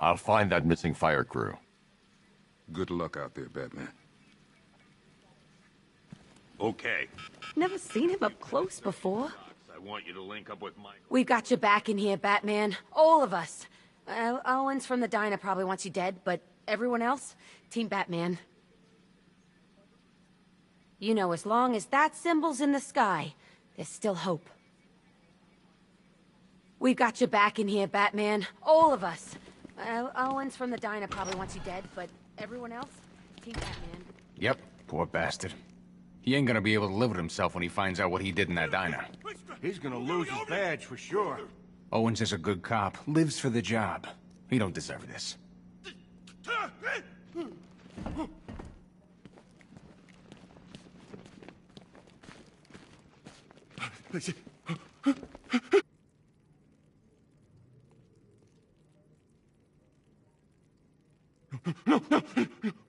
I'll find that missing fire crew. Good luck out there, Batman. Okay. Never seen him up close before. I want you to link up with Mike. We've got your back in here, Batman. All of us. Owens from the diner probably wants you dead, but everyone else? Team Batman. You know, as long as that symbol's in the sky, there's still hope. We've got your back in here, Batman. All of us. Owens from the diner probably wants you dead, but everyone else? Team Batman. Yep, poor bastard. He ain't gonna be able to live with himself when he finds out what he did in that diner. He's gonna lose his badge for sure. Owens is a good cop, lives for the job. He don't deserve this.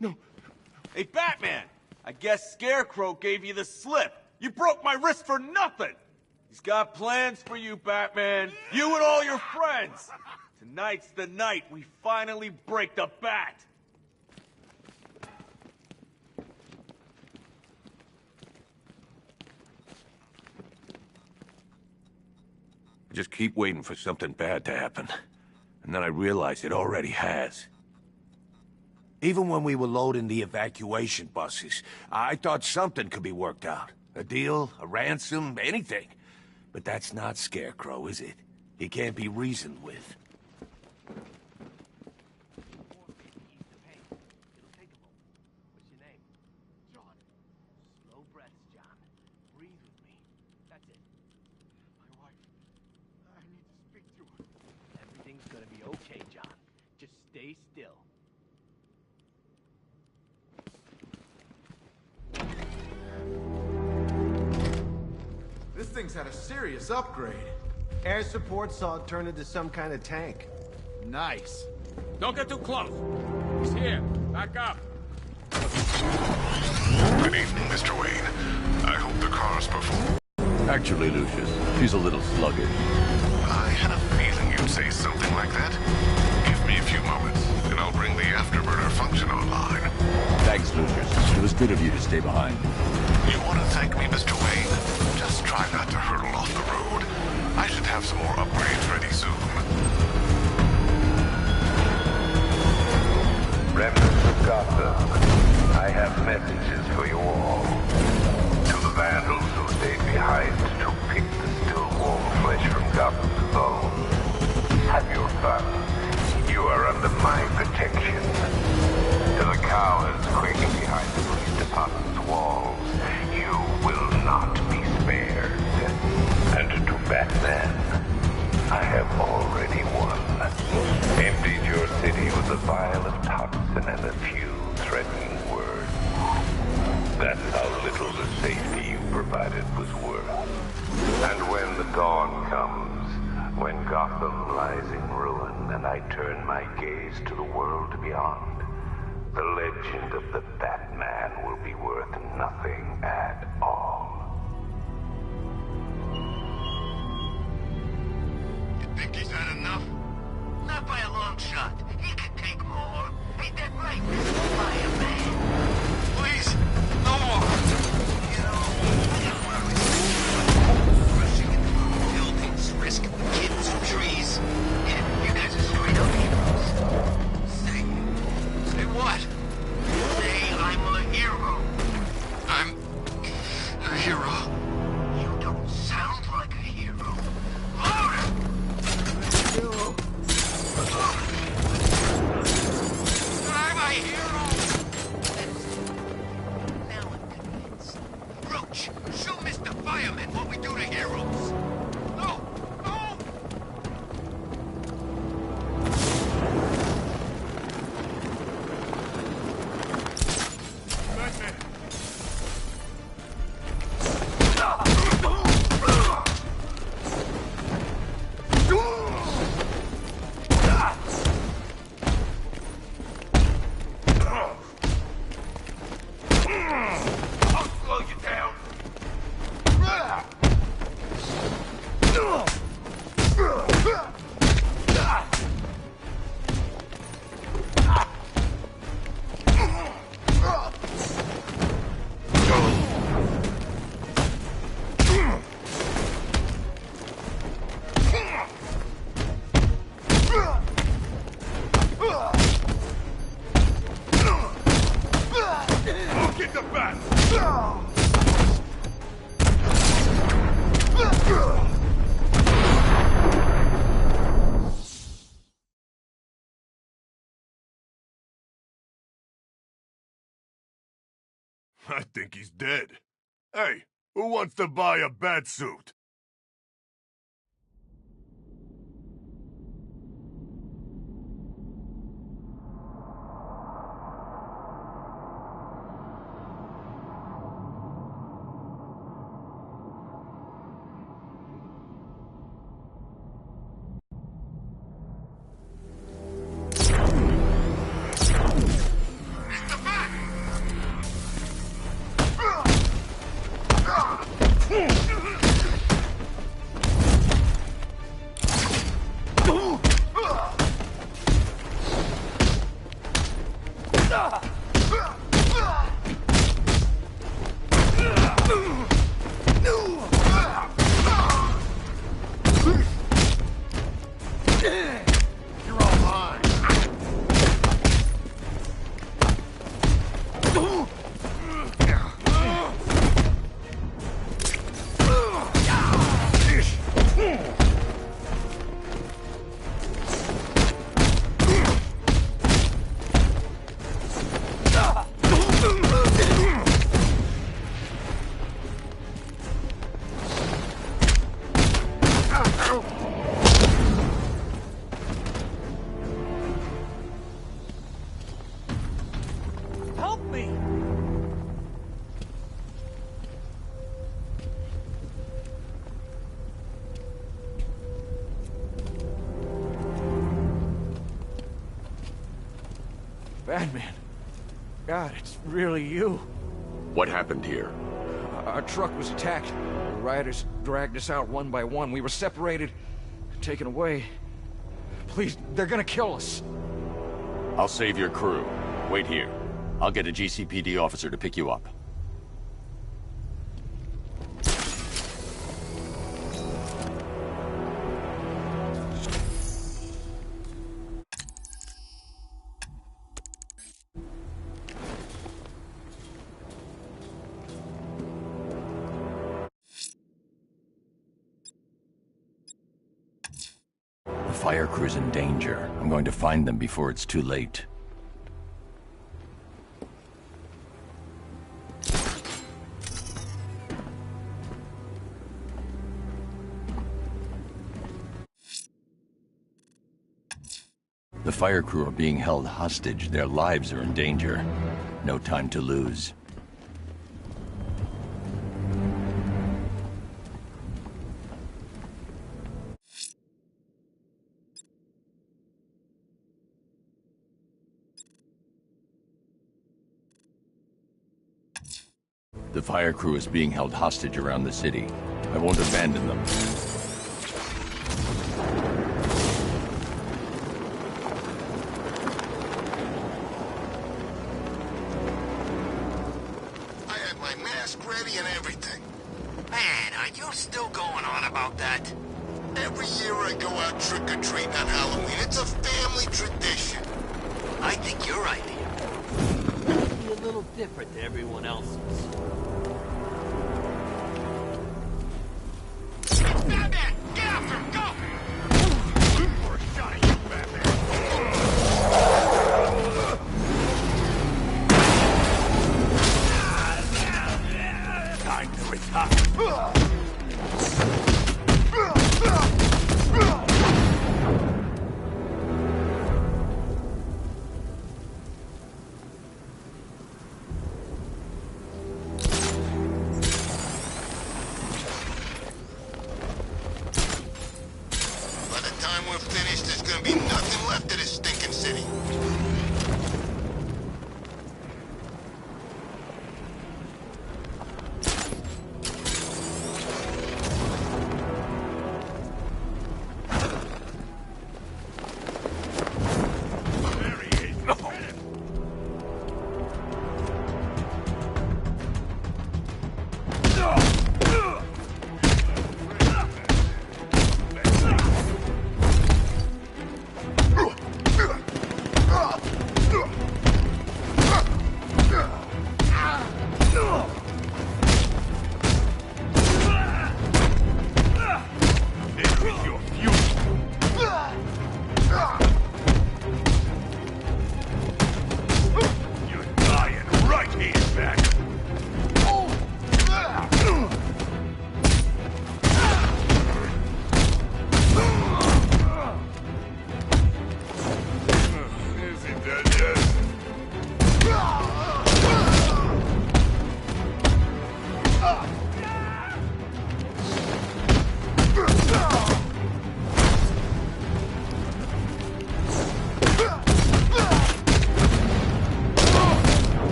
No. Hey, Batman! I guess Scarecrow gave you the slip. You broke my wrist for nothing! He's got plans for you, Batman. You and all your friends. Tonight's the night we finally break the bat. I just keep waiting for something bad to happen. And then I realize it already has. Even when we were loading the evacuation buses, I thought something could be worked out. A deal, a ransom, anything. But that's not Scarecrow, is it? He can't be reasoned with. Everything's gonna be okay, John. Just stay still. This thing's had a serious upgrade. Air support saw it turn into some kind of tank. Nice. Don't get too close. He's here. Back up. Good evening, Mr. Wayne. I hope the car's perform. Actually, Lucius, she's a little sluggish. I had a feeling you'd say something like that. Give me a few moments, and I'll bring the afterburner function online. Thanks, Lucius. It was good of you to stay behind. You want to thank me, Mr. Wayne? Just try not to hurtle off the road. I should have some more upgrades ready soon. Remnants of Gotham, I have messages for you all. To the vandals who stayed behind to pick the still warm flesh from Gotham's bones. Have your fun. You are under my protection. To the cowards quaking behind the police department's walls, you will not be spared. And to Batman, I have already won. Emptied your city with a vial of toxin and a few threatening words. That's how little the safety you provided was worth. And when the dawn comes, when Gotham lies in ruin and I turn my gaze to the world beyond, the legend of the Batman will be worth nothing at all. You think he's had enough? Not by a long shot. He can take more. Ain't that right, Mr. Fireman? Please, no more. You know, rushing into buildings, risking kids and trees. Yeah, you guys are straight up heroes. Say what? Say I'm a hero. I'm a hero. You don't sound like a hero. Louder! Get the bat! I think he's dead. Hey, who wants to buy a bat suit? Batman. God, it's really you. What happened here? Our truck was attacked. The rioters dragged us out one by one. We were separated, taken away. Please, they're gonna kill us. I'll save your crew. Wait here. I'll get a GCPD officer to pick you up. The fire crew's in danger. I'm going to find them before it's too late. The fire crew are being held hostage. Their lives are in danger. No time to lose. The fire crew is being held hostage around the city. I won't abandon them. I had my mask ready and everything. Man, are you still going on about that? Every year I go out trick-or-treating on Halloween. It's a family tradition. I think your idea will be a little different than everyone else's. Batman! Get after him! Go! For a shot at you, Batman! Time to retire.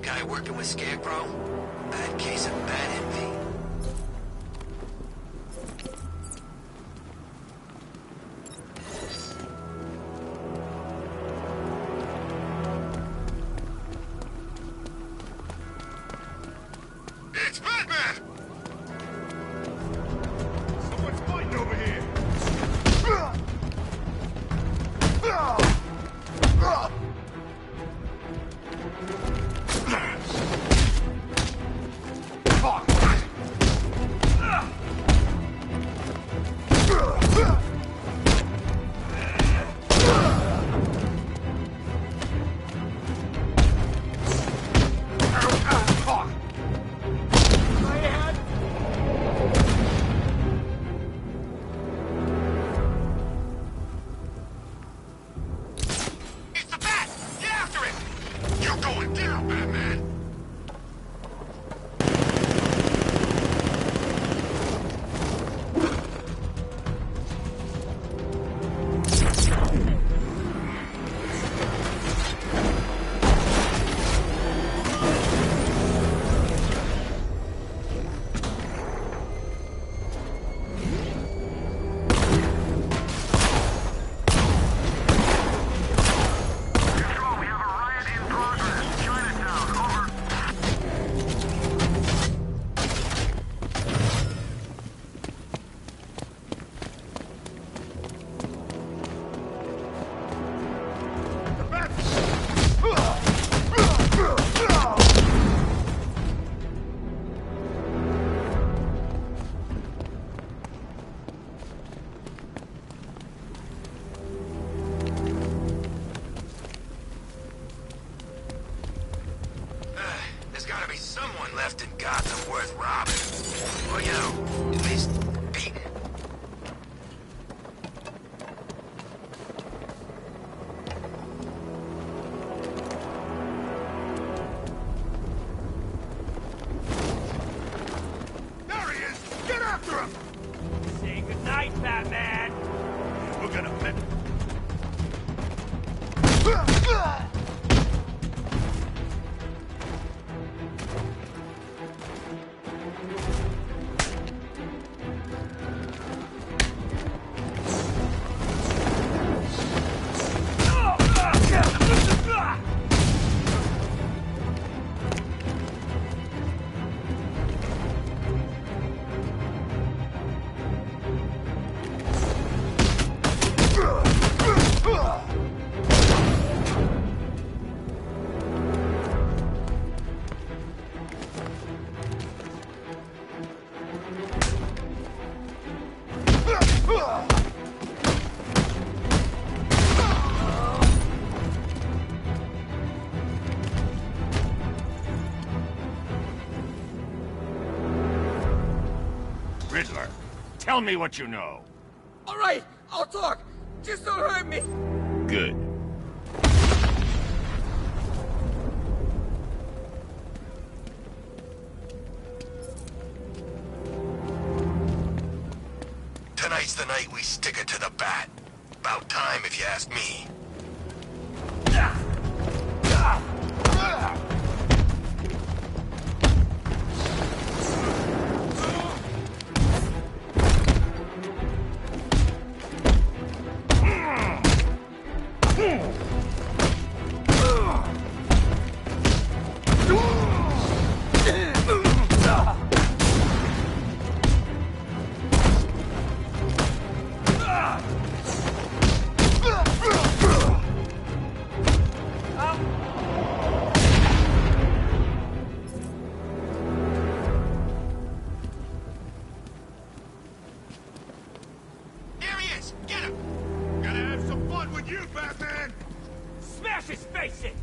guy working with Scarecrow? Bad case of bad envy. It's Batman! Someone's fighting over here! It's the Bat! Get after him! You're going down, Batman! Control, we have a riot in progress. Chinatown, over. There's gotta be someone left in Gotham worth robbing. Or, you know, at least beating. There he is! Get after him! Say goodnight, Batman! We're gonna fit. Riddler, tell me what you know. All right, I'll talk. Just don't hurt me. Good. Tonight's the night we stick it to the Bat. About time, if you ask me. Here he is! Get him! Gonna have some fun with you, Batman! Smash his face in!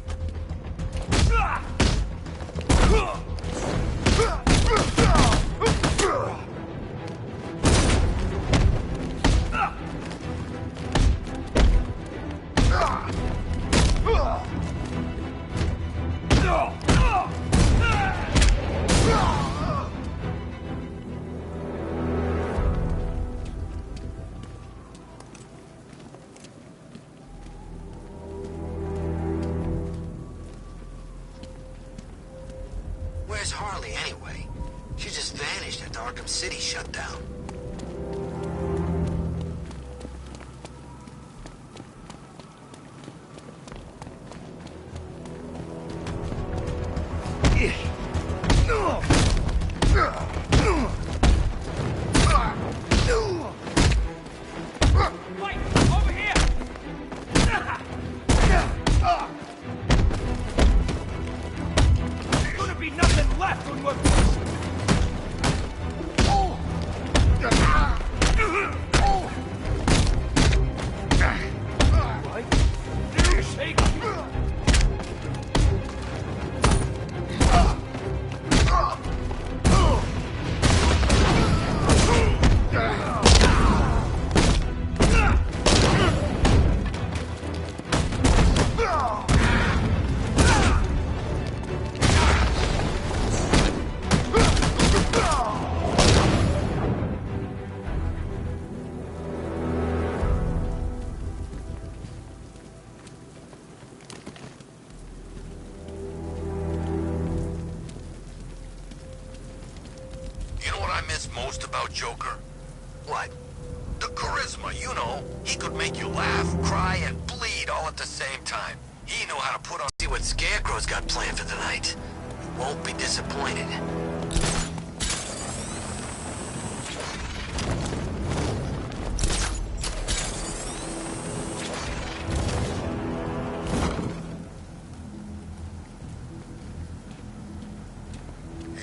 Harley anyway? She just vanished after Arkham City shut down. Most about Joker? What? The charisma, you know. He could make you laugh, cry, and bleed all at the same time. He knew how to put on... See what Scarecrow's got planned for the night. You won't be disappointed.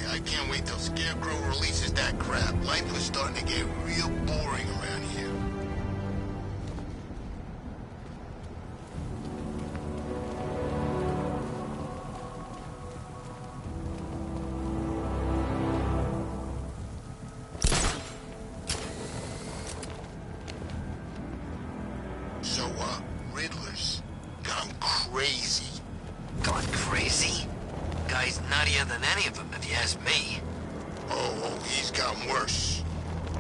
I can't wait till Scarecrow releases that crap. Life was starting to get real boring around here. So, Riddler's gone crazy. Gone crazy? Guy's nuttier than any of them, if you ask me. Oh, he's gotten worse.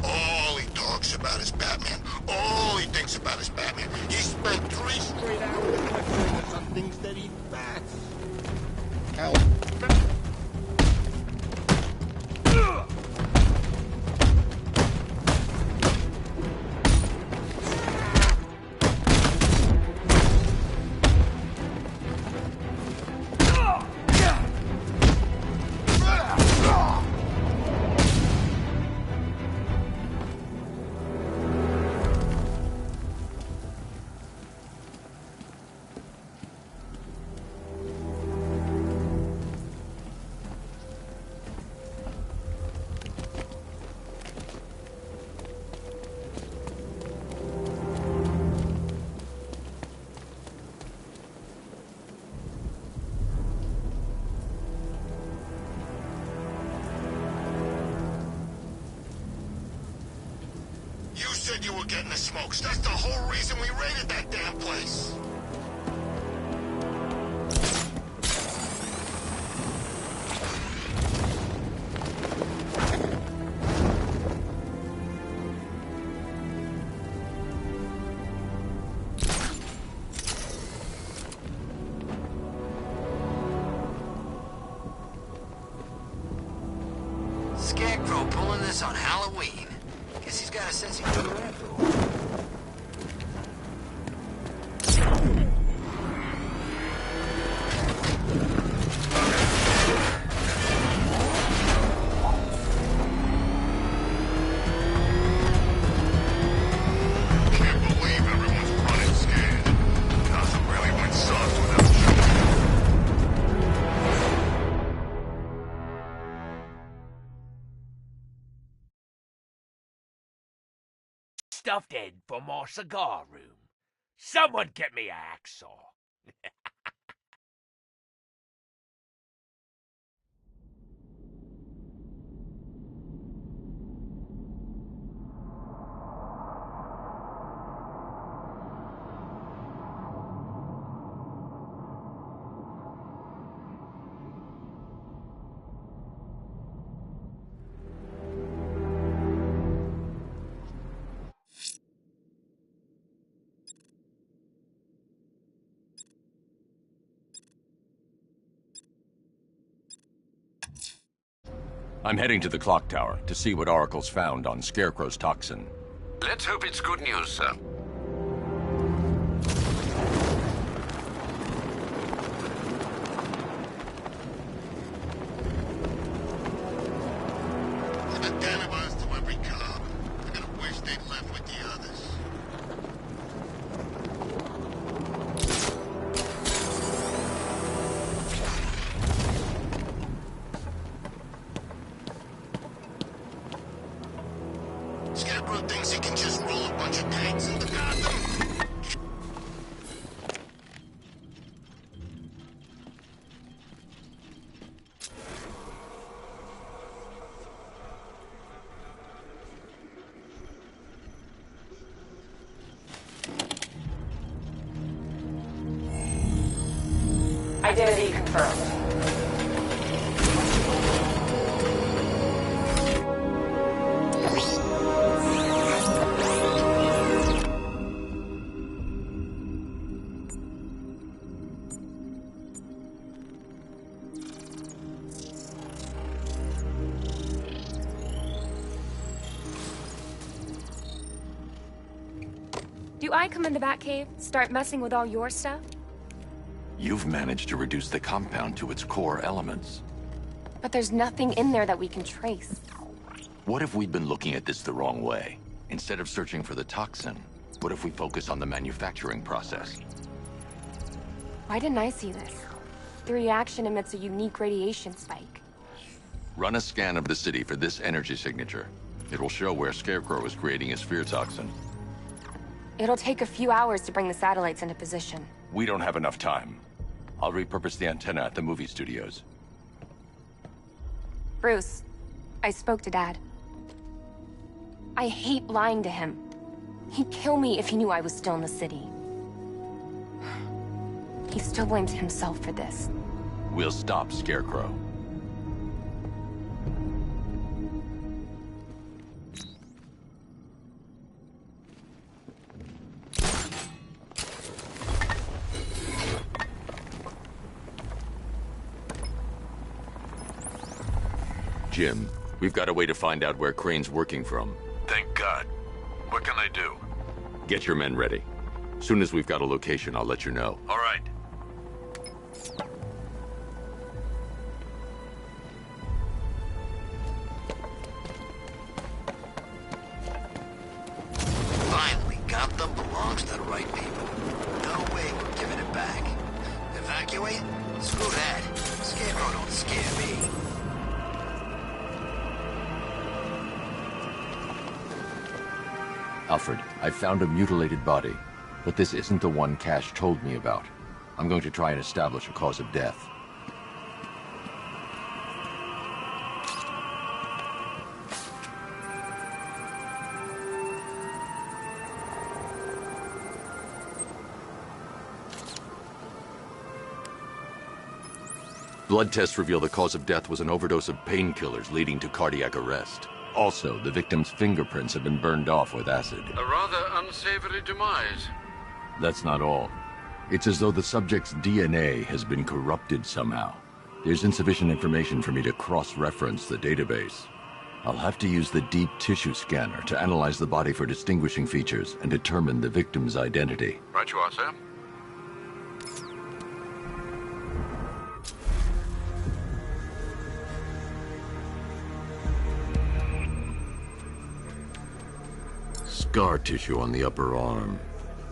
All he talks about is Batman. All he thinks about is Batman. He spent 3 straight hours lecturing us on things that he bats. Help. You said you were getting the smokes. That's the whole reason we raided that damn place. Scarecrow pulling this on Halloween. Guess he's got a sense of humor after all. Can't believe everyone's running scared. Nothing really went soft without Joker. Stuffed in for my cigar room. Someone get me a hacksaw. I'm heading to the clock tower to see what Oracle's found on Scarecrow's toxin. Let's hope it's good news, sir. I've been cannibalized to every club. I gotta wish they'd left with the others. Scarecrow thinks he can just roll a bunch of tanks into Gotham. Identity confirmed. Do I come in the Batcave, start messing with all your stuff? You've managed to reduce the compound to its core elements. But there's nothing in there that we can trace. What if we'd been looking at this the wrong way? Instead of searching for the toxin, what if we focus on the manufacturing process? Why didn't I see this? The reaction emits a unique radiation spike. Run a scan of the city for this energy signature. It will show where Scarecrow is creating his fear toxin. It'll take a few hours to bring the satellites into position. We don't have enough time. I'll repurpose the antenna at the movie studios. Bruce, I spoke to Dad. I hate lying to him. He'd kill me if he knew I was still in the city. He still blames himself for this. We'll stop Scarecrow. Jim, we've got a way to find out where Crane's working from. Thank God. What can I do? Get your men ready. Soon as we've got a location, I'll let you know. All right. Finally, Gotham belongs to the right people. No way we're giving it back. Evacuate? Screw that. Scarecrow don't scare me. Alfred, I've found a mutilated body, but this isn't the one Cash told me about. I'm going to try and establish a cause of death. Blood tests reveal the cause of death was an overdose of painkillers leading to cardiac arrest. Also, the victim's fingerprints have been burned off with acid. A rather unsavory demise. That's not all. It's as though the subject's DNA has been corrupted somehow. There's insufficient information for me to cross-reference the database. I'll have to use the deep tissue scanner to analyze the body for distinguishing features and determine the victim's identity. Right you are, sir. Scar tissue on the upper arm.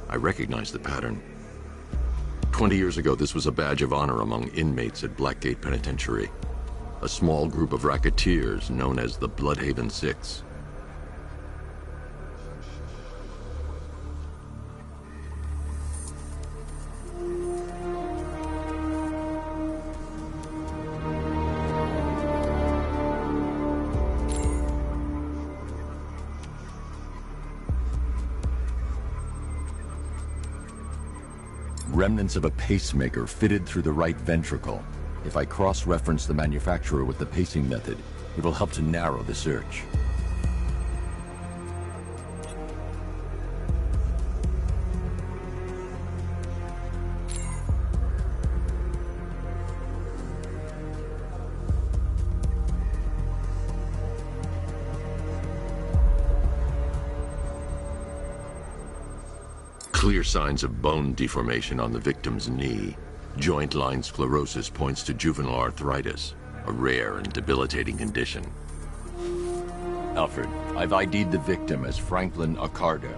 I recognize the pattern. 20 years ago, this was a badge of honor among inmates at Blackgate Penitentiary. A small group of racketeers known as the Bloodhaven Six. Remnants of a pacemaker fitted through the right ventricle. If I cross-reference the manufacturer with the pacing method, it will help to narrow the search. Clear signs of bone deformation on the victim's knee. Joint line sclerosis points to juvenile arthritis, a rare and debilitating condition. Alfred, I've ID'd the victim as Franklin Accardo.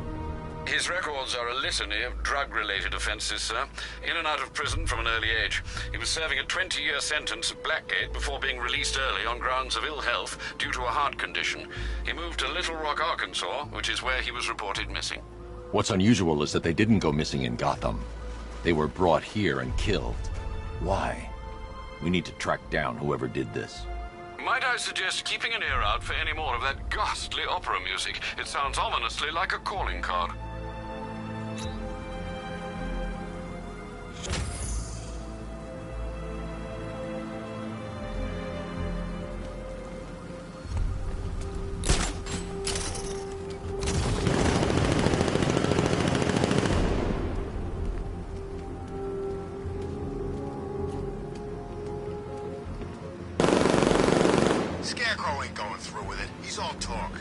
His records are a litany of drug-related offenses, sir. In and out of prison from an early age. He was serving a 20-year sentence at Blackgate before being released early on grounds of ill health due to a heart condition. He moved to Little Rock, Arkansas, which is where he was reported missing. What's unusual is that they didn't go missing in Gotham. They were brought here and killed. Why? We need to track down whoever did this. Might I suggest keeping an ear out for any more of that ghastly opera music? It sounds ominously like a calling card. Scarecrow ain't going through with it. He's all talk.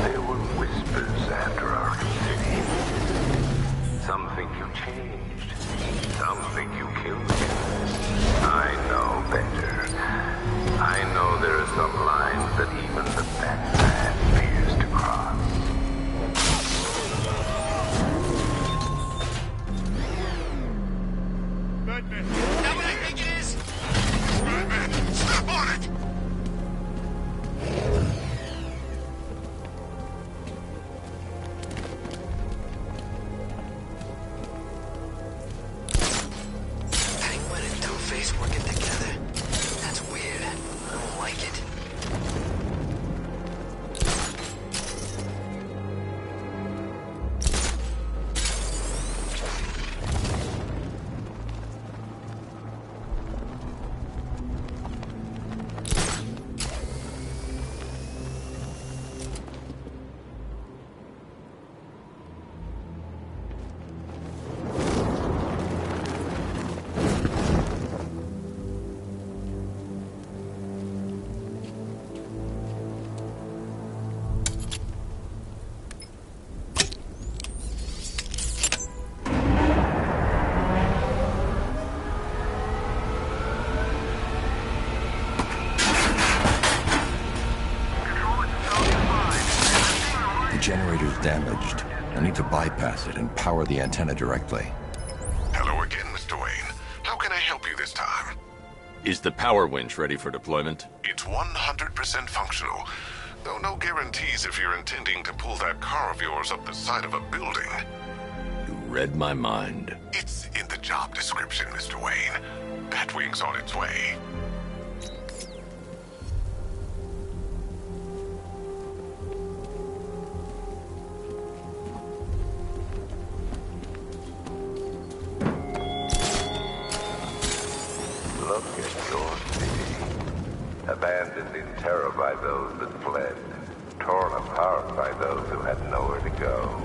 There were whispers after Arkham City. Some think you changed. Some think you killed him. I know better. I know there are some lines that even the Batman fears to cross. Batman! Is that what I think it is? Batman! Step on it! Penguin and Two-Face working together. That's weird. I don't like it. The generator's damaged. I need to bypass it and power the antenna directly. Hello again, Mr. Wayne. How can I help you this time? Is the power winch ready for deployment? It's 100% functional. Though no guarantees if you're intending to pull that car of yours up the side of a building. You read my mind. It's in the job description, Mr. Wayne. Batwing's on its way. Look at your city. Abandoned in terror by those that fled. Torn apart by those who had nowhere to go.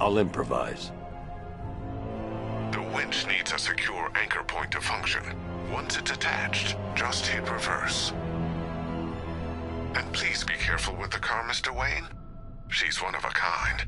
I'll improvise. The winch needs a secure anchor point to function. Once it's attached, just hit reverse. And please be careful with the car, Mr. Wayne. She's one of a kind.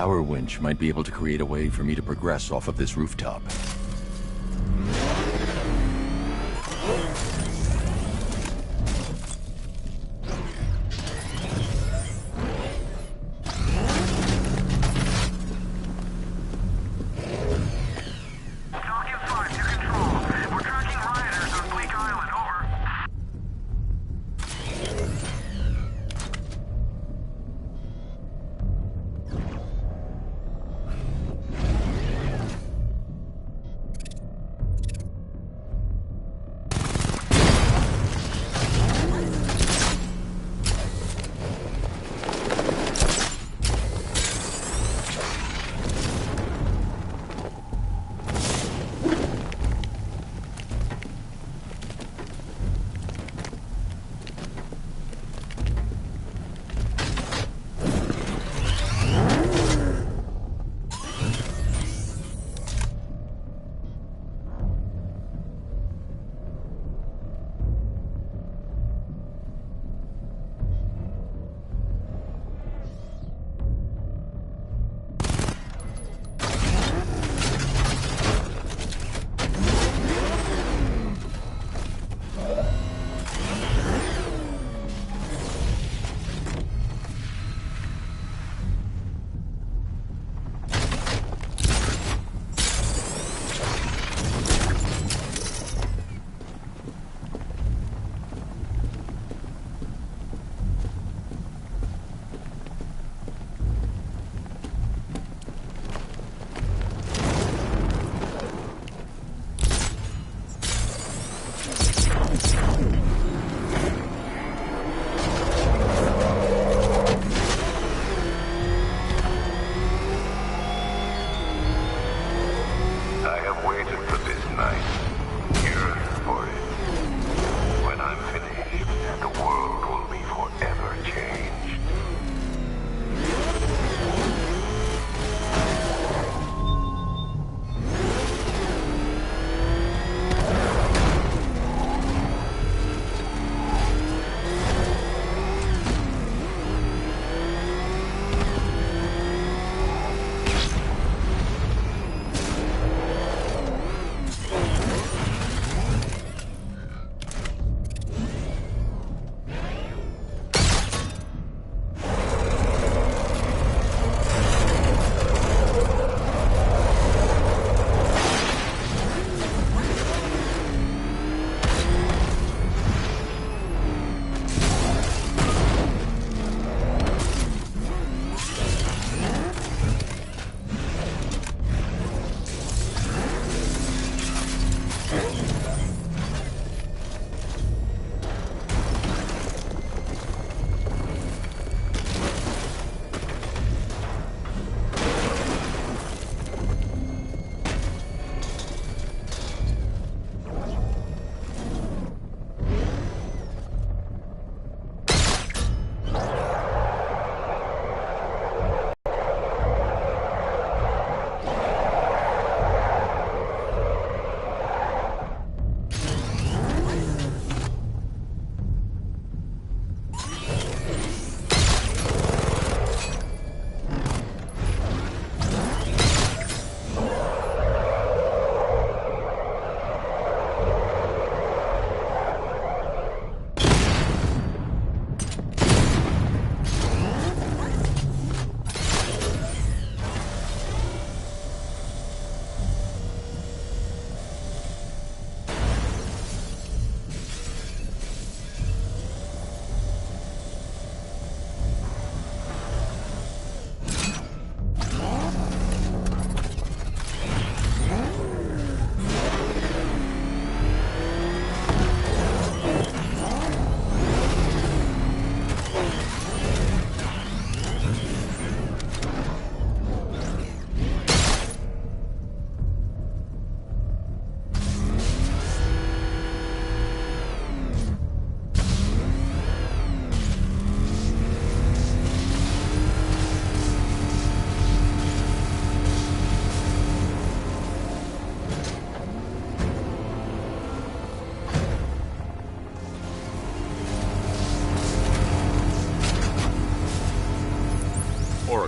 power winch might be able to create a way for me to progress off of this rooftop.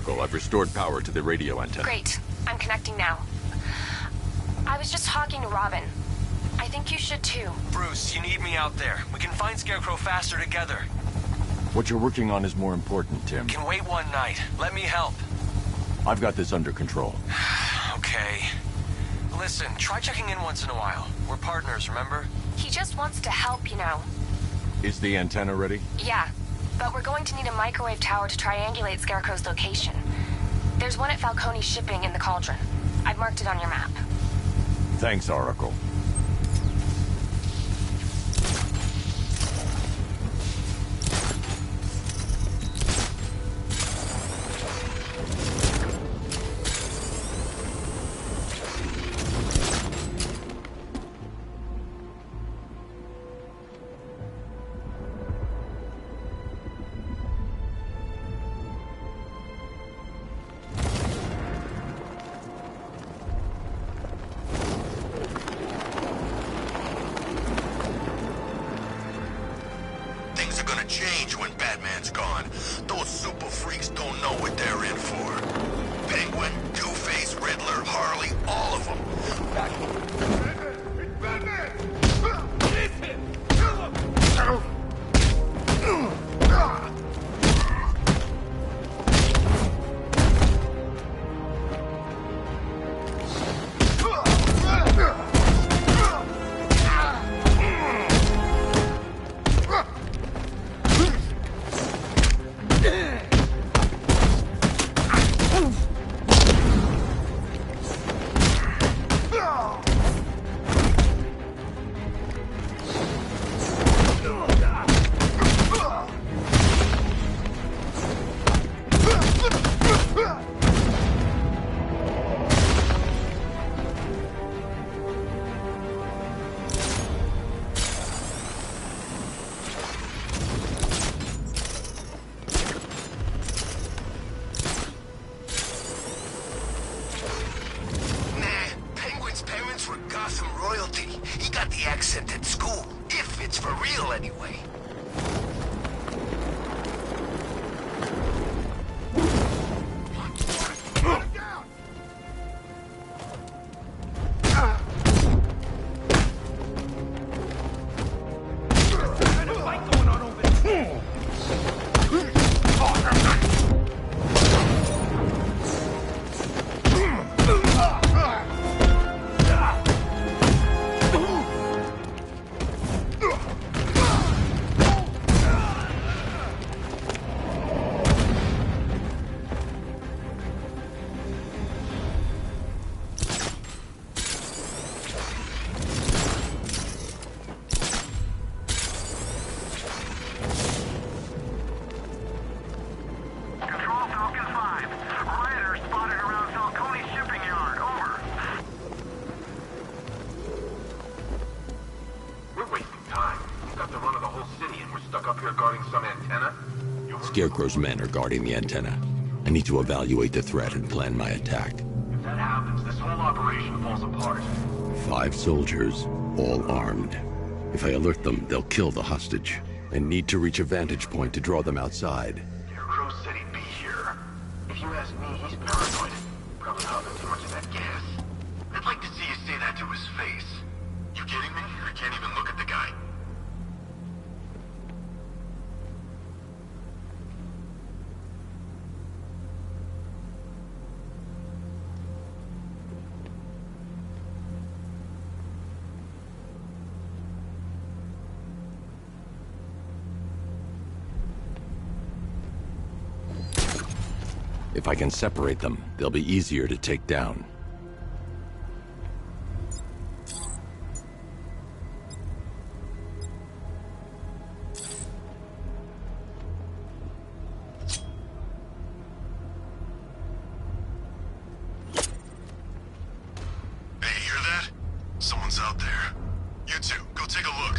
Oracle. I've restored power to the radio antenna. Great. I'm connecting now. I was just talking to Robin. I think you should too. Bruce, you need me out there. We can find Scarecrow faster together. What you're working on is more important, Tim. Can wait one night. Let me help. I've got this under control. Okay. Listen, try checking in once in a while. We're partners, remember? He just wants to help, you know. Is the antenna ready? Yeah, but we're going to need a microwave tower to triangulate Scarecrow's location. There's one at Falcone's shipping in the Cauldron. I've marked it on your map. Thanks, Oracle. Change when Batman's gone. Those super freaks don't know what they're in for. Penguin, Two-Face, Riddler, Harley, all of them. Batman! It's him! Kill him! Scarecrow's men are guarding the antenna. I need to evaluate the threat and plan my attack. If that happens, this whole operation falls apart. 5 soldiers, all armed. If I alert them, they'll kill the hostage. I need to reach a vantage point to draw them outside. Scarecrow said he'd be here. If you ask me, he's paranoid. Probably huffing too much of that gas. I'd like to see you say that to his face. You kidding me? I can't even look at the guy. If I can separate them, they'll be easier to take down. Hey, hear that? Someone's out there. You two, go take a look.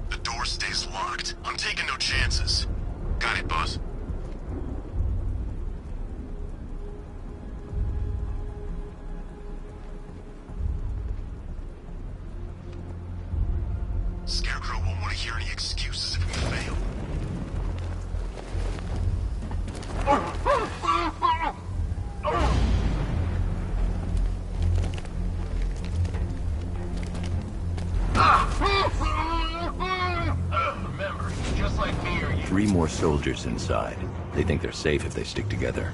The door stays locked. I'm taking no chances. Got it, boss. Scarecrow won't want to hear any excuses if we fail. 3 more soldiers inside. They think they're safe if they stick together.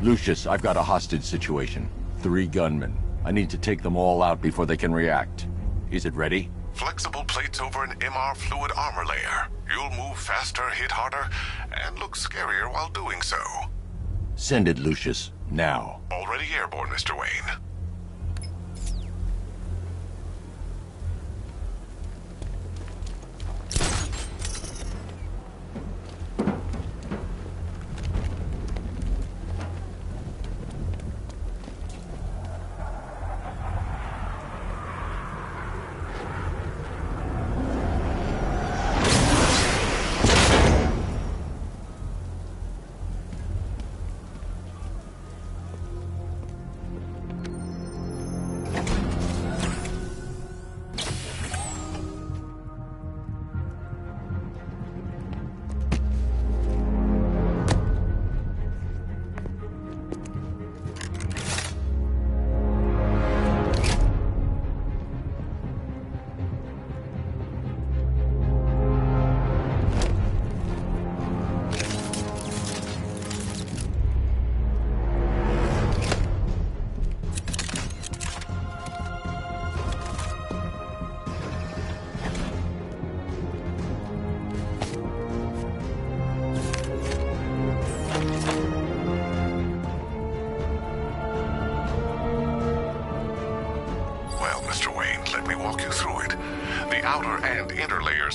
Lucius, I've got a hostage situation. 3 gunmen. I need to take them all out before they can react. Is it ready? Flexible plates over an MR fluid armor layer. You'll move faster, hit harder, and look scarier while doing so. Send it, Lucius. Now. Already airborne, Mr. Wayne.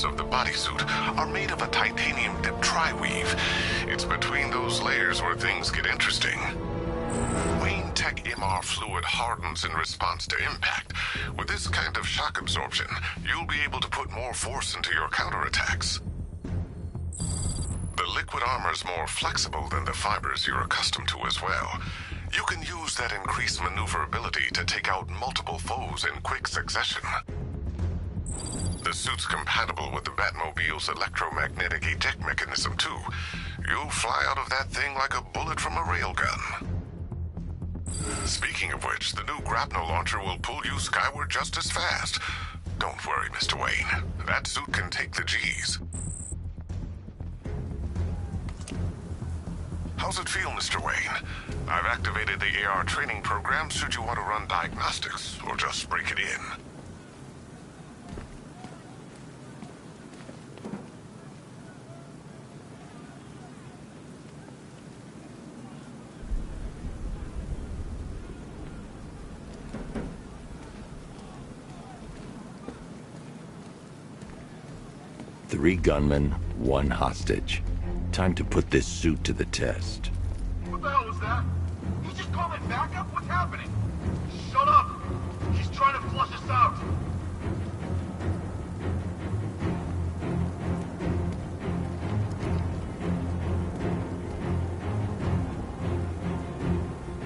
Of the bodysuit are made of a titanium dip tri-weave. It's between those layers where things get interesting. Wayne Tech MR fluid hardens in response to impact. With this kind of shock absorption, you'll be able to put more force into your counterattacks. The liquid armor's more flexible than the fibers you're accustomed to as well. You can use that increased maneuverability to take out multiple foes in quick succession. The suit's compatible with the Batmobile's electromagnetic eject mechanism, too. You'll fly out of that thing like a bullet from a railgun. Speaking of which, the new grapnel launcher will pull you skyward just as fast. Don't worry, Mr. Wayne. That suit can take the G's. How's it feel, Mr. Wayne? I've activated the AR training program should you want to run diagnostics, or just break it in. Three gunmen, 1 hostage. Time to put this suit to the test. What the hell was that? He just called my backup? What's happening? Shut up! He's trying to flush us out!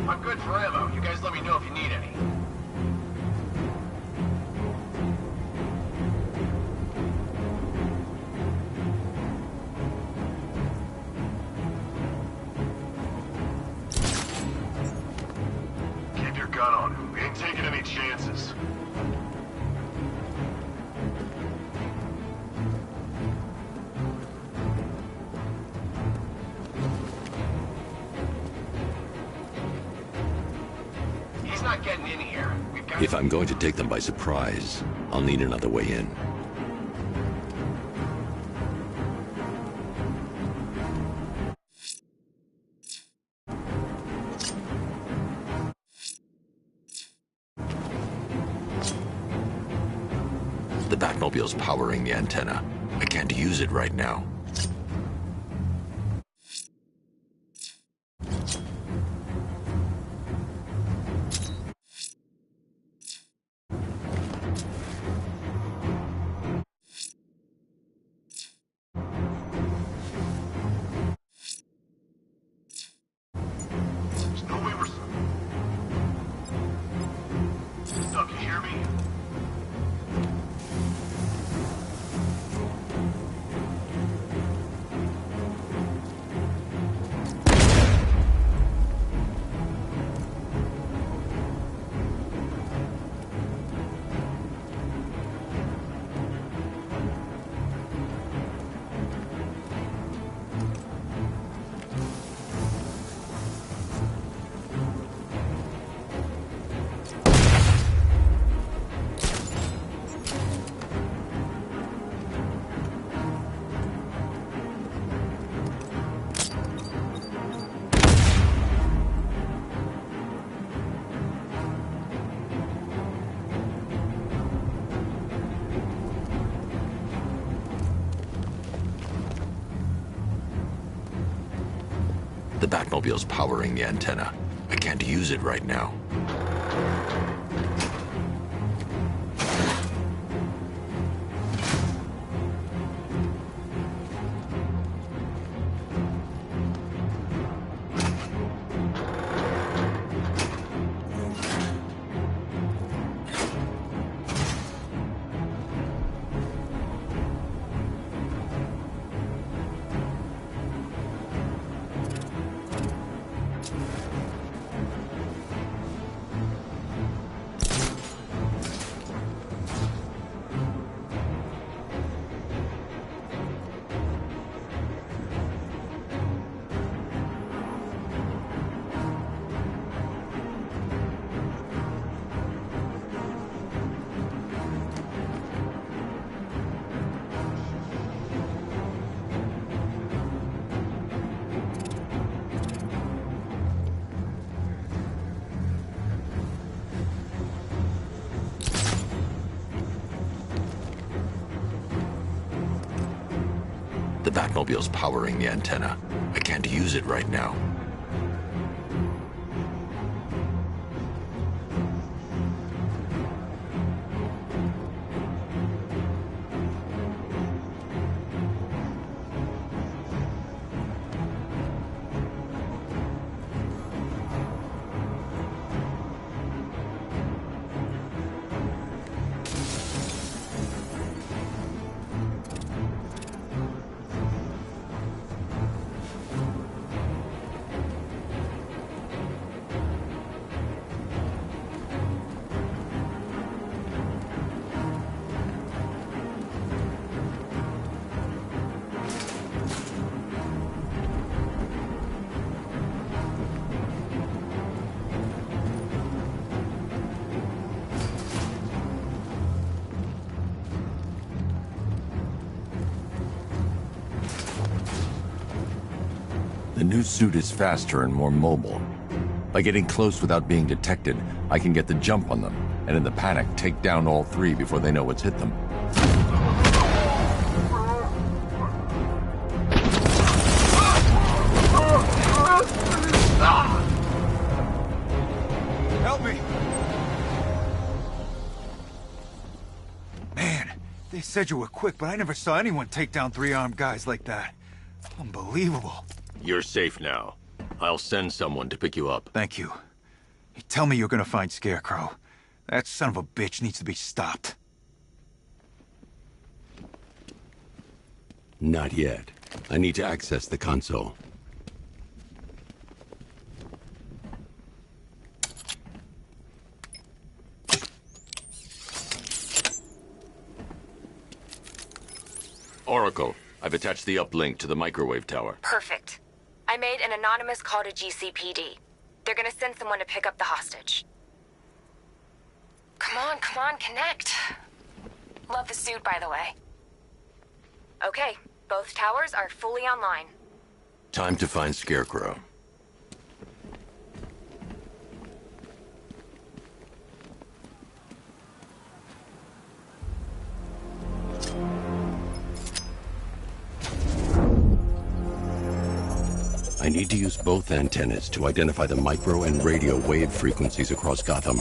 I'm good for ammo. You guys let me know if you need any. Gun on him. We ain't taking any chances. He's not getting in here. If I'm going to take them by surprise, I'll need another way in. The Batmobile's powering the antenna. I can't use it right now. There's no way we're... Doug, you hear me? Batmobile's powering the antenna. I can't use it right now. The Batmobile's powering the antenna. I can't use it right now. The new suit is faster and more mobile. By getting close without being detected, I can get the jump on them, and in the panic, take down all three before they know what's hit them. Help me! Man, they said you were quick, but I never saw anyone take down three armed guys like that. Unbelievable. You're safe now. I'll send someone to pick you up. Thank you. You tell me you're gonna find Scarecrow. That son of a bitch needs to be stopped. Not yet. I need to access the console. Oracle, I've attached the uplink to the microwave tower. Perfect. I made an anonymous call to GCPD. They're gonna send someone to pick up the hostage. Come on, connect. Love the suit, by the way. Okay, both towers are fully online. Time to find Scarecrow. I need to use both antennas to identify the micro and radio wave frequencies across Gotham.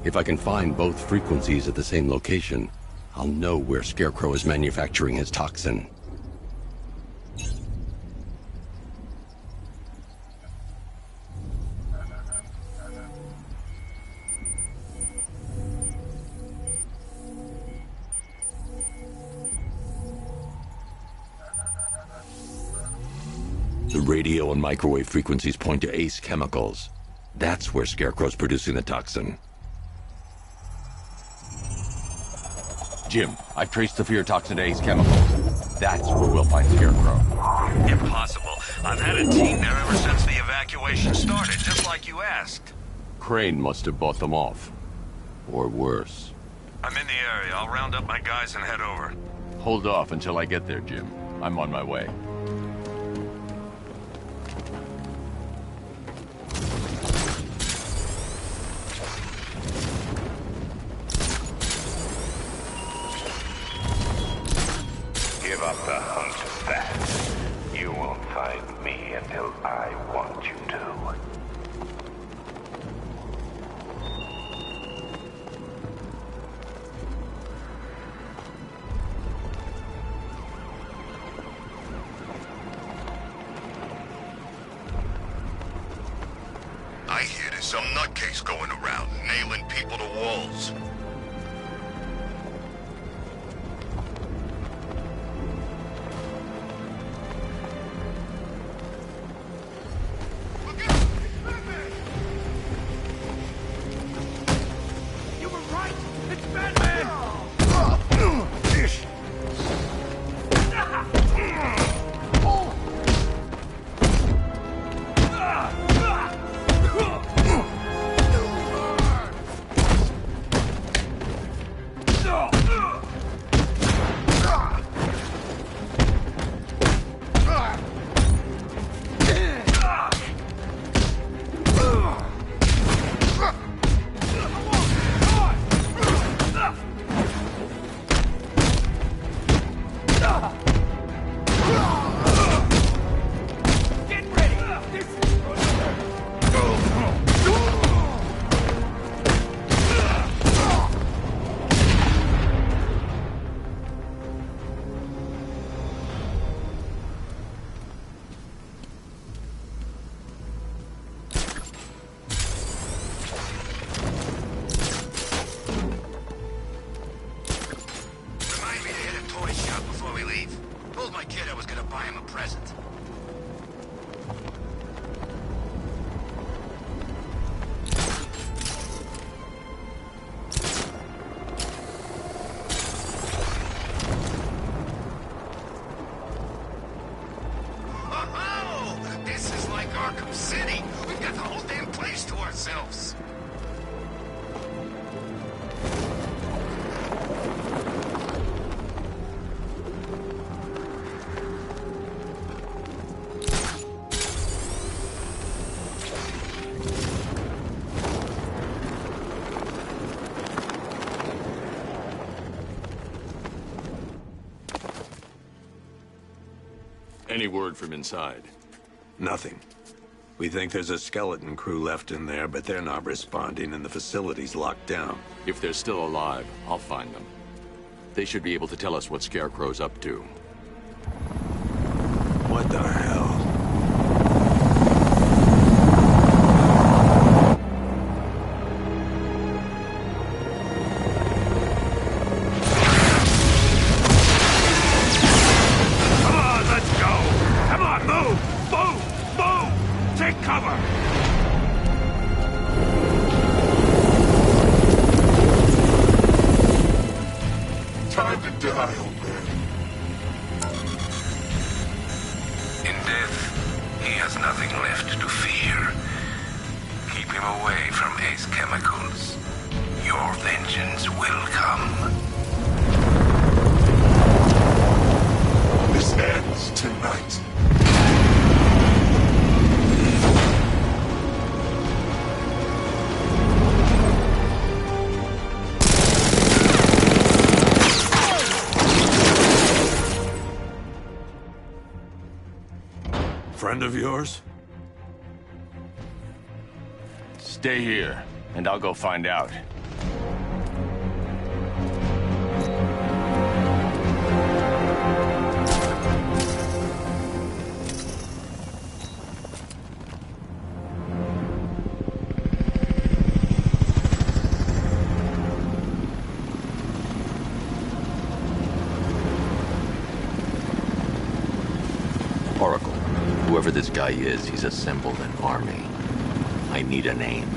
If I can find both frequencies at the same location, I'll know where Scarecrow is manufacturing his toxin. The radio and microwave frequencies point to Ace Chemicals. That's where Scarecrow's producing the toxin. Jim, I've traced the fear toxin to Ace Chemicals. That's where we'll find Scarecrow. Impossible. I've had a team there ever since the evacuation started, just like you asked. Crane must have bought them off. Or worse. I'm in the area. I'll round up my guys and head over. Hold off until I get there, Jim. I'm on my way. Give up the hunt fast. You won't find me until I Some nutcase going around, nailing people to walls. You were right! It's Batman! This is like Arkham City. We've got the whole damn place to ourselves. Any word from inside? Nothing. We think there's a skeleton crew left in there, but they're not responding and the facility's locked down. If they're still alive, I'll find them. They should be able to tell us what Scarecrow's up to. What the hell? Time to die, old man. In death, he has nothing left to fear. Keep him away from Ace Chemicals. Your vengeance will come. This ends tonight. Friend of yours? Stay here, and I'll go find out. Oracle, whoever this guy is, he's assembled an army. I need a name.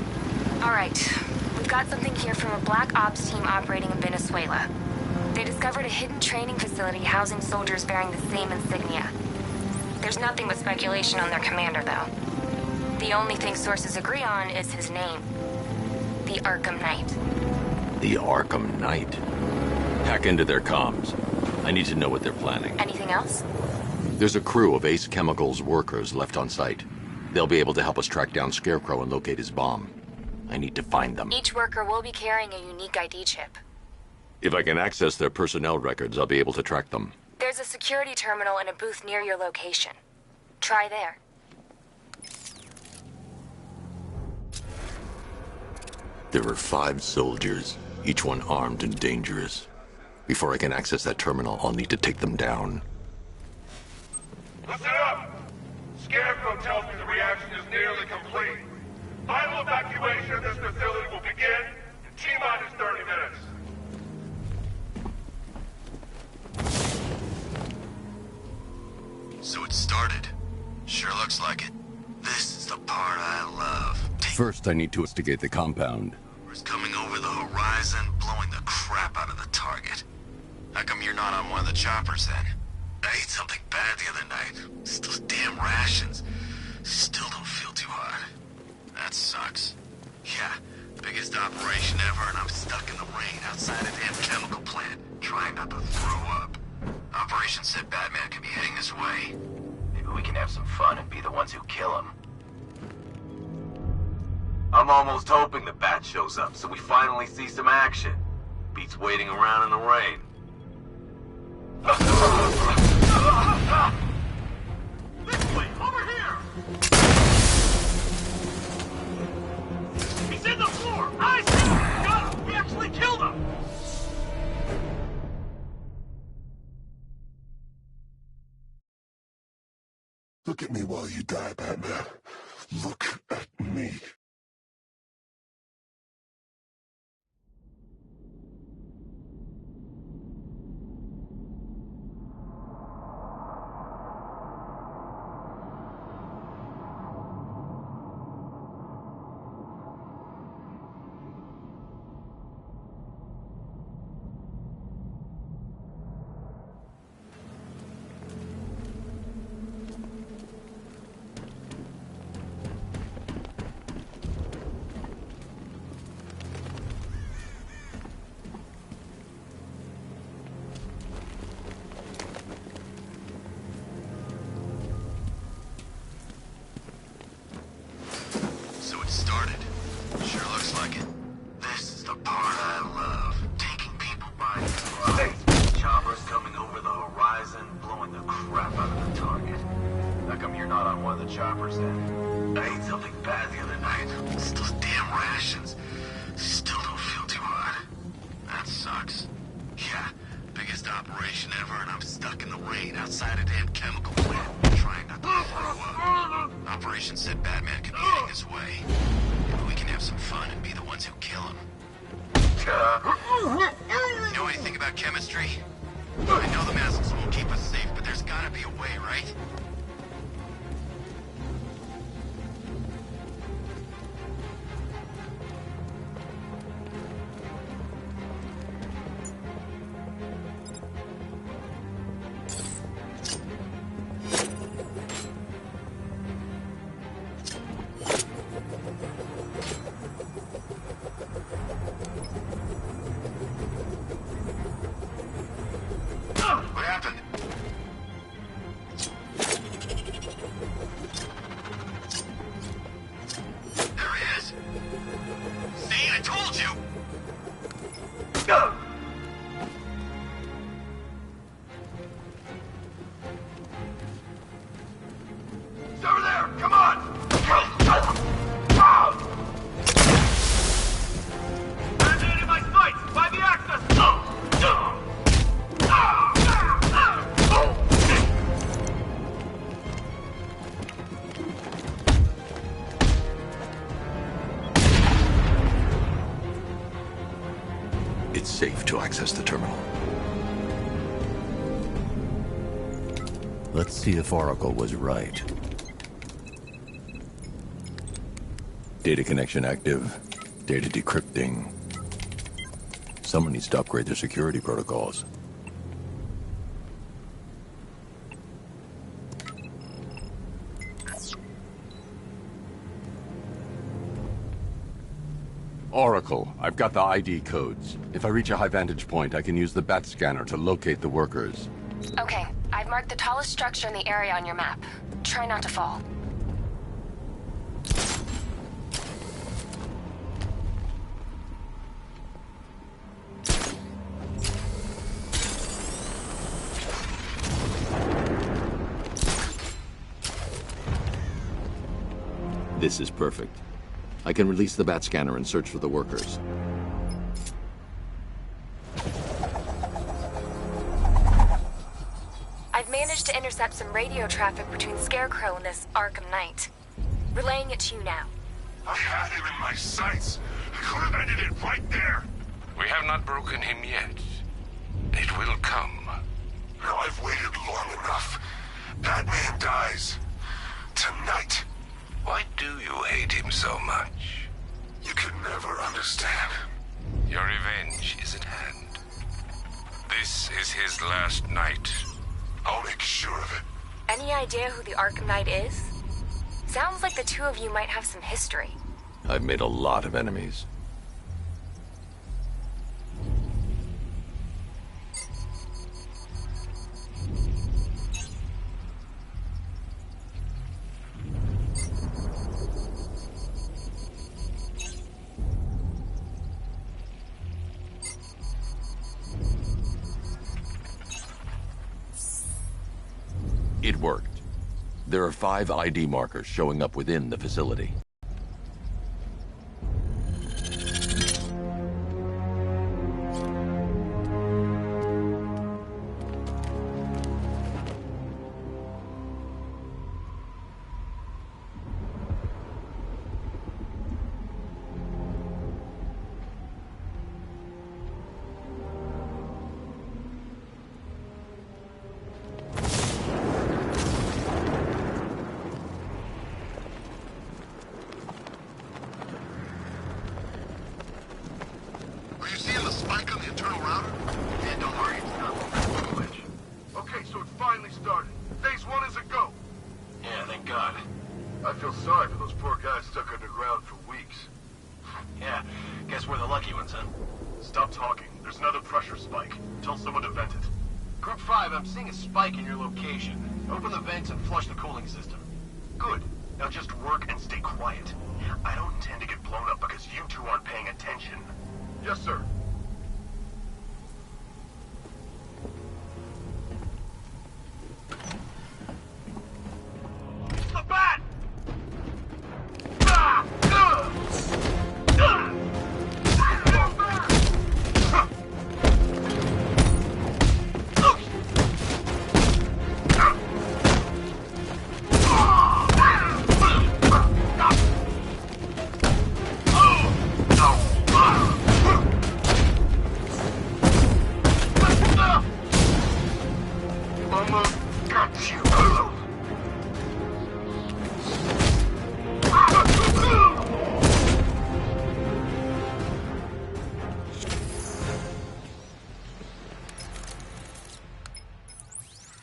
All right. We've got something here from a Black Ops team operating in Venezuela. They discovered a hidden training facility housing soldiers bearing the same insignia. There's nothing but speculation on their commander, though. The only thing sources agree on is his name. The Arkham Knight. The Arkham Knight. Hack into their comms. I need to know what they're planning. Anything else? There's a crew of Ace Chemicals workers left on site. They'll be able to help us track down Scarecrow and locate his bomb. I need to find them. Each worker will be carrying a unique ID chip. If I can access their personnel records, I'll be able to track them. There's a security terminal and a booth near your location. Try there. There are 5 soldiers, each one armed and dangerous. Before I can access that terminal, I'll need to take them down. Listen up! Scarecrow tells me the reaction is nearly complete. Final evacuation of this facility will begin in T-minus 30 minutes. So it started. Sure looks like it. This is the part I love. First, I need to investigate the compound. It's coming over the horizon, blowing the crap out of the target. How come you're not on one of the choppers then? I ate something bad the other night. It's those damn rations. Still don't feel too hot. That sucks. Yeah, biggest operation ever, and I'm stuck in the rain outside a damn chemical plant, trying not to throw up. Operation said Batman could be heading this way. Maybe we can have some fun and be the ones who kill him. I'm almost hoping the Bat shows up, so we finally see some action. Beats waiting around in the rain. This way, over here! He's in the floor! I see him! Got him! We actually killed him! Look at me while you die, Batman. Look at me. Started. Sure looks like it. This is the part I love. Taking people by surprise. Choppers coming over the horizon, blowing the crap out of the target. How come you're not on one of the choppers then? I ate something bad the other night. It's those damn rations. Still don't feel too hot. That sucks. Yeah, biggest operation ever, and I'm stuck in the rain outside a damn chemical plant, trying not to throw up. Operation said Batman could be heading this way. Maybe we can have some fun and be the ones who kill him. You know anything about chemistry? I know the masks won't keep us safe, but there's gotta be a way, right? What happened? There he is. See, I told you. Go. It's over there! Come on! Mandated my sights! By the access! It's safe to access the terminal. Let's see if Oracle was right. Data connection active. Data decrypting. Someone needs to upgrade their security protocols. Oracle, I've got the ID codes. If I reach a high vantage point, I can use the bat scanner to locate the workers. Okay, I've marked the tallest structure in the area on your map. Try not to fall. This is perfect. I can release the bat scanner and search for the workers. I've managed to intercept some radio traffic between Scarecrow and this Arkham Knight. Relaying it to you now. I had him in my sights. I could have ended it right there. We have not broken him yet. It will come. Now I've waited long enough. Batman dies. Tonight. Why do you hate him so much? You can never understand. Your revenge is at hand. This is his last night. I'll make sure of it. Any idea who the Arkham Knight is? Sounds like the two of you might have some history. I've made a lot of enemies. It worked. There are 5 ID markers showing up within the facility.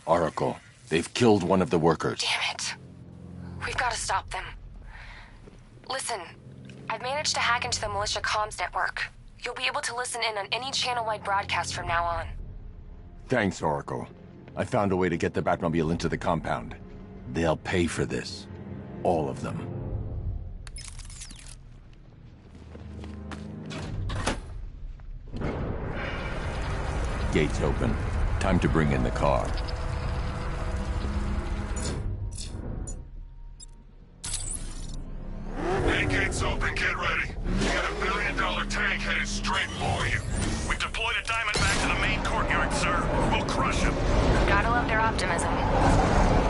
Oracle, they've killed one of the workers. Damn it. We've got to stop them. Listen, I've managed to hack into the militia comms network. You'll be able to listen in on any channel-wide broadcast from now on. Thanks, Oracle. I found a way to get the Batmobile into the compound. They'll pay for this. All of them. Gates open. Time to bring in the car. Hey, gates open, get ready. You got $1 billion tank headed straight for you. We've deployed a Diamondback to the main courtyard, sir. We'll crush him. Gotta love their optimism.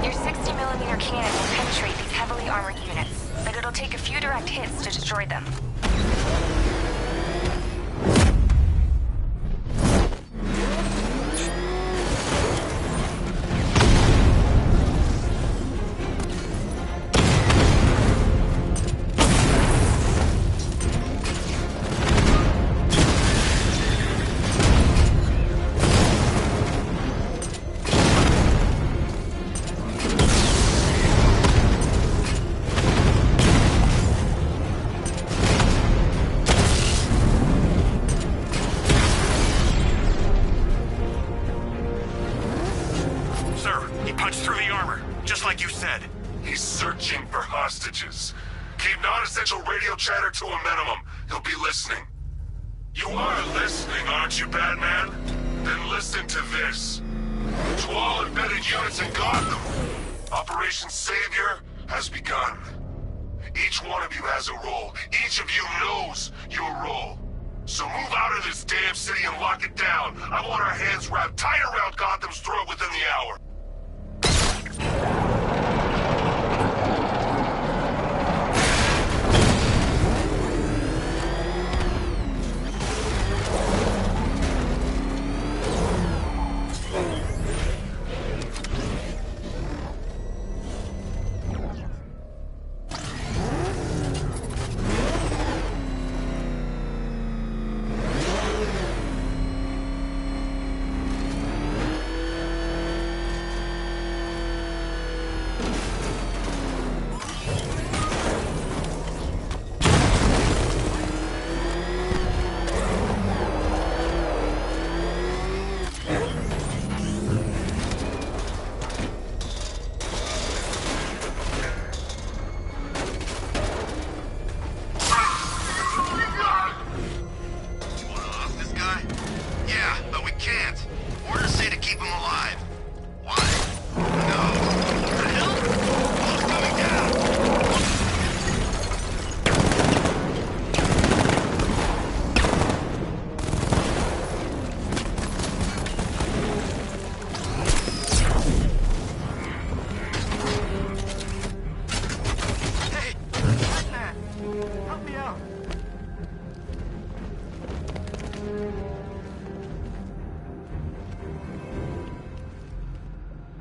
Your 60mm cannon will penetrate these heavily armored units, but it'll take a few direct hits to destroy them. Non-essential radio chatter to a minimum. He'll be listening. You are listening, aren't you, Batman? Then listen to this. To all embedded units in Gotham, Operation Savior has begun. Each one of you has a role. Each of you knows your role. So move out of this damn city and lock it down. I want our hands wrapped tight around Gotham's throat within the hour.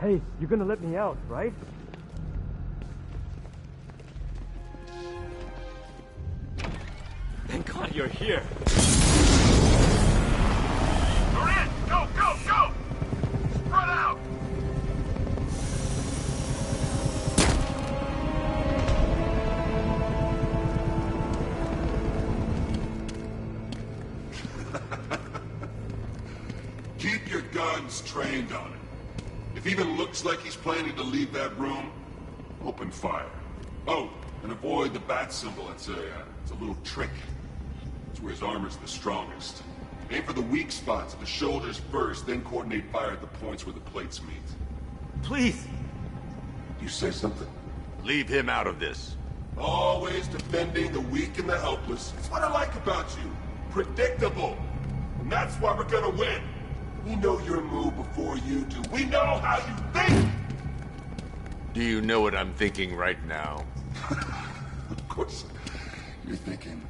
Hey, you're gonna let me out, right? Thank God you're here. You're in! Go, go, go! Spread out! Keep your guns trained on him. If even looks like he's planning to leave that room, open fire. Oh, and avoid the bat symbol. It's a little trick. It's where his armor's the strongest. Aim for the weak spots at the shoulders first, then coordinate fire at the points where the plates meet. Please! You say something? Leave him out of this. Always defending the weak and the helpless. It's what I like about you. Predictable. And that's why we're gonna win. We know your move before you do. We know how you think! Do you know what I'm thinking right now? Of course. You're thinking,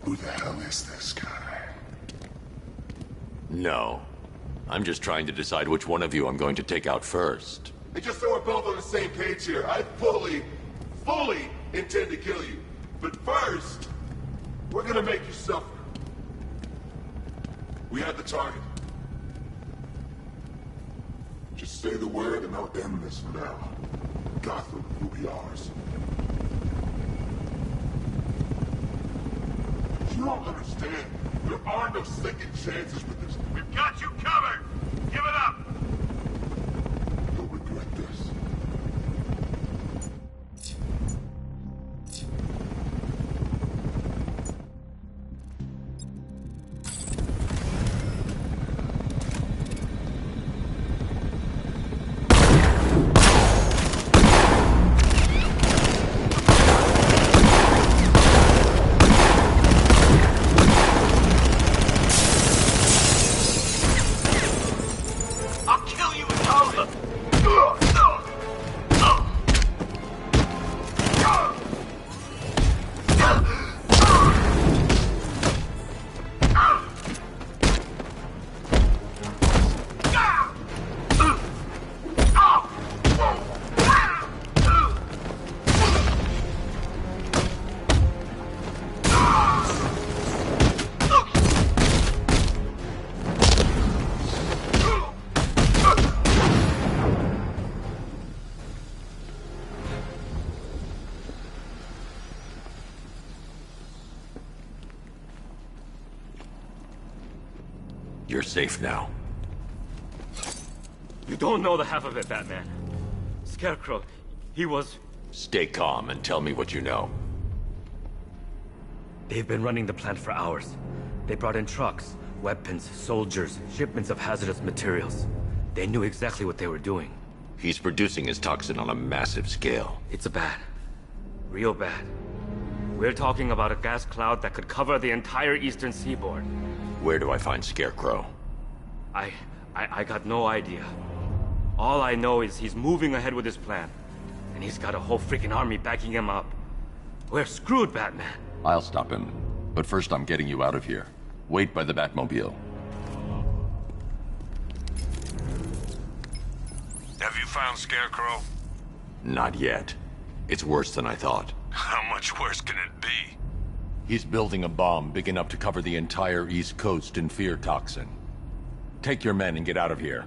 who the hell is this guy? No. I'm just trying to decide which one of you I'm going to take out first. And just so we're both on the same page here, I fully intend to kill you. But first, we're gonna make you suffer. We have the target. Just say the word and I'll end this now. Gotham will be ours. You don't understand. There are no second chances with this. We've got you covered! Give it up! You'll regret this. I'll kill you with Tulsa! You're safe now. You don't know the half of it, Batman. Scarecrow, he was... Stay calm and tell me what you know. They've been running the plant for hours. They brought in trucks, weapons, soldiers, shipments of hazardous materials. They knew exactly what they were doing. He's producing his toxin on a massive scale. It's bad. Real bad. We're talking about a gas cloud that could cover the entire eastern seaboard. Where do I find Scarecrow? I got no idea. All I know is he's moving ahead with his plan. And he's got a whole freaking army backing him up. We're screwed, Batman. I'll stop him. But first I'm getting you out of here. Wait by the Batmobile. Have you found Scarecrow? Not yet. It's worse than I thought. How much worse can it be? He's building a bomb big enough to cover the entire East Coast in fear toxin. Take your men and get out of here.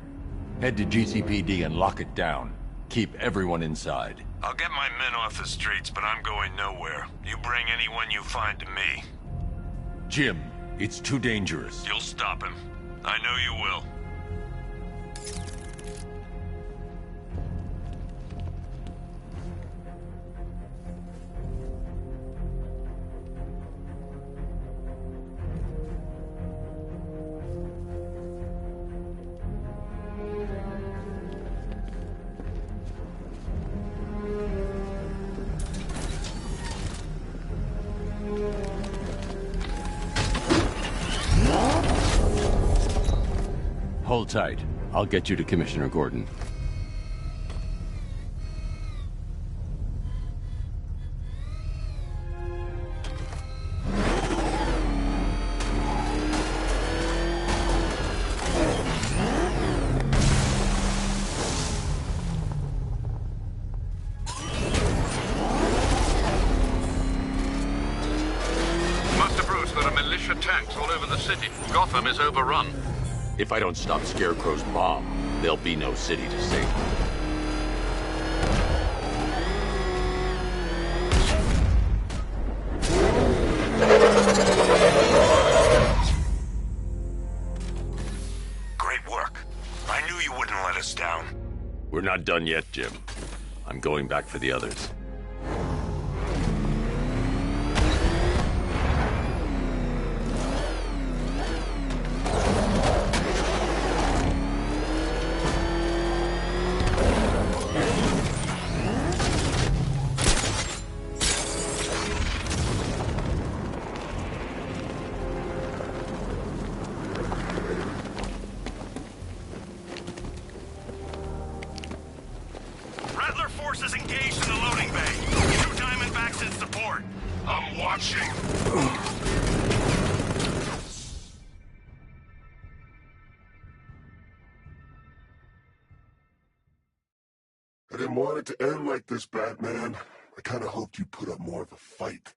Head to GCPD and lock it down. Keep everyone inside. I'll get my men off the streets, but I'm going nowhere. You bring anyone you find to me. Jim, it's too dangerous. You'll stop him. I know you will. Hold tight. I'll get you to Commissioner Gordon. Master Bruce, there are militia tanks all over the city. Gotham is overrun. If I don't stop Scarecrow's bomb, there'll be no city to save. Great work. I knew you wouldn't let us down. We're not done yet, Jim. I'm going back for the others. Rattler forces engaged in the loading bay. 2 Diamondbacks in support. I'm watching. I didn't want it to end like this, Batman. I kind of hoped you'd put up more of a fight.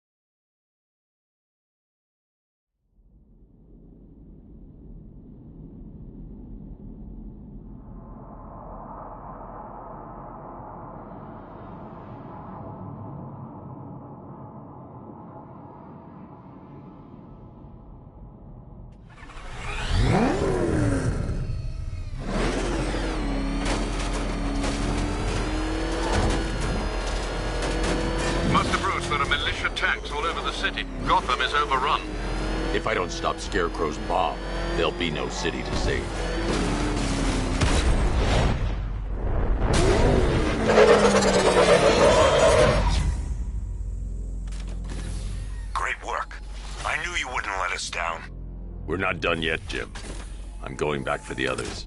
Master Bruce, there are militia tanks all over the city. Gotham is overrun. If I don't stop Scarecrow's bomb, there'll be no city to save. Great work. I knew you wouldn't let us down. We're not done yet, Jim. I'm going back for the others.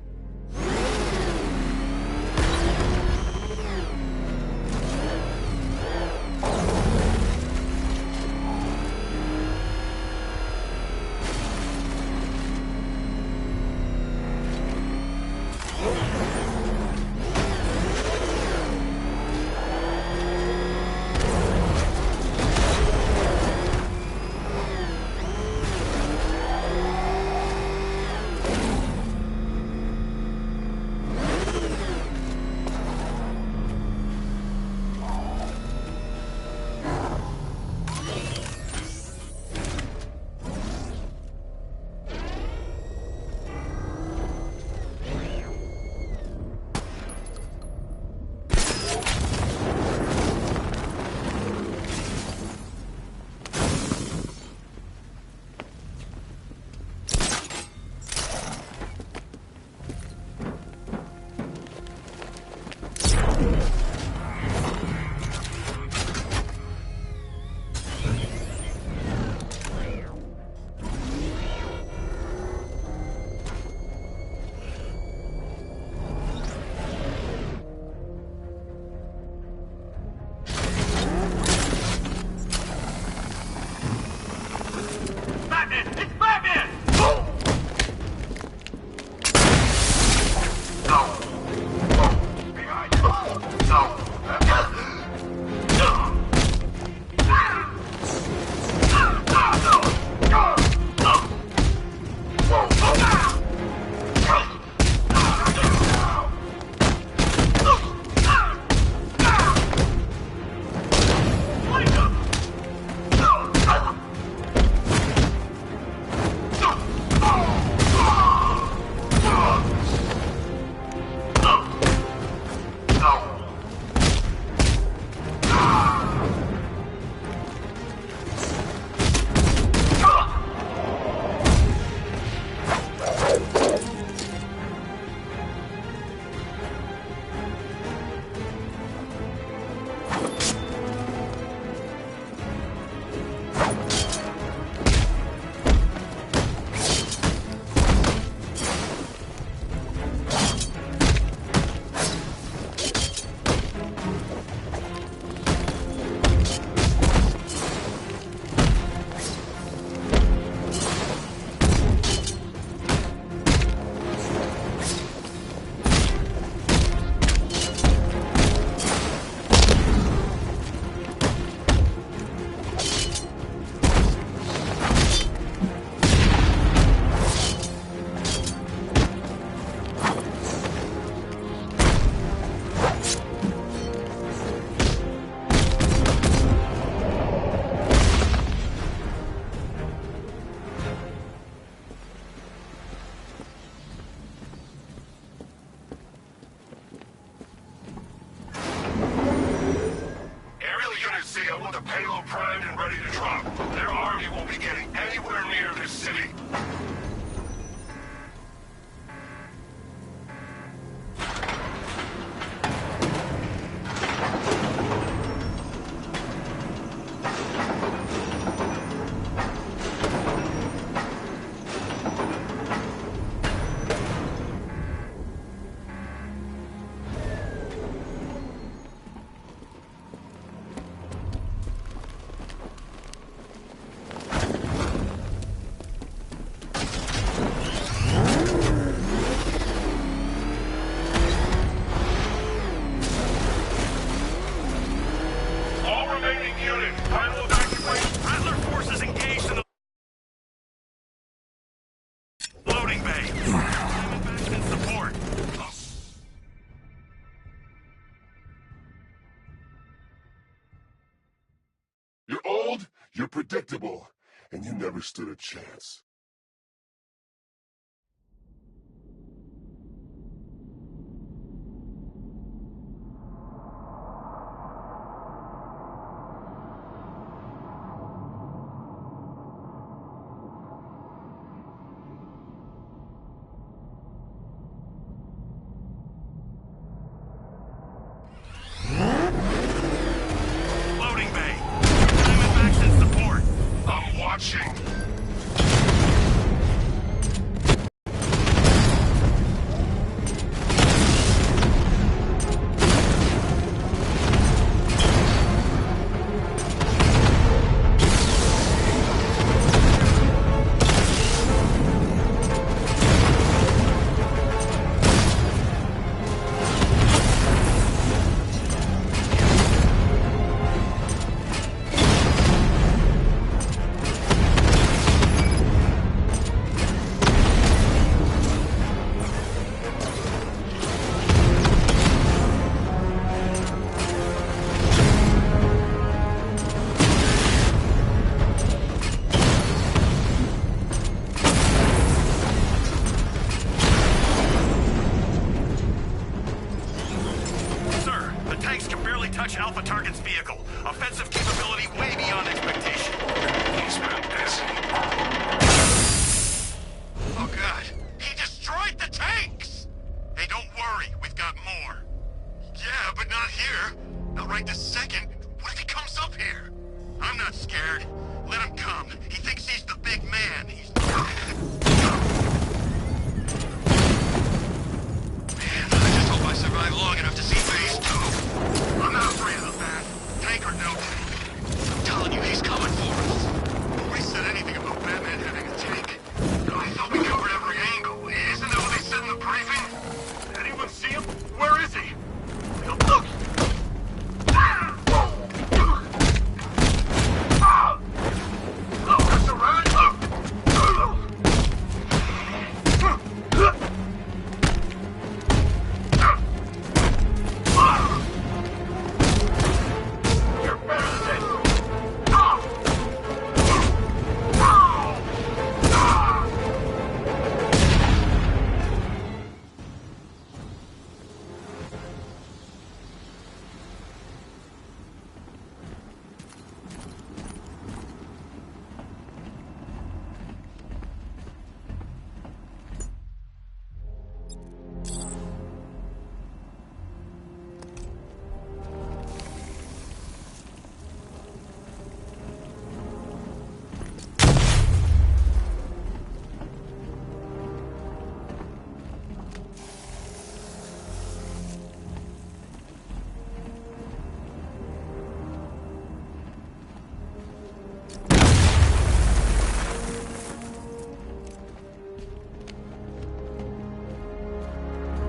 You're predictable, and you never stood a chance. Loading bay. Diamond backs in support. I'm watching. Sir, the tanks can barely touch Alpha Target's vehicle. Offensive capability way beyond expectation. He's been busy. Oh god, he destroyed the tanks! Hey, don't worry, we've got more. Yeah, but not here. Not right this second. What if he comes up here? I'm not scared. Let him come. He thinks he's the big man. He's... Man, I just hope I survive long enough to see phase 2. I'm not afraid of the bat. Tank or no tank. I'm telling you, he's coming for us. Nobody said anything about Batman having a tank. I thought we covered every angle. Isn't that what they said in the briefing? Anyone see him? Where is he? Look! That's around! You're better than this!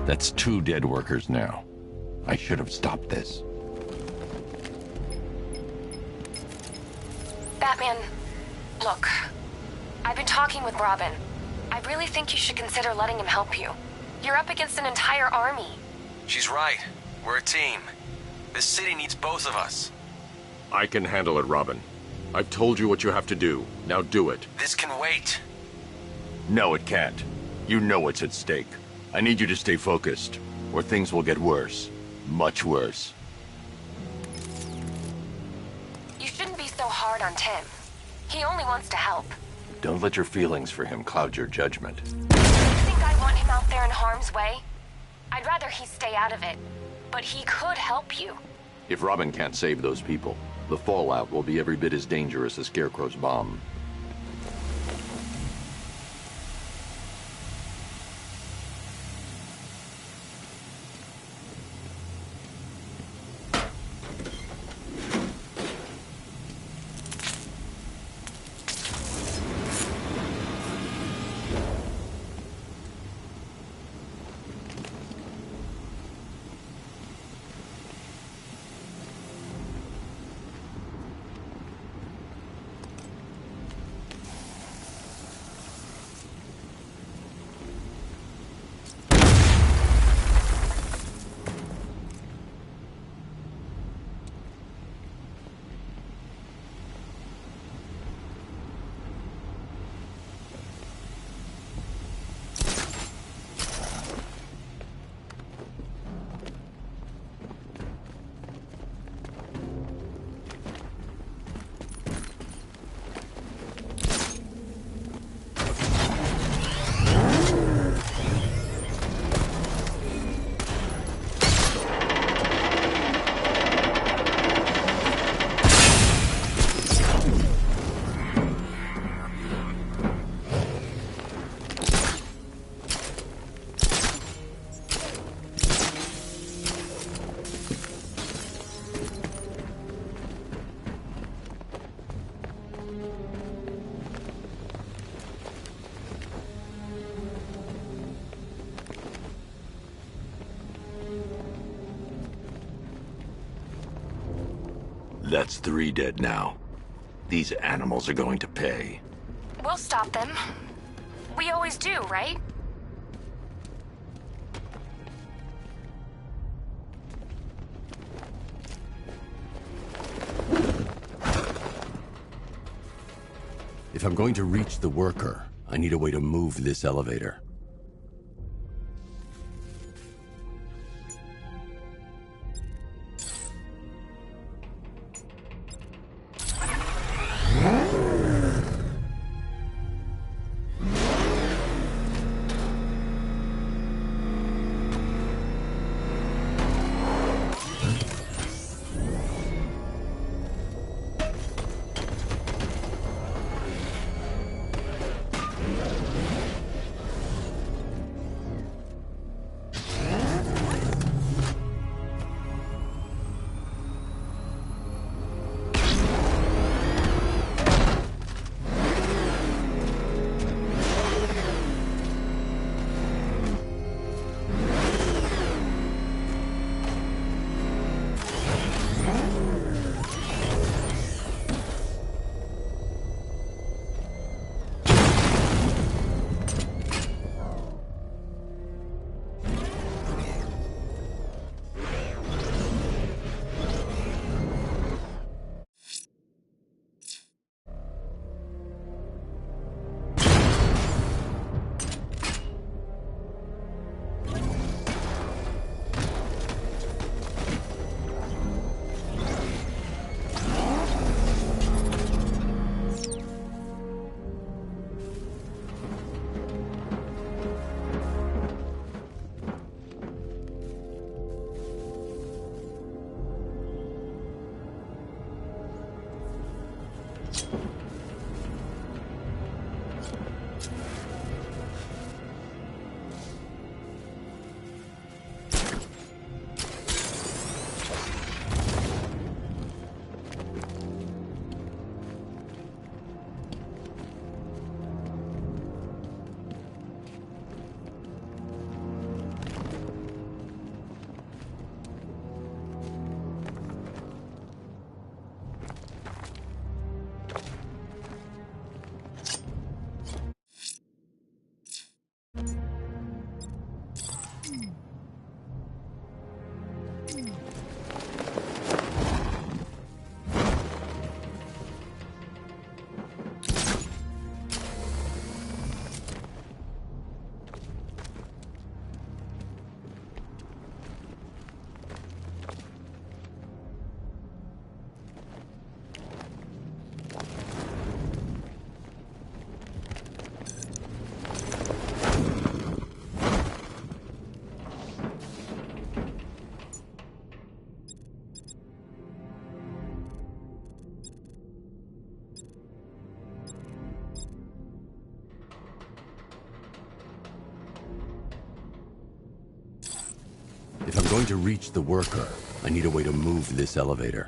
That's 2 dead workers now. I should have stopped this. Batman, look. I've been talking with Robin. I really think you should consider letting him help you. You're up against an entire army. She's right. We're a team. This city needs both of us. I can handle it, Robin. I've told you what you have to do. Now do it. This can wait. No, it can't. You know what's at stake. I need you to stay focused, or things will get worse. Much worse. You shouldn't be so hard on Tim. He only wants to help. Don't let your feelings for him cloud your judgment. You think I want him out there in harm's way? I'd rather he stay out of it. But he could help you. If Robin can't save those people, the fallout will be every bit as dangerous as Scarecrow's bomb. That's 3 dead now. These animals are going to pay. We'll stop them. We always do, right? If I'm going to reach the worker, I need a way to move this elevator. If I'm going to reach the worker, I need a way to move this elevator.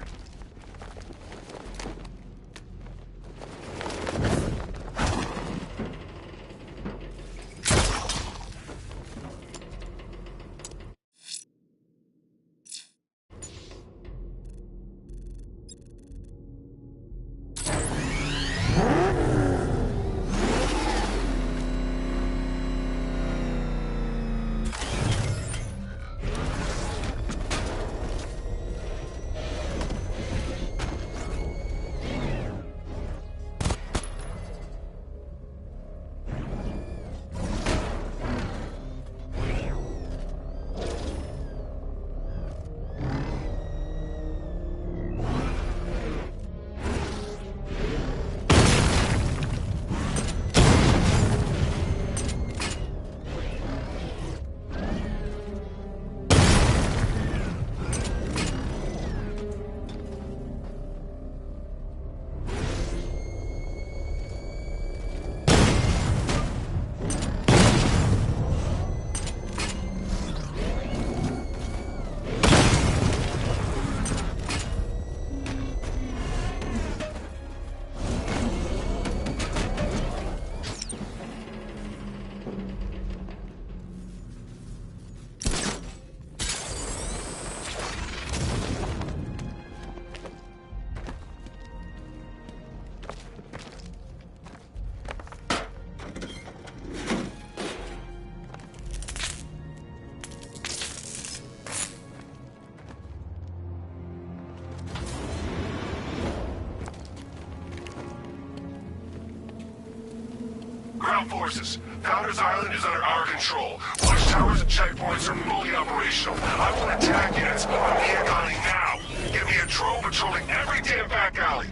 Ground forces, Founders Island is under our control. Watchtowers and checkpoints are fully operational. I want attack units on Via Gunning now. Give me a drone patrolling every damn back alley.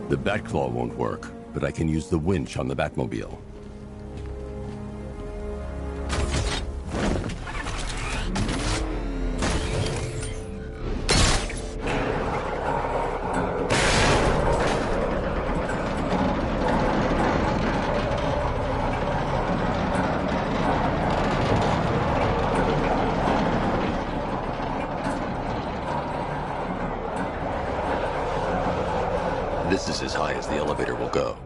The Batclaw won't work, but I can use the winch on the Batmobile. This is as high as the elevator will go.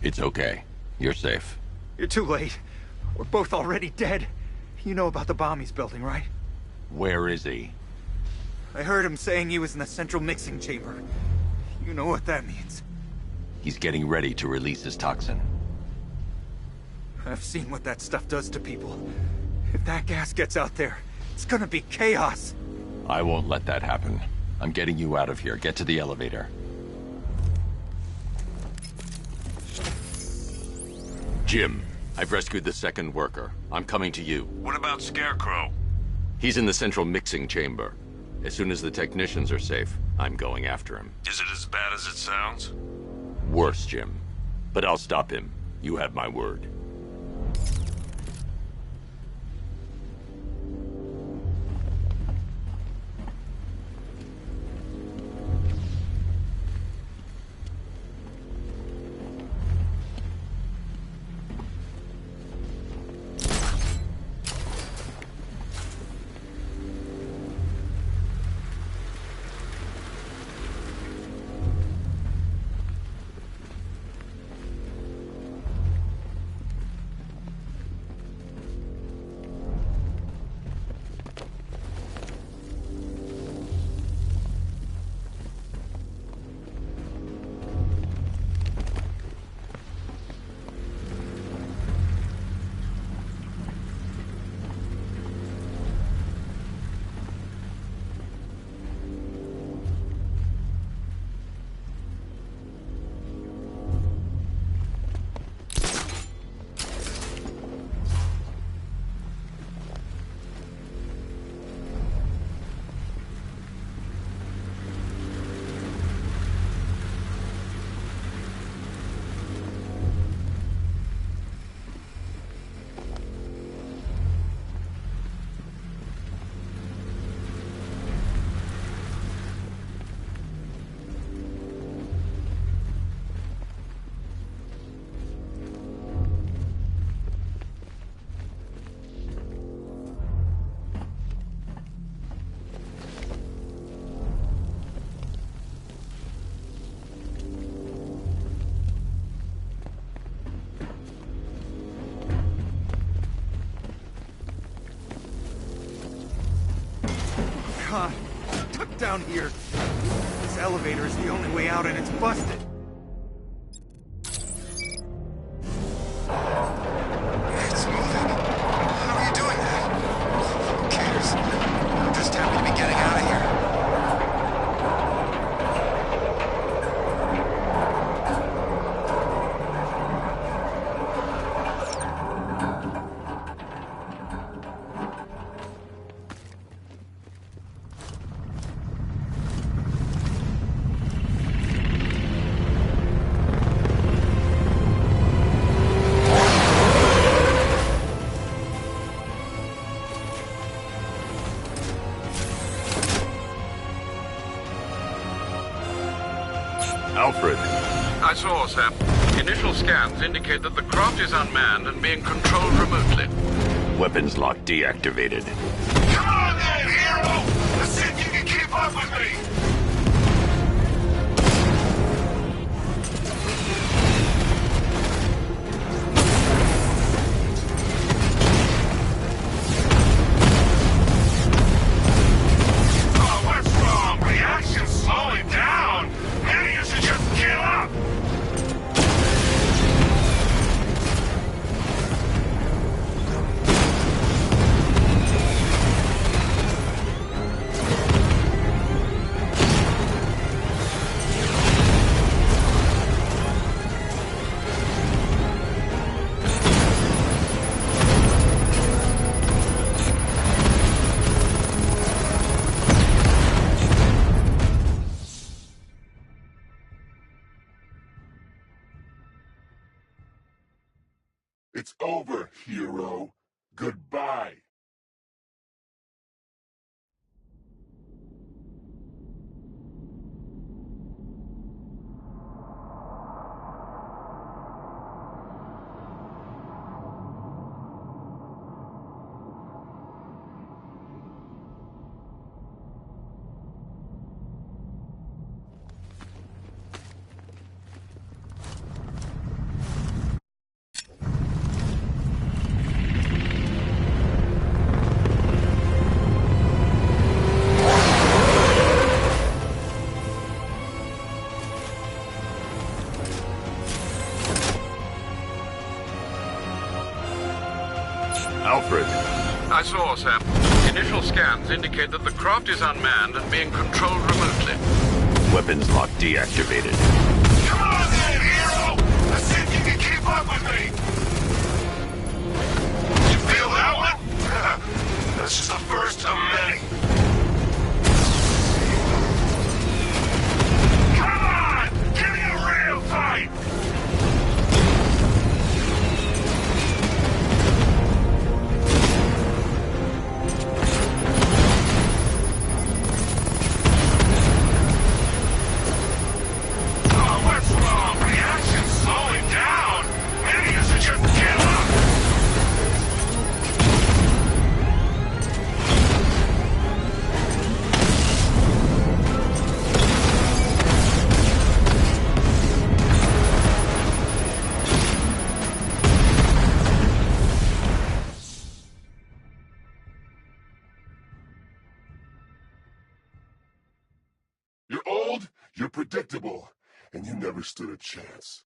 It's okay. You're safe. You're too late. We're both already dead. You know about the bomb he's building, right? Where is he? I heard him saying he was in the central mixing chamber. You know what that means. He's getting ready to release his toxin. I've seen what that stuff does to people. If that gas gets out there, it's gonna be chaos. I won't let that happen. I'm getting you out of here. Get to the elevator. Jim, I've rescued the second worker. I'm coming to you. What about Scarecrow? He's in the central mixing chamber. As soon as the technicians are safe, I'm going after him. Is it as bad as it sounds? Worse, Jim. But I'll stop him. You have my word. God, stuck down here. This elevator is the only way out and it's busted. It's moving. How are you doing that? Who cares? I'm just happy to be getting out of here. Alfred. I saw, Sam. Initial scans indicate that the craft is unmanned and being controlled remotely. Weapons lock deactivated. Come on then, hero! Let's see if you can keep up with me! Oh, what's wrong? Reaction's slowing down! Maybe you should just give up! It's over, hero. Goodbye. Alfred. I saw, Sam. Initial scans indicate that the craft is unmanned and being controlled remotely. Weapons lock deactivated. Come on then, hero! Let's see if you can keep up with me! You feel that one? That's just the first of many. Come on! Give me a real fight! You're old, you're predictable, and you never stood a chance.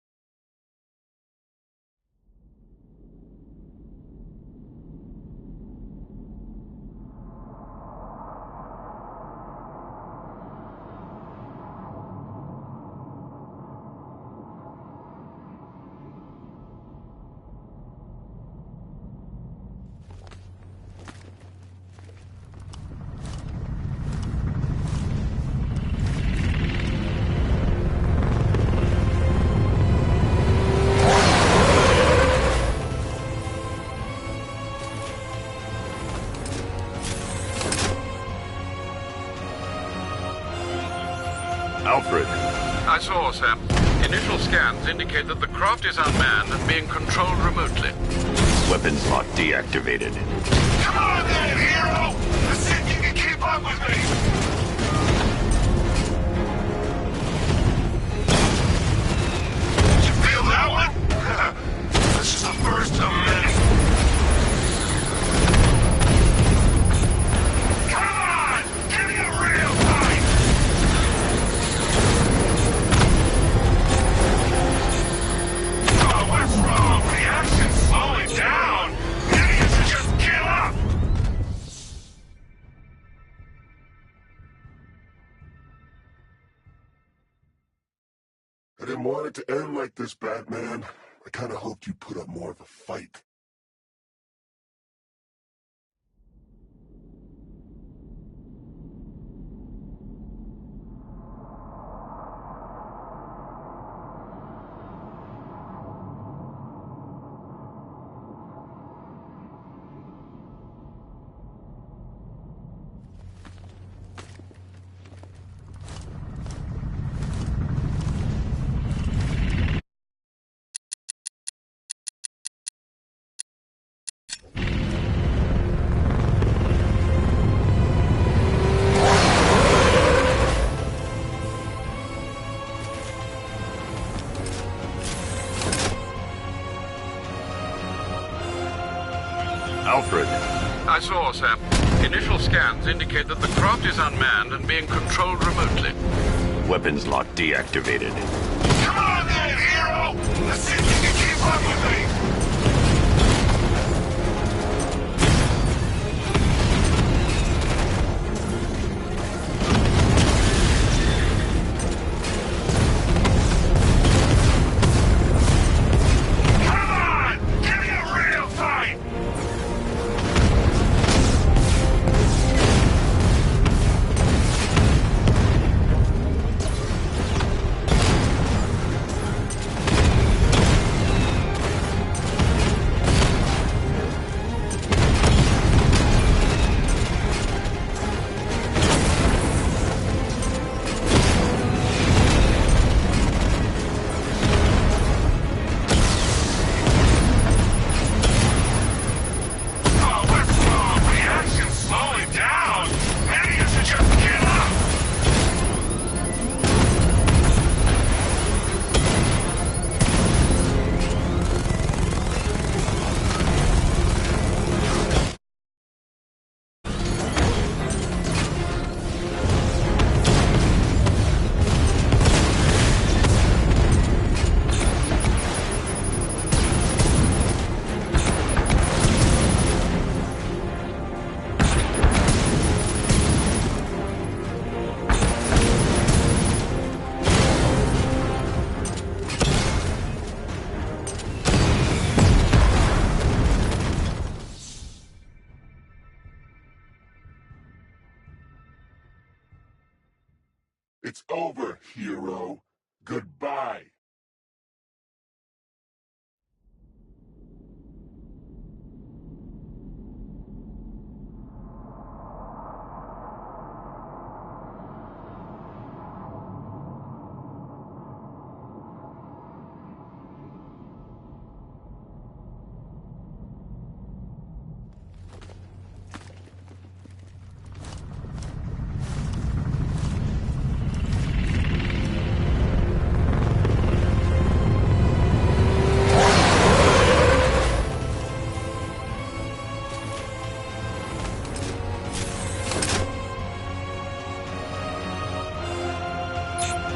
Alfred. I saw, Sam. Initial scans indicate that the craft is unmanned and being controlled remotely. Weapons lock deactivated. Come on then, hero! Let's see if you can keep up with me! You feel that one? This is the first of many. Come on! Give me a real fight! Oh, what's wrong? The action's slowing down! Idiots should just give up! I didn't want it to end like this, Batman. I kinda hoped you'd put up more of a fight. Alfred. I saw, Sam. Initial scans indicate that the craft is unmanned and being controlled remotely. Weapons lock deactivated. Come on then, hero! Let's see if you can keep up with me! Come on! Give me a real fight! It's over, hero. Goodbye.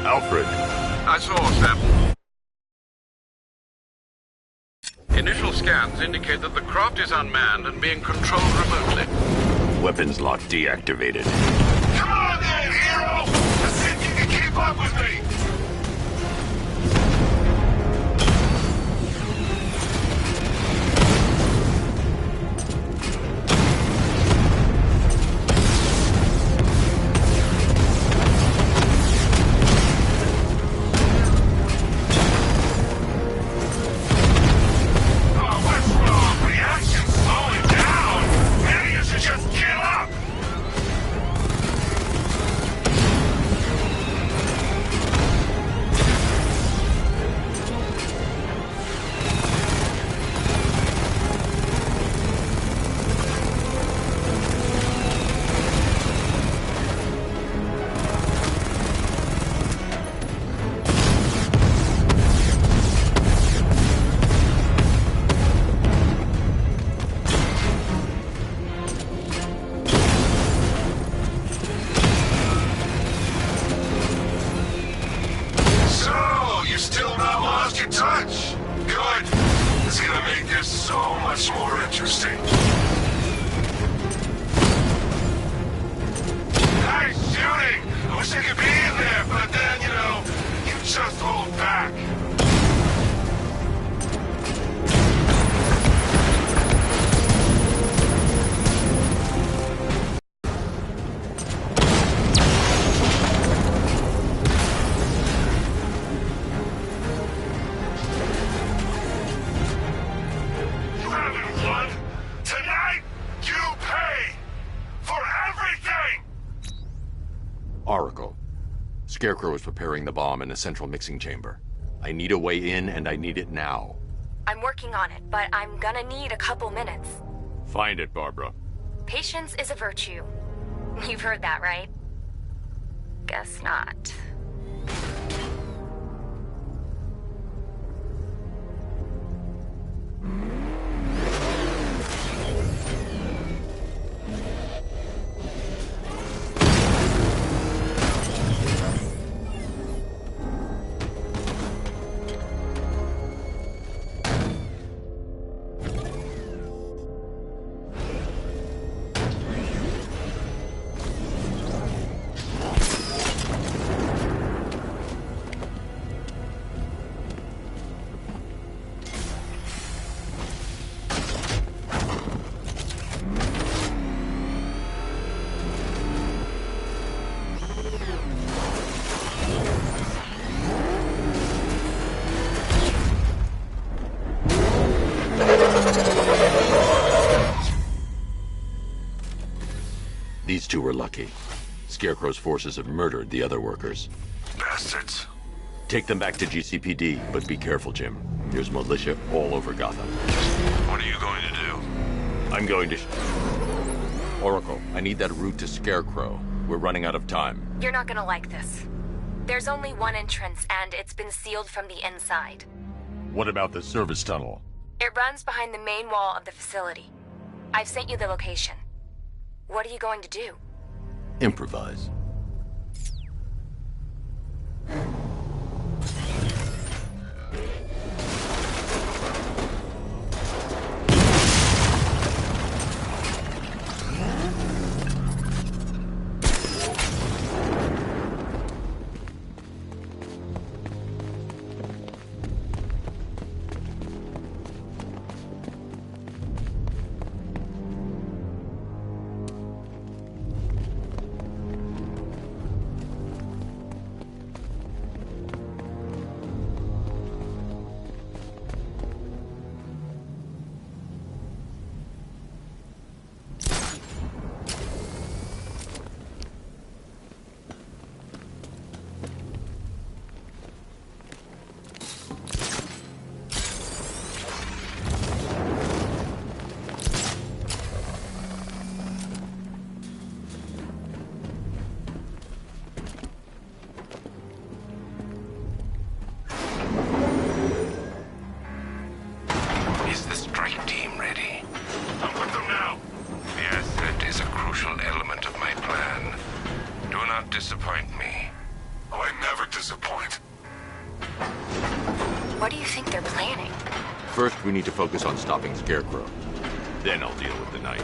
Alfred. I saw, Sam. Initial scans indicate that the craft is unmanned and being controlled remotely. Weapons lock deactivated. Come on then, hero! Let's see if you can keep up with me! Oracle. Scarecrow is preparing the bomb in the central mixing chamber. I need a way in, and I need it now. I'm working on it, but I'm gonna need a couple minutes. Find it, Barbara. Patience is a virtue. You've heard that, right? Guess not. These two were lucky. Scarecrow's forces have murdered the other workers. Bastards. Take them back to GCPD, but be careful, Jim. There's militia all over Gotham. What are you going to do? I'm going to... Oracle, I need that route to Scarecrow. We're running out of time. You're not gonna like this. There's only one entrance, and it's been sealed from the inside. What about the service tunnel? It runs behind the main wall of the facility. I've sent you the location. What are you going to do? Improvise. Is the strike team ready? I'm with them now. The asset is a crucial element of my plan. Do not disappoint me. I never disappoint. What do you think they're planning? First, we need to focus on stopping Scarecrow. Then I'll deal with the knight.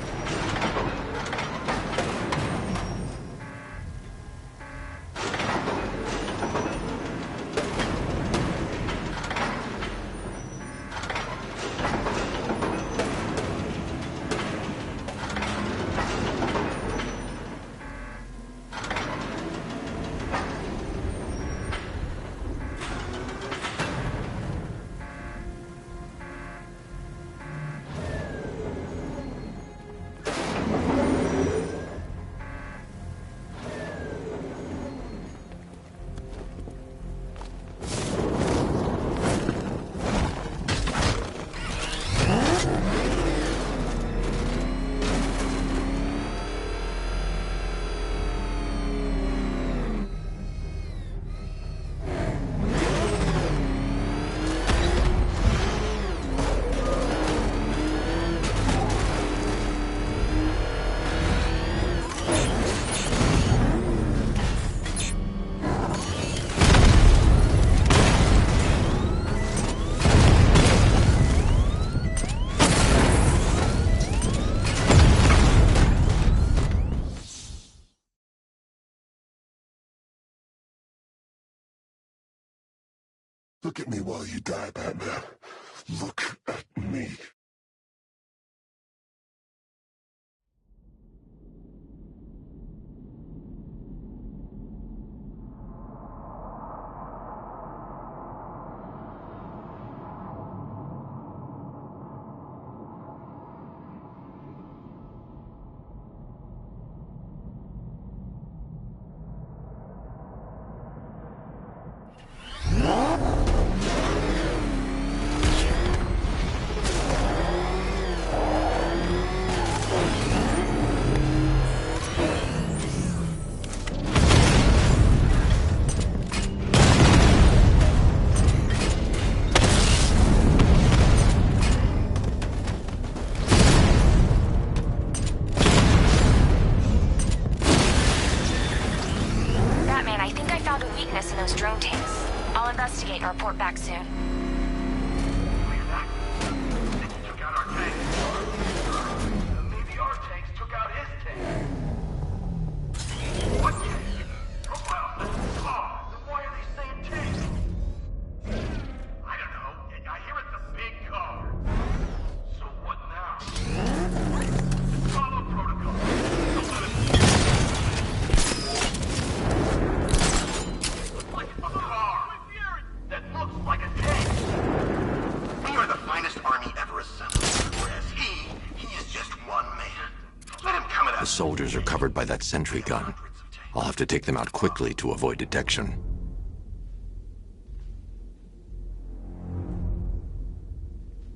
Look at me while you die, Batman. Look at me. weakness in those drone tanks. I'll investigate and report back soon. Took out our tank. Maybe our tanks took out his tank. What tank? Profile says car. Then why are they saying tank? I don't know. I hear it's a big car. So what now? Follow protocol. Don't let it... Looks like a car. That looks like a tank. We are the finest army ever assembled, whereas he is just one man. Let him come at The us. soldiers are covered by that sentry gun. I'll have to take them out quickly to avoid detection.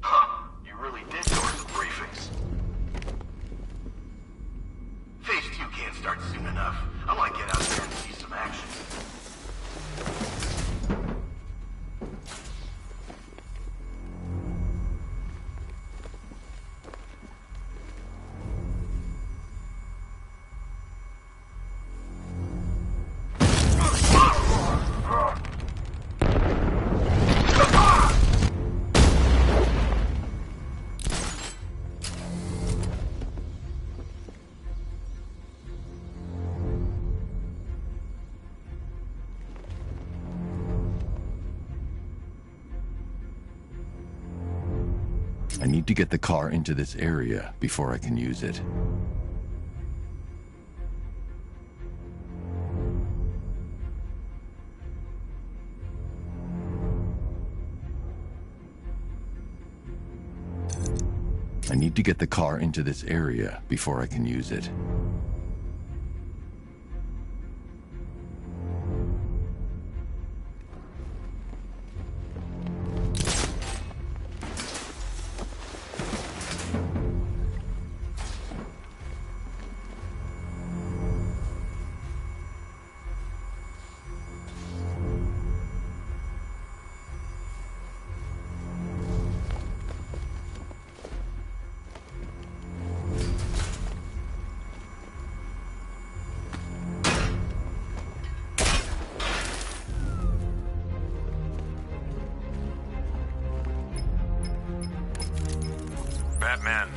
Huh. You really did go to the briefings. Phase 2 can't start soon enough. I want to get out there and see some action. I need to get the car into this area before I can use it. I need to get the car into this area before I can use it. Batman,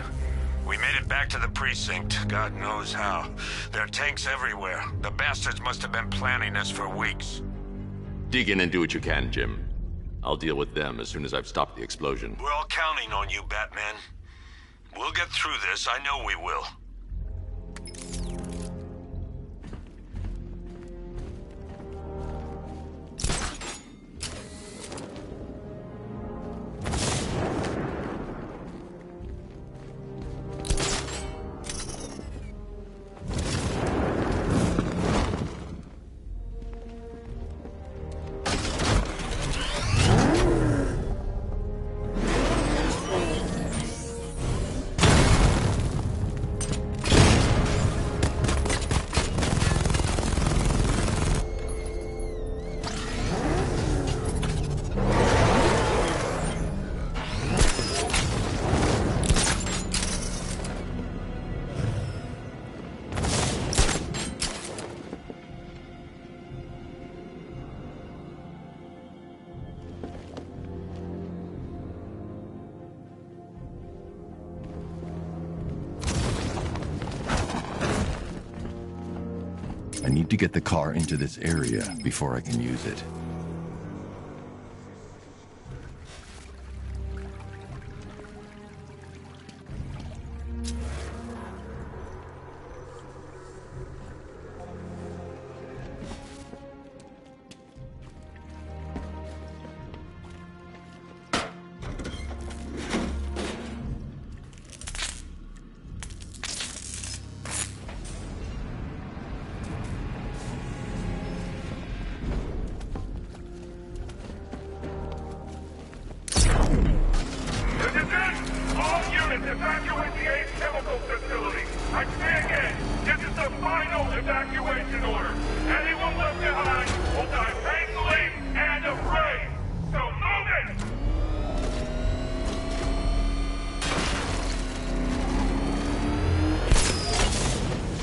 we made it back to the precinct, God knows how. There are tanks everywhere. The bastards must have been planning this for weeks. Dig in and do what you can, Jim. I'll deal with them as soon as I've stopped the explosion. We're all counting on you, Batman. We'll get through this, I know we will. I need to get the car into this area before I can use it. Evacuate the Ace Chemical Facility. I say again, this is the final evacuation order. Anyone left behind will die painfully and afraid. So move it!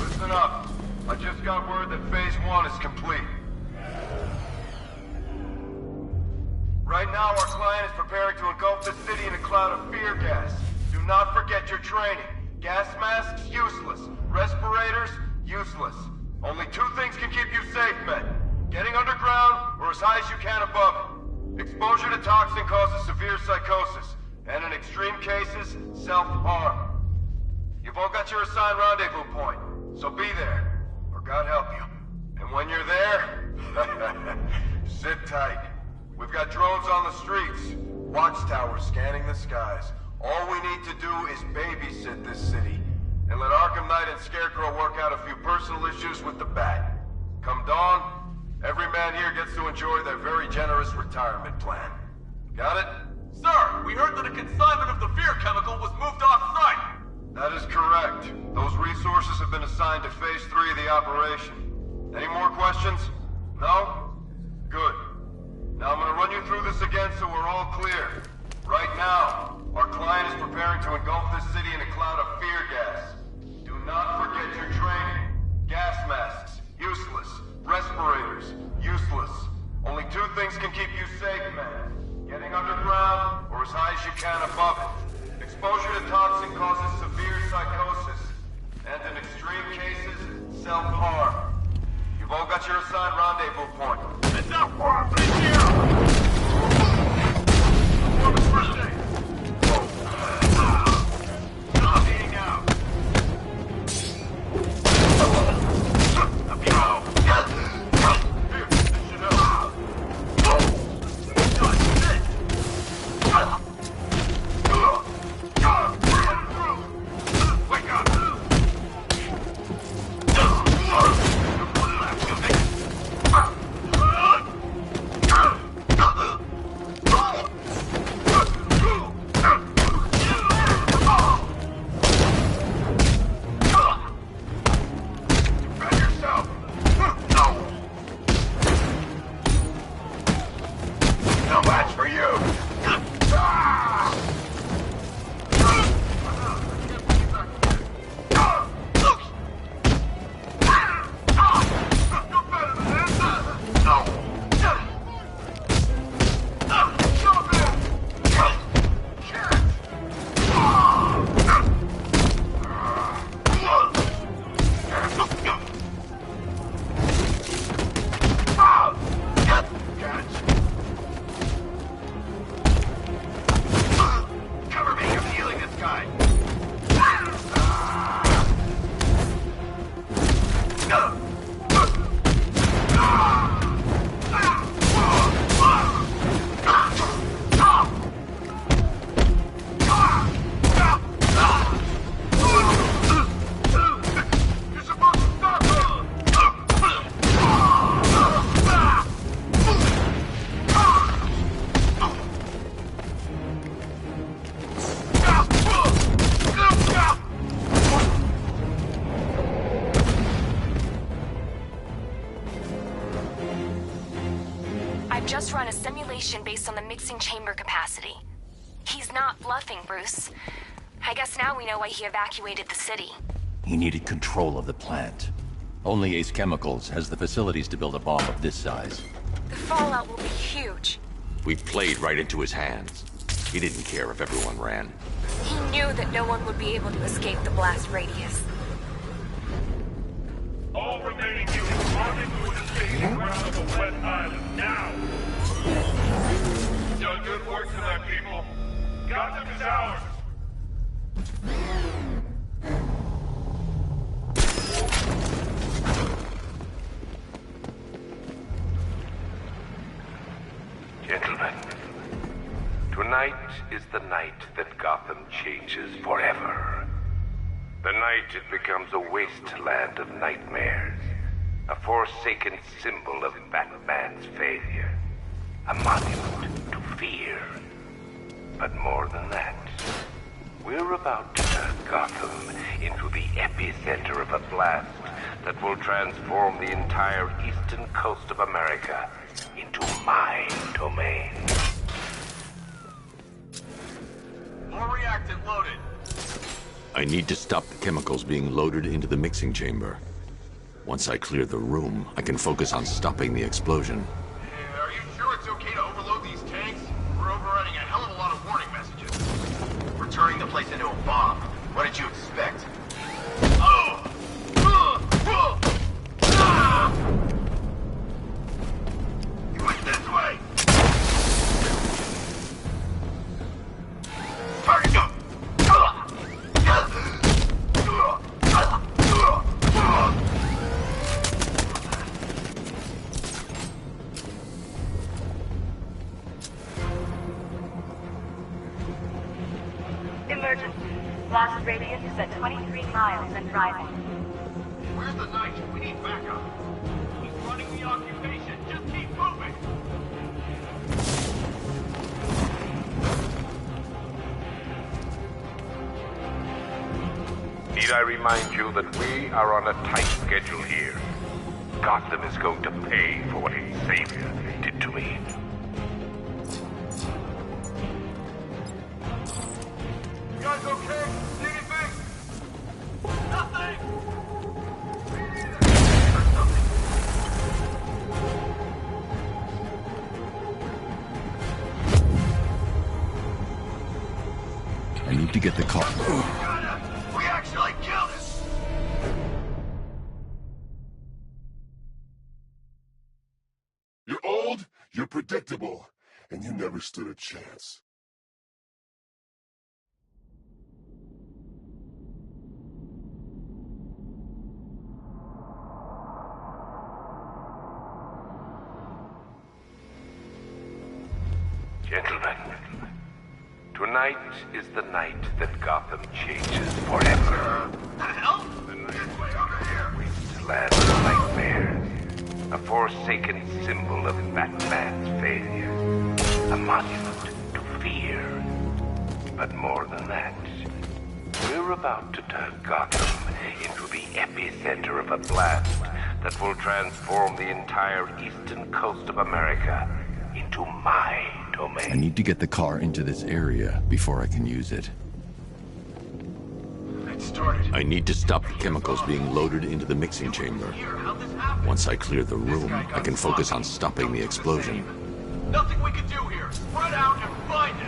Listen up. I just got word that Phase 1 is complete. Right now, our client is preparing to engulf the city in a cloud of fear gas. Do not forget your training. Gas masks, useless. Respirators, useless. Only two things can keep you safe, men. Getting underground, or as high as you can above it. Exposure to toxin causes severe psychosis, and in extreme cases, self-harm. You've all got your assigned rendezvous point, so be there, or God help you. And when you're there, sit tight. We've got drones on the streets, watchtowers scanning the skies. All we need to do is babysit this city, and let Arkham Knight and Scarecrow work out a few personal issues with the Bat. Come dawn, every man here gets to enjoy their very generous retirement plan. Got it? Sir, we heard that a consignment of the fear chemical was moved off-site. That is correct. Those resources have been assigned to Phase 3 of the operation. Any more questions? No? Good. Now I'm gonna run you through this again so we're all clear. Right now, our client is preparing to engulf this city in a cloud of fear gas. Do not forget your training. Gas masks, useless. Respirators, useless. Only two things can keep you safe, man. Getting underground, or as high as you can above it. Exposure to toxin causes severe psychosis, and in extreme cases, self-harm. You've all got your assigned rendezvous point. It's not far from here! First aid! Heating out. Here, this should help. Wake up! information based on the mixing chamber capacity. He's not bluffing, Bruce. I guess now we know why he evacuated the city. He needed control of the plant. Only Ace Chemicals has the facilities to build a bomb of this size. The fallout will be huge. We played right into his hands. He didn't care if everyone ran. He knew that no one would be able to escape the blast radius. All remaining units march into the staging ground of the West Island, now! Done good work for that, people. Gotham is ours! Gentlemen, tonight is the night that Gotham changes forever. The night it becomes a wasteland of nightmares, a forsaken symbol of Batman's failure, a monument to fear. But more than that, we're about to turn Gotham into the epicenter of a blast that will transform the entire eastern coast of America into my domain. More reactant loaded. I need to stop the chemicals being loaded into the mixing chamber. Once I clear the room, I can focus on stopping the explosion. Yeah, are you sure it's okay to overload these tanks? We're overrunning a hell of a lot of warning messages. We're turning the place into a bomb. What did you expect? You went this way! Target go! Emergency. Blast radius is at 23 miles and driving. Where's the knight? We need backup. He's running the occupation. Just keep moving. Need I remind you that we are on a tight schedule here? Gotham is going to pay for what its savior did to me. You guys okay? See anything? Nothing! I need to get the car. We actually killed it! You're old, you're predictable, and you never stood a chance. Gentlemen, tonight is the night that Gotham changes forever. The hell? The way over here. Wasteland of nightmares, a forsaken symbol of Batman's failure, a monument to fear. But more than that, we're about to turn Gotham into the epicenter of a blast that will transform the entire eastern coast of America into my domain. I need to get the car into this area before I can use it. It started. I need to stop the chemicals being loaded into the mixing chamber. Once I clear the room, I can focus on stopping the explosion. Nothing we can do here. Spread out and find it.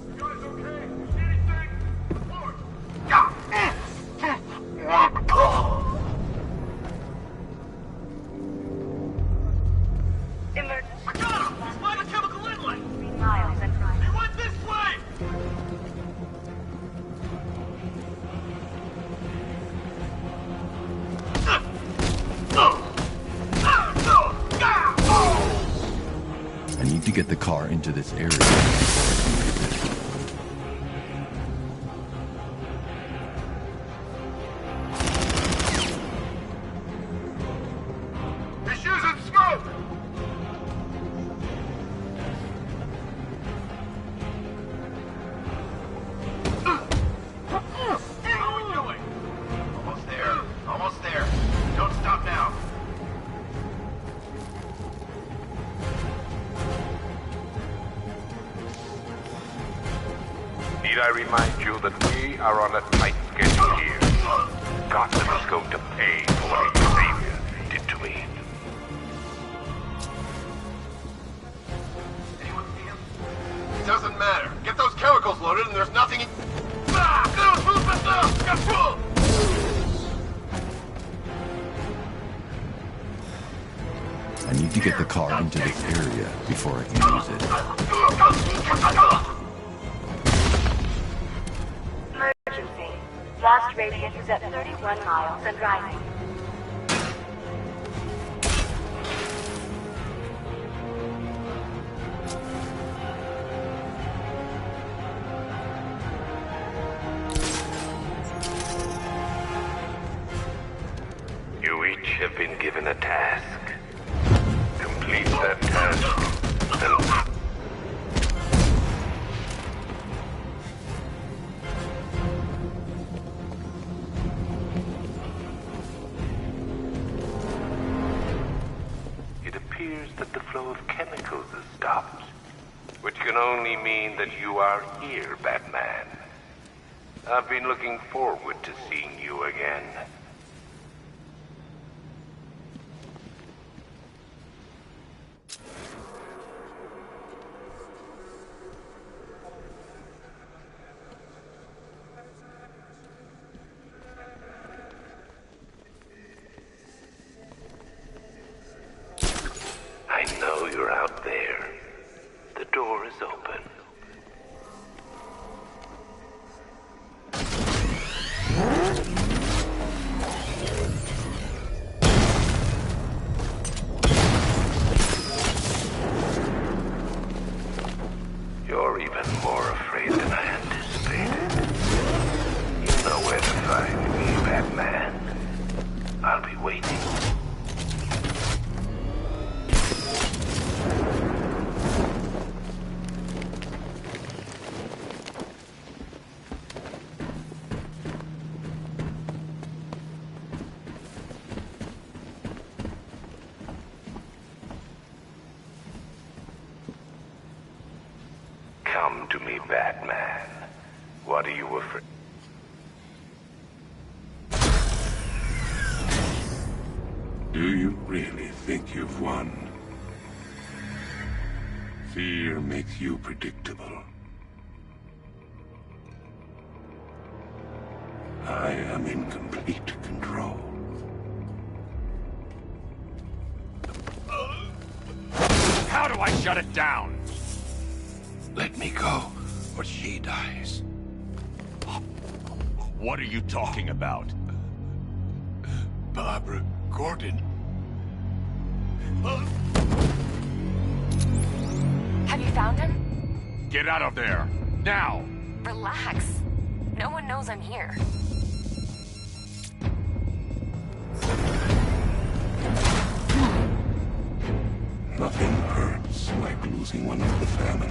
You guys okay? See anything? Report. Emergency. I got him! He's by the chemical inlet! 3 miles and driving. He went this way! I need to get the car into this area before I can use it. He's using smoke! How are we doing? Need I remind you that we are on a tight schedule here? Gotham is going to pay for what its savior did to me. Anyone see him? It doesn't matter. Get those chemicals loaded and there's nothing in... I need to get the car into this area before I can use it. Emergency. Blast radius is at 31 miles and rising. You each have been given a task. Complete that task, and... It appears that the flow of chemicals has stopped, which can only mean that you are here, Batman. I've been looking forward to seeing you again. I know you're out there. The door is open. You're even more afraid than I anticipated. You know where to find me, Batman. I'll be waiting. Come to me, Batman. What are you afraid? Do you really think you've won? Fear makes you predictable. I am in complete control. How do I shut it down? Let me go, or she dies. What are you talking about? Barbara Gordon. Have you found him? Get out of there! Now! Relax. No one knows I'm here. Nothing hurts like losing one of the family.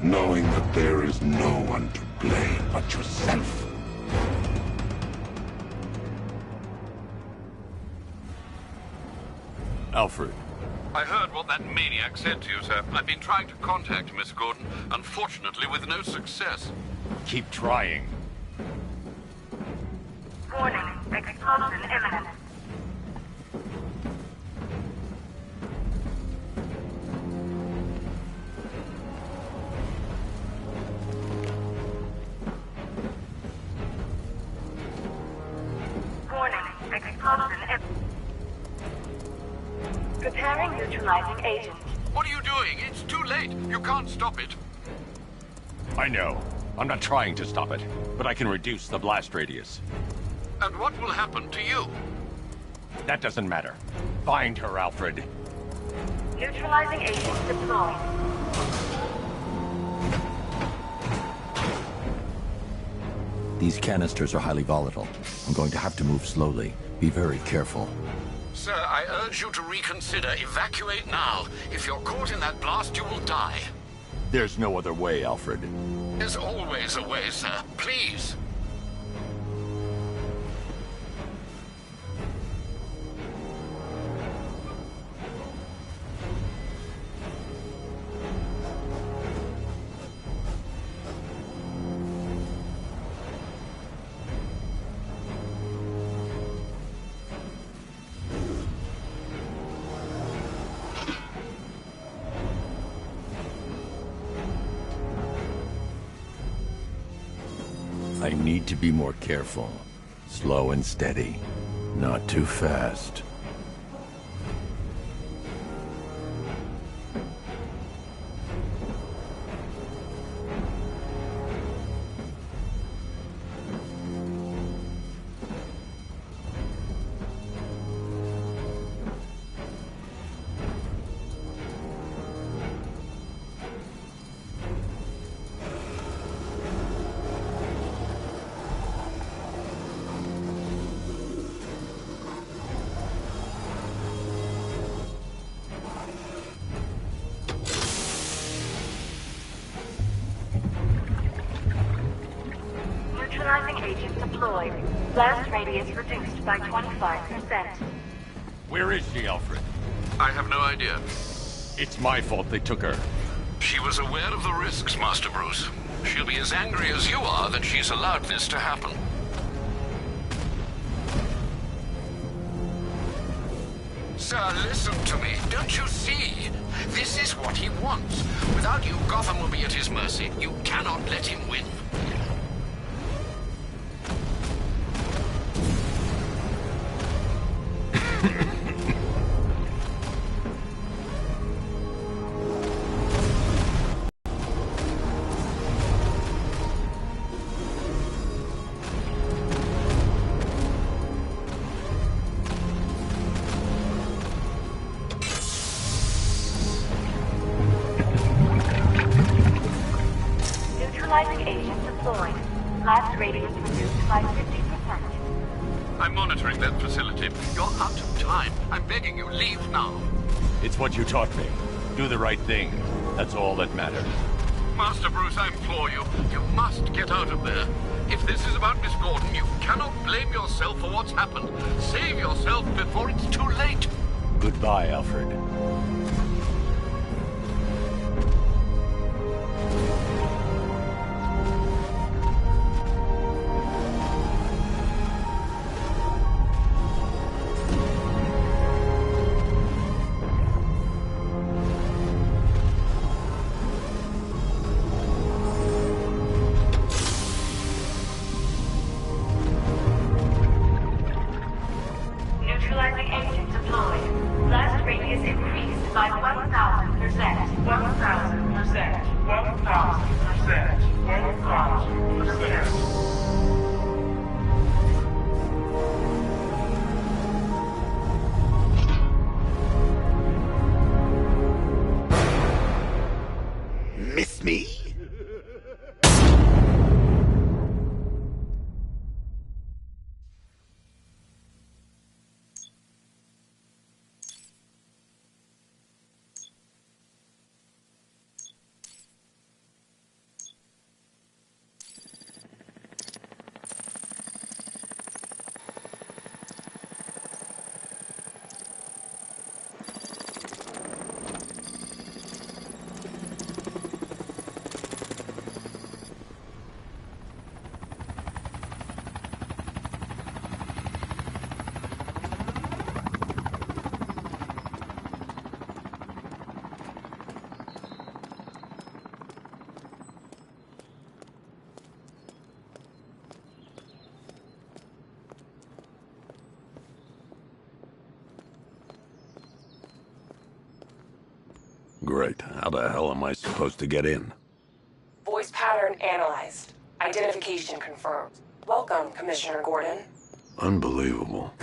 Knowing that there is no one to blame but yourself. Alfred. I heard what that maniac said to you, sir. I've been trying to contact Miss Gordon, unfortunately with no success. Keep trying. Warning. Explosion imminent. Warning. Explosion imminent. Preparing neutralizing agent. What are you doing? It's too late. You can't stop it. I know. I'm not trying to stop it, but I can reduce the blast radius. And what will happen to you? That doesn't matter. Find her, Alfred. Neutralizing agent deployed. These canisters are highly volatile. I'm going to have to move slowly. Be very careful. Sir, I urge you to reconsider. Evacuate now. If you're caught in that blast, you will die. There's no other way, Alfred. There's always a way, sir. Please. I need to be more careful. Slow and steady. Not too fast. Neutralizing agent deployed. Blast radius reduced by 25%. Where is she, Alfred? I have no idea. It's my fault they took her. She was aware of the risks, Master Bruce. She'll be as angry as you are that she's allowed this to happen. Sir, listen to me. Don't you see? This is what he wants. Without you, Gotham will be at his mercy. You cannot let him win. Neutralizing agent deployed. Blast radius reduced by 50%. I'm monitoring that facility. You're out of time. I'm begging you, leave now. It's what you taught me. Do the right thing. That's all that matters. Master Bruce, I implore you, you must get out of there. If this is about Miss Gordon, you cannot blame yourself for what's happened. Save yourself before it's too late. Goodbye, Alfred. Neutralizing agent deployed. Blast radius increased by 1,000%. 1,000%. 1,000%. 1,000%. Miss me? Great. How the hell am I supposed to get in? Voice pattern analyzed. Identification confirmed. Welcome, Commissioner Gordon. Unbelievable.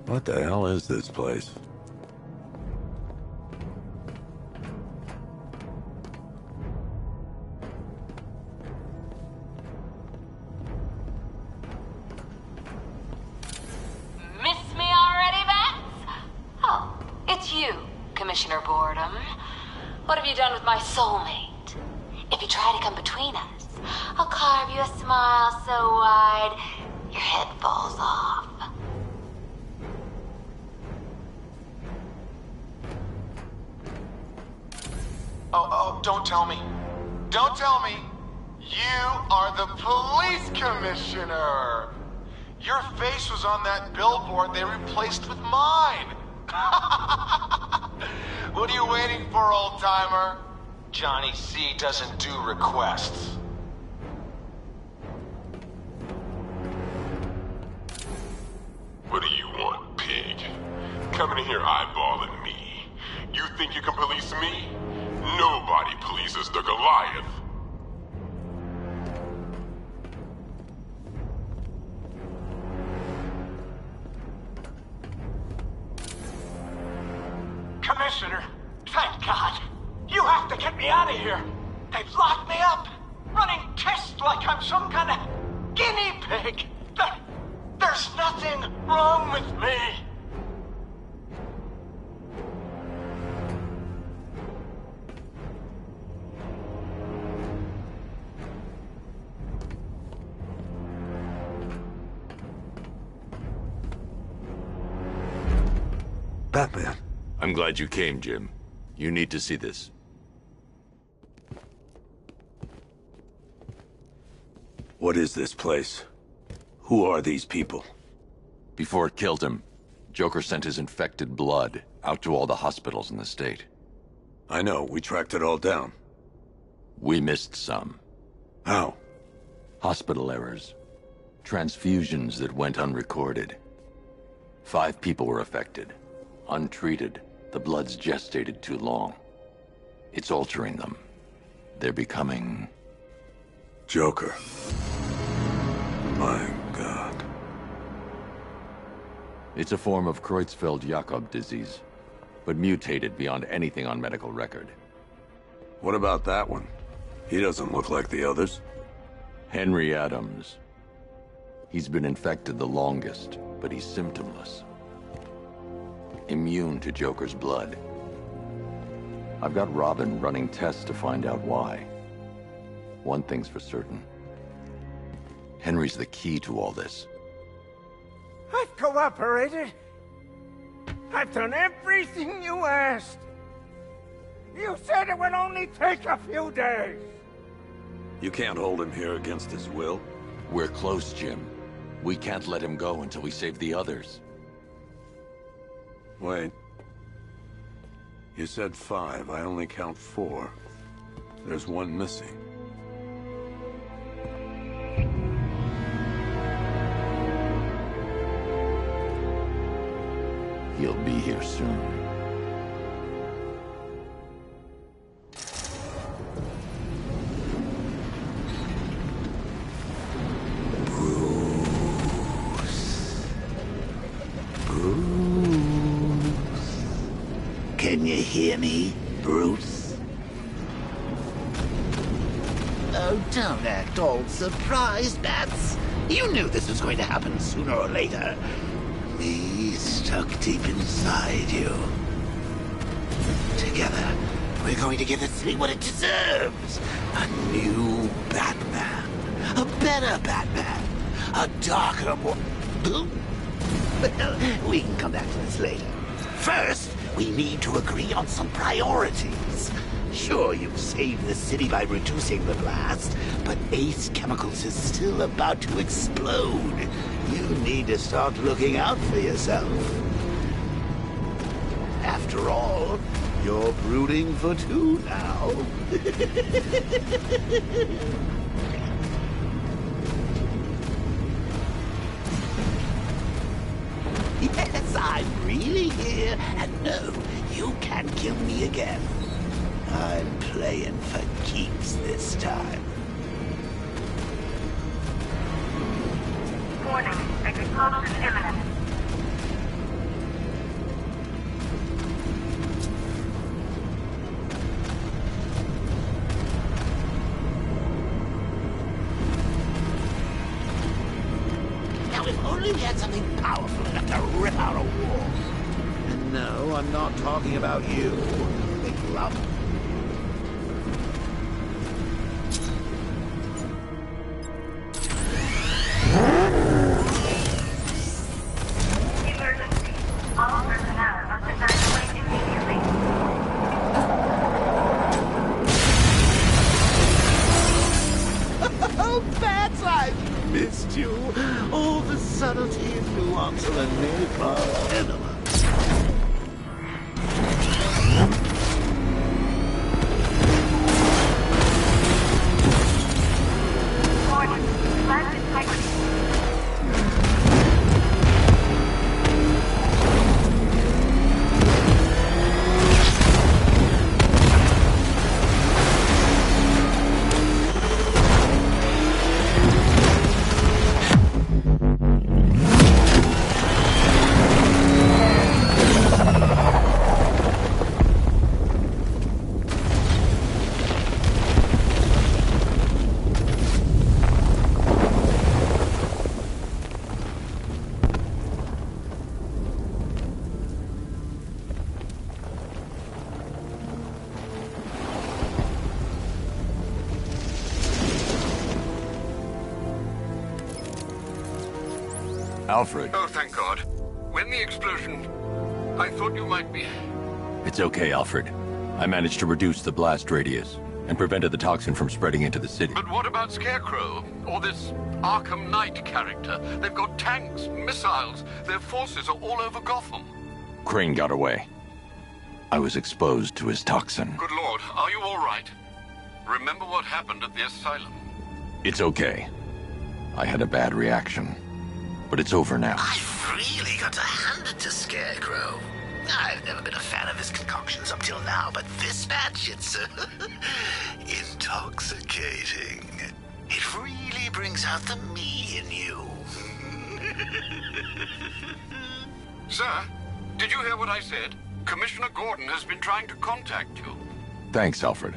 What the hell is this place? Commissioner Gordon. What have you done with my soulmate? If you try to come between us, I'll carve you a smile so wide, your head falls off. Oh, don't tell me. Don't tell me. You are the police commissioner. Your face was on that billboard they replaced with mine. What are you waiting for, old-timer? Johnny C doesn't do requests. What do you want, pig? Coming in here eyeballing me. You think you can police me? Nobody polices the Goliath. Commissioner, thank God. You have to get me out of here. They've locked me up, running tests like I'm some kind of guinea pig. There's nothing wrong with me. Batman. I'm glad you came, Jim. You need to see this. What is this place? Who are these people? Before it killed him, Joker sent his infected blood out to all the hospitals in the state. I know, we tracked it all down. We missed some. How? Hospital errors. Transfusions that went unrecorded. 5 people were affected. Untreated, the blood's gestated too long. It's altering them. They're becoming... Joker. My God. It's a form of Creutzfeldt-Jakob disease, but mutated beyond anything on medical record. What about that one? He doesn't look like the others. Henry Adams. He's been infected the longest, but he's symptomless. Immune to Joker's blood. I've got Robin running tests to find out why. One thing's for certain. Henry's the key to all this. I've cooperated. I've done everything you asked. You said it would only take a few days. You can't hold him here against his will. We're close, Jim. We can't let him go until we save the others. Wait. You said 5. I only count 4. There's one missing. He'll be here soon. Can you hear me, Bruce? Oh, don't act all surprised, Bats. You knew this was going to happen sooner or later. Me stuck deep inside you. Together, we're going to give the city what it deserves. A new Batman. A better Batman. A darker, more... Well, we can come back to this later. First, we need to agree on some priorities. Sure, you've saved the city by reducing the blast, but Ace Chemicals is still about to explode. You need to start looking out for yourself. After all, you're brooding for 2 now. Yes, I'm really here, and no, you can't kill me again. I'm playing for keeps this time. Warning, explosion imminent. Now, if only we had something powerful enough to rip out a wall. And No, I'm not talking about you. Big lump. Emergency. All personnel must evacuate immediately. Oh, Bats, I've missed you. All the subtlety and nuance of a napalm enema. Warning. Plant integrity. Alfred. Oh, thank God. When the explosion... I thought you might be... It's okay, Alfred. I managed to reduce the blast radius and prevented the toxin from spreading into the city. But what about Scarecrow? Or this Arkham Knight character? They've got tanks, missiles. Their forces are all over Gotham. Crane got away. I was exposed to his toxin. Good Lord, are you all right? Remember what happened at the asylum? It's okay. I had a bad reaction. But it's over now. I've really got to hand it to Scarecrow. I've never been a fan of his concoctions up till now, but this batch, it's intoxicating. It really brings out the me in you. Sir, did you hear what I said? Commissioner Gordon has been trying to contact you. Thanks, Alfred.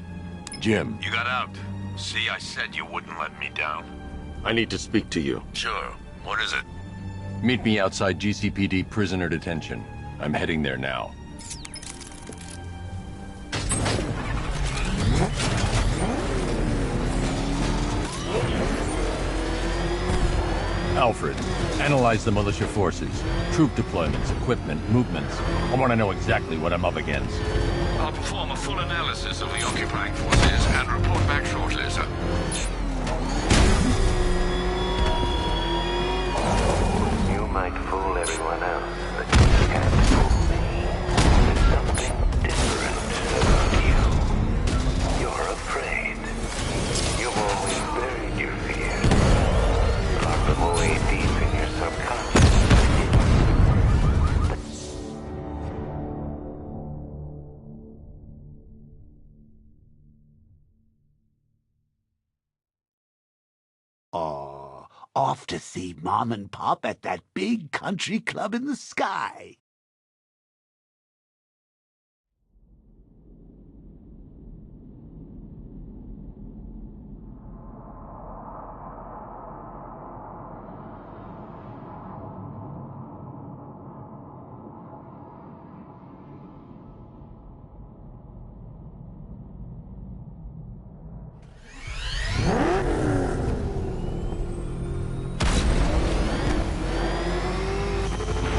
Jim. You got out. See, I said you wouldn't let me down. I need to speak to you. Sure. What is it? Meet me outside GCPD prisoner detention. I'm heading there now. Alfred, analyze the militia forces, troop deployments, equipment, movements. I want to know exactly what I'm up against. I'll perform a full analysis of the occupying forces and report back shortly, sir. You might fool everyone else, but you can't fool me. There's something different about you. You're afraid. You've always buried your fears. Locked them away deep in your subconscious. Oh, off to see Mom and Pop at that big country club in the sky.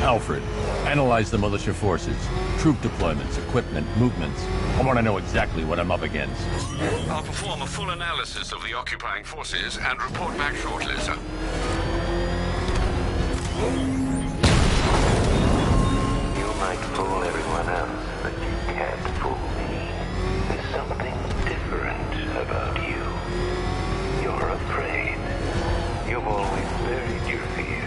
Alfred, analyze the militia forces, troop deployments, equipment, movements. I want to know exactly what I'm up against. I'll perform a full analysis of the occupying forces and report back shortly, sir. You might fool everyone else, but you can't fool me. There's something different about you. You're afraid. You've always buried your fears.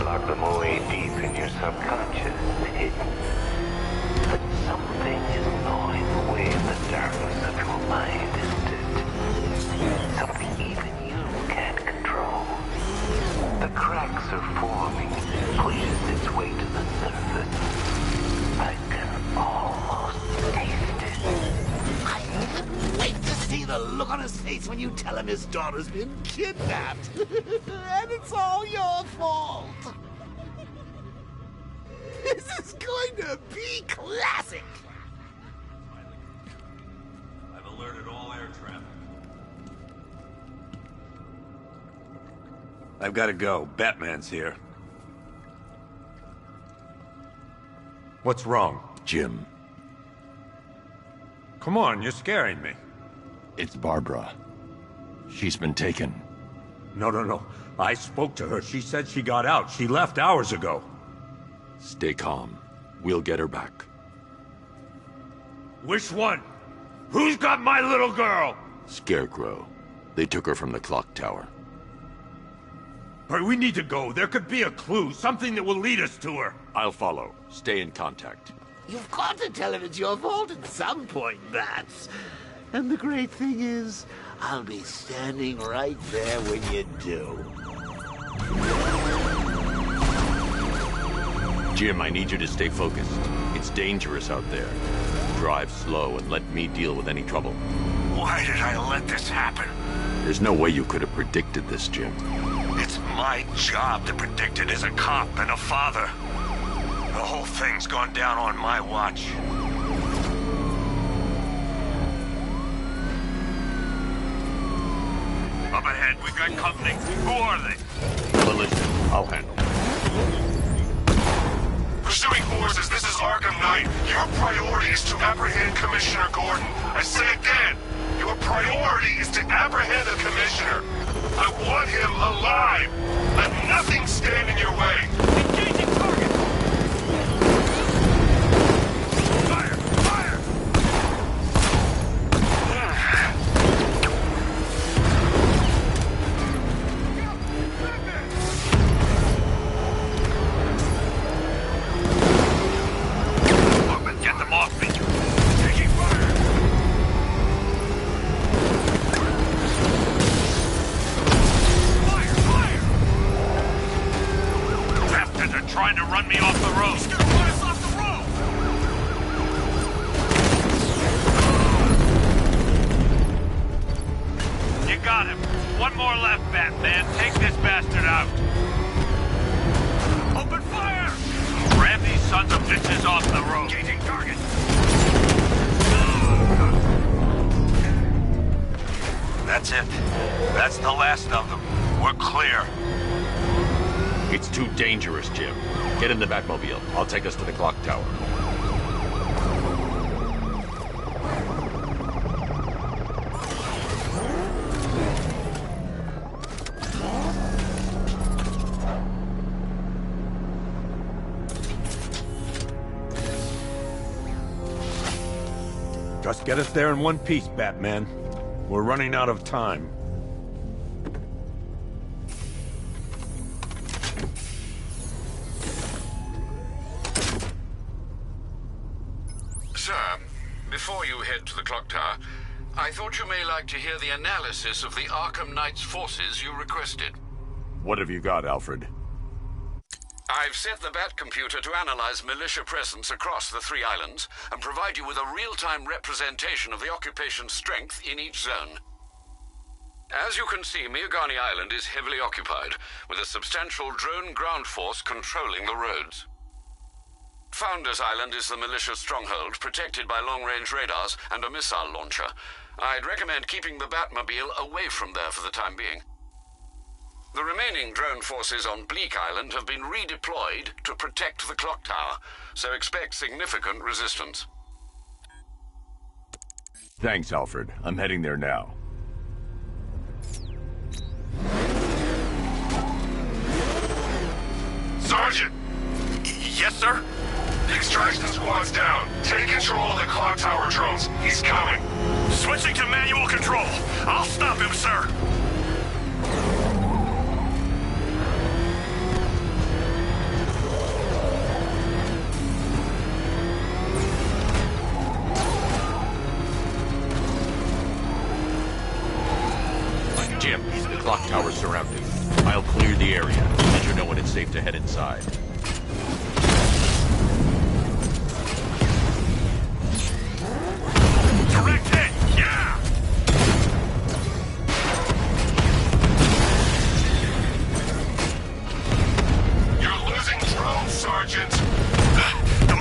Locked them away deep in your subconscious, hidden. But something is gnawing away in the darkness of your mind, isn't it? Something even you can't control. The cracks are forming as it pushes its way to the surface. I can almost taste it. I can't wait to see the look on his face when you tell him his daughter's been kidnapped. And it's all your fault. This is going to be classic. I've alerted all air traffic. I've got to go. Batman's here. What's wrong? Jim. Come on, you're scaring me. It's Barbara. She's been taken. No. I spoke to her. She said she got out. She left hours ago. Stay calm. We'll get her back. Which one? Who's got my little girl? Scarecrow. They took her from the clock tower. All right, we need to go. There could be a clue, something that will lead us to her. I'll follow. Stay in contact. You've got to tell him it's your fault at some point, Bats. And the great thing is, I'll be standing right there when you do. Jim, I need you to stay focused. It's dangerous out there. Drive slow and let me deal with any trouble. Why did I let this happen? There's no way you could have predicted this, Jim. It's my job to predict it as a cop and a father. The whole thing's gone down on my watch. Up ahead, we've got company. Who are they? Militia. I'll handle. Pursuing forces, this is Arkham Knight. Your priority is to apprehend Commissioner Gordon. I say again, your priority is to apprehend the Commissioner. I want him alive. Let nothing stand in your way. Engaging target! Fire! Fire! Get them off me! Taking fire! Fire! Fire! Bastards are trying to run me off the road! He's gonna run us off the road! You got him. One more left, Batman. Take this bastard out. Open fire! Ram these sons of bitches off the road. Engaging target. That's it. That's the last of them. We're clear. It's too dangerous, Jim. Get in the Batmobile. I'll take us to the clock tower. Just get us there in one piece, Batman. We're running out of time. Sir, before you head to the clock tower, I thought you may like to hear the analysis of the Arkham Knight's forces you requested. What have you got, Alfred? I've set the Bat computer to analyze militia presence across the 3 islands and provide you with a real-time representation of the occupation's strength in each zone. As you can see, Miagani Island is heavily occupied, with a substantial drone ground force controlling the roads. Founders Island is the militia stronghold, protected by long-range radars and a missile launcher. I'd recommend keeping the Batmobile away from there for the time being. The remaining drone forces on Bleak Island have been redeployed to protect the clock tower, so expect significant resistance. Thanks, Alfred. I'm heading there now. Sergeant! Yes, sir? The extraction squad's down. Take control of the clock tower drones. He's coming. Switching to manual control. I'll stop him, sir. Jim, the clock tower's surrounded. I'll clear the area. Let you know when it's safe to head inside. Direct hit! Yeah! You're losing drones, Sergeant. The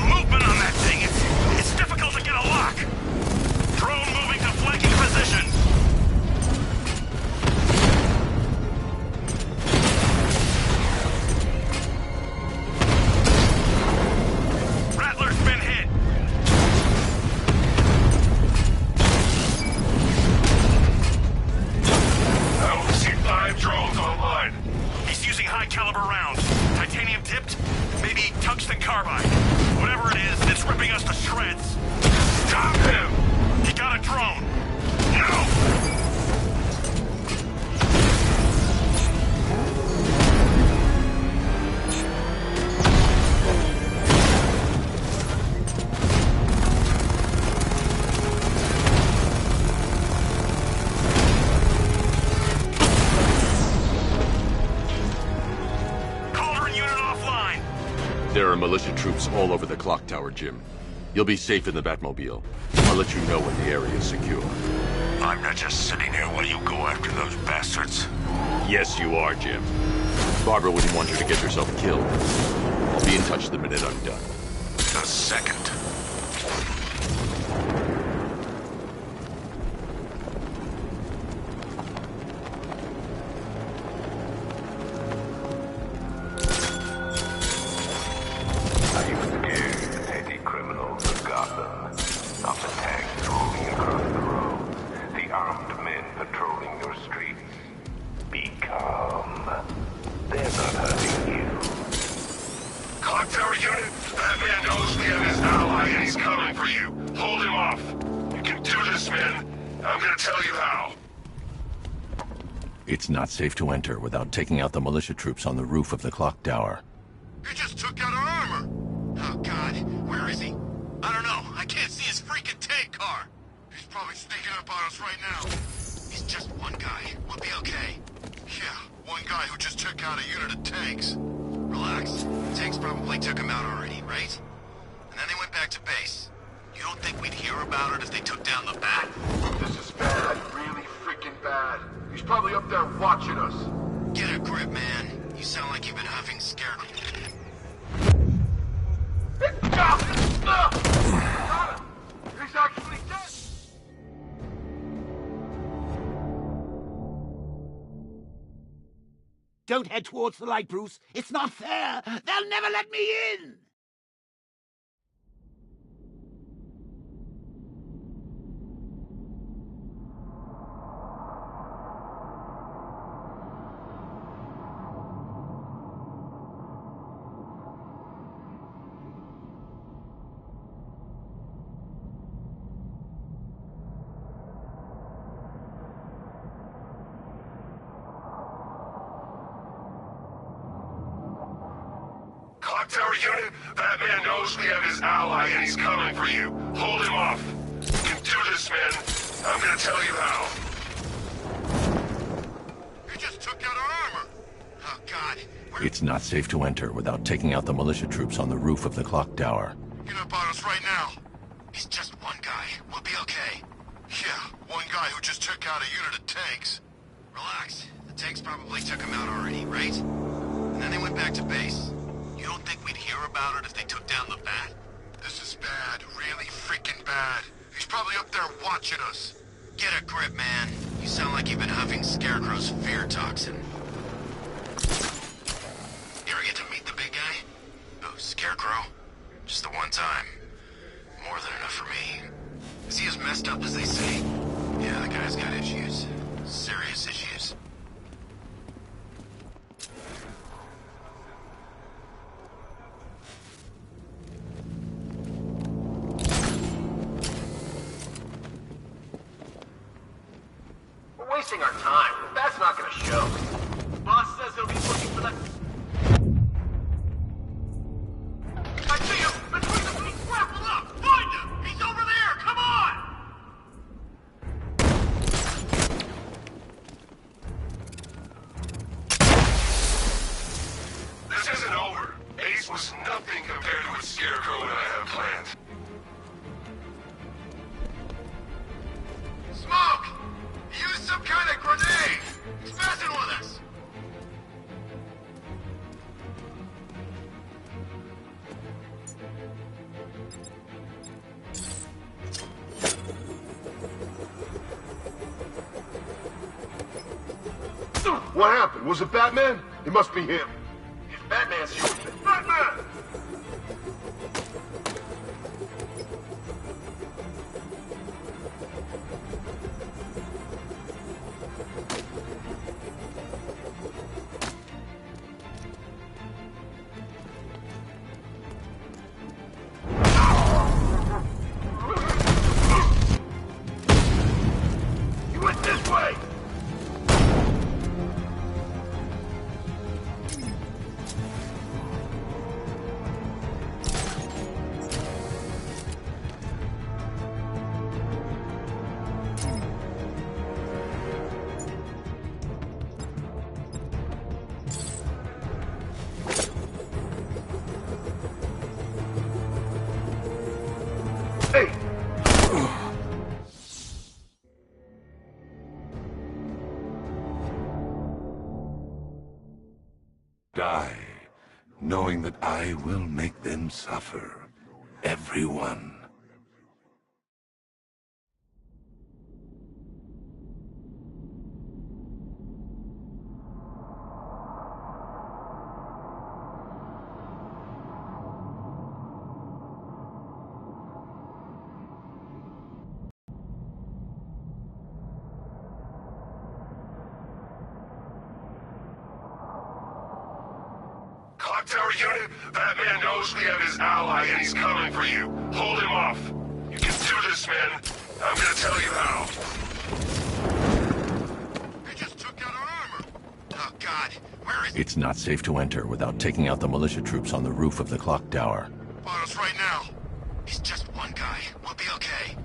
militia troops all over the clock tower, Jim. You'll be safe in the Batmobile. I'll let you know when the area is secure. I'm not just sitting here while you go after those bastards. Yes, you are, Jim. Barbara wouldn't want you to get yourself killed. I'll be in touch the minute I'm done. A second. Are you scared, petty criminals of Gotham? Of the tanks rolling across the road, the armed men patrolling your streets? Be calm. They're not hurting you. Clock Tower unit, that man knows we have his ally and he's coming for you. Hold him off. You can do this, man. I'm gonna tell you how. It's not safe to enter without taking out the militia troops on the roof of the clock tower. He just took out our armor. Oh, God. Where is he? I don't know. I can't see his freaking tank car. He's probably sneaking up on us right now. He's just one guy. We'll be okay. Yeah, one guy who just took out a unit of tanks. Relax. The tanks probably took him out already, right? And then they went back to base. You don't think we'd hear about it if they took down the Bat? This is bad. Really freaking bad. He's probably up there watching us. Get a grip, man. You sound like you've been huffing scarecrow. He's actually dead! Don't head towards the light, Bruce. It's not fair. They'll never let me in. Clock Tower unit, that man knows we have his ally and he's coming for you. Hold him off. You can do this, man. I'm gonna tell you how. He just took out our armor. Oh, God. It's not safe to enter without taking out the militia troops on the roof of the clock tower. Get up on us right now. He's just one guy. We'll be okay. Yeah, one guy who just took out a unit of tanks. Relax. The tanks probably took him out already, right? And then they went back to base. You don't think we'd hear about it if they took down the Bat? This is bad. Really freaking bad. He's probably up there watching us. Get a grip, man. You sound like you've been huffing Scarecrow's fear toxin. You ever get to meet the big guy? Oh, Scarecrow? Just the one time. More than enough for me. Is he as messed up as they say? Yeah, the guy's got issues. Serious issues. We're wasting our time. That's not gonna show. Boss says he'll be looking for that... I see him! Between the two, grapple up! Find him! He's over there! Come on! This isn't over. Ace was nothing compared to what Scarecrow and I have planned. Smoke! Use some kind of grenade! He's messing with us! What happened? Was it Batman? It must be him. If Batman's using it. Batman! Die, knowing that I will make them suffer. Everyone. Clock Tower unit, Batman knows we have his ally and he's coming for you. Hold him off. You can do this, man. I'm gonna tell you how. They just took out our armor. Oh, God. Where is... It's not safe to enter without taking out the militia troops on the roof of the clock tower. On us right now. He's just one guy. We'll be okay.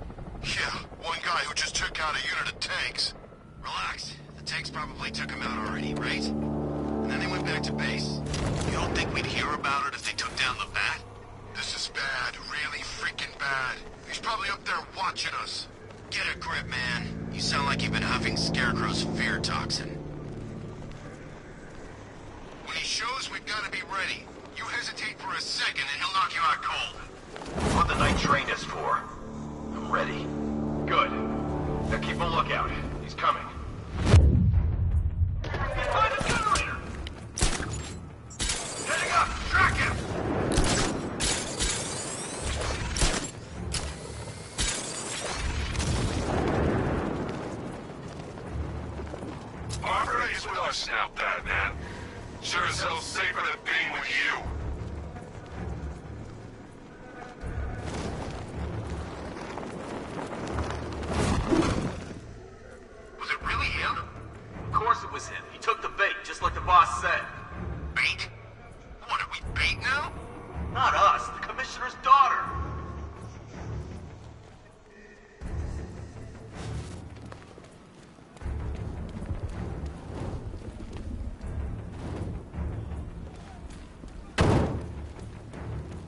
Yeah, one guy who just took out a unit of tanks. Relax. The tanks probably took him out already, right? And then they went back to base. You don't think we'd hear about it if they took down the Bat? This is bad. Really freaking bad. He's probably up there watching us. Get a grip, man. You sound like you've been huffing Scarecrow's fear toxin. When he shows, we've got to be ready. You hesitate for a second and he'll knock you out cold. What the night trained us for. I'm ready. Good. Now keep a lookout. He's coming. Find the generator! Heading up! Track him! Arbor is with us now, Batman. Sure as hell safer than being with you. Was it really him? Of course it was him. He took the bait, just like the boss said. Bait? What, are we bait now? Not us, the commissioner's daughter.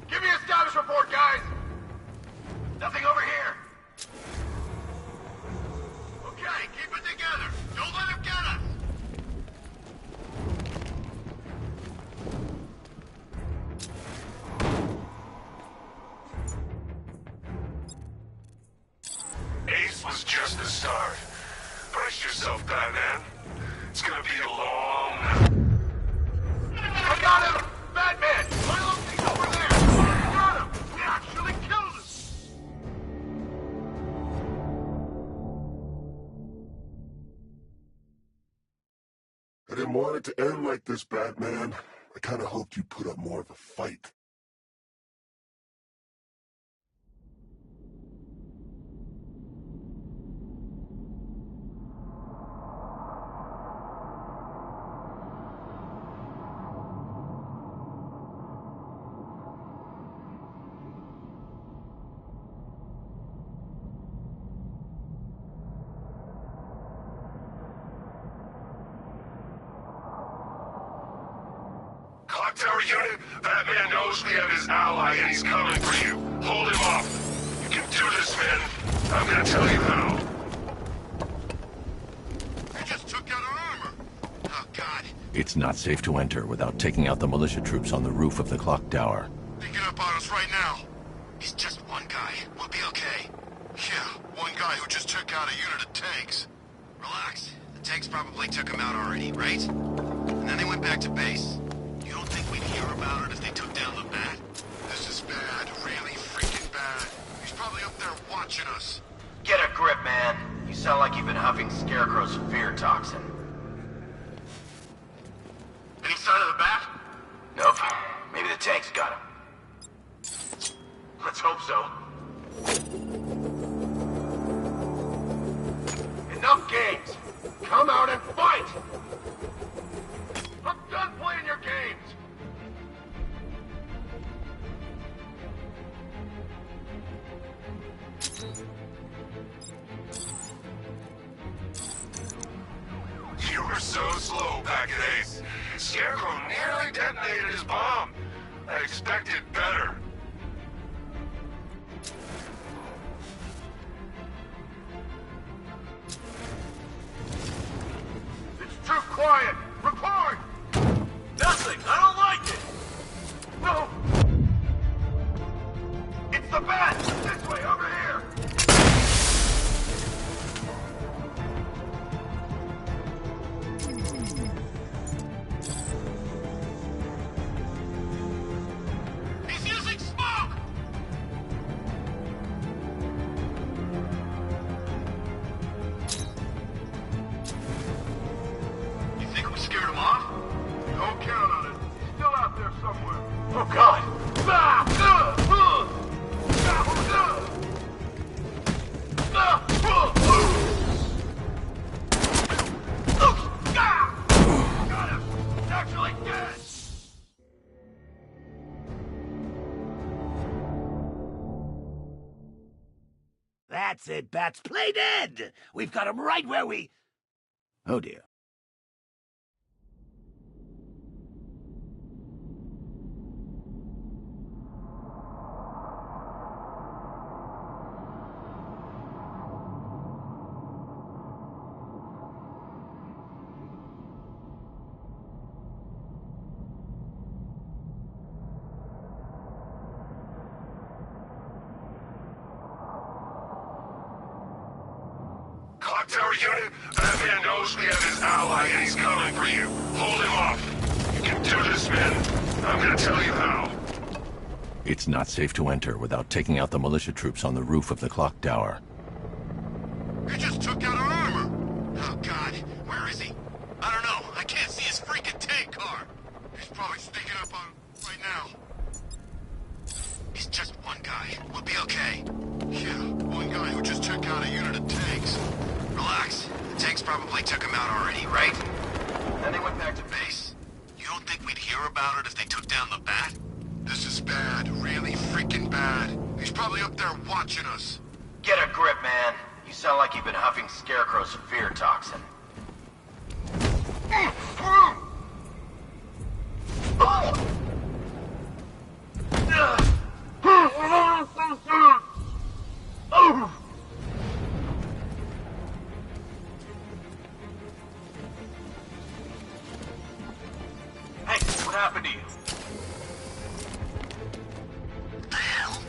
Give me a status report, guys! Nothing over here. Okay, keep it together. Don't let him get us. Ace was just the start. Brace yourself, Batman. It's gonna be a long... I got him! Batman! My little thing's over there! I got him! We actually killed him! I didn't want it to end like this, Batman. I kinda hoped you'd put up more of a fight. Clock Tower unit, Batman knows we have his ally and he's coming for you. Hold him off. You can do this, man. I'm gonna tell you how. They just took out our armor. Oh, God. It's not safe to enter without taking out the militia troops on the roof of the clock tower. Thinking up on us right now. He's just one guy. We'll be okay. Yeah, one guy who just took out a unit of tanks. Relax. The tanks probably took him out already, right? And then they went back to base. You don't think we'd hear about it if they took down the Bat? This is bad. Really freaking bad. He's probably up there watching us. Get a grip, man. You sound like you've been huffing Scarecrow's fear toxin. Any sign of the Bat? Nope. Maybe the tanks got him. Let's hope so. Enough games! Come out and fight! I'm done playing your games! You were so slow back at Ace. Scarecrow nearly detonated his bomb. I expected better. It's too quiet! Report! Nothing! That's it, Bats. Play dead! We've got him right where we... Oh, dear. Clock Tower unit, Batman knows we have his ally and he's coming for you. Hold him off. You can do this, men. I'm gonna tell you how. It's not safe to enter without taking out the militia troops on the roof of the clock tower. He just took out our armor! Oh, God. Where is he? I don't know. I can't see his freaking tank car. He's probably sneaking up on right now. He's just one guy. We'll be okay. Yeah, one guy who just took out a unit of tanks. Relax. The tanks probably took him out already, right? Then they went back to base. You don't think we'd hear about it if they took down the Bat? This is bad. Really freaking bad. He's probably up there watching us. Get a grip, man. You sound like you've been huffing Scarecrow's fear toxin. Hey, what happened to you? What the hell?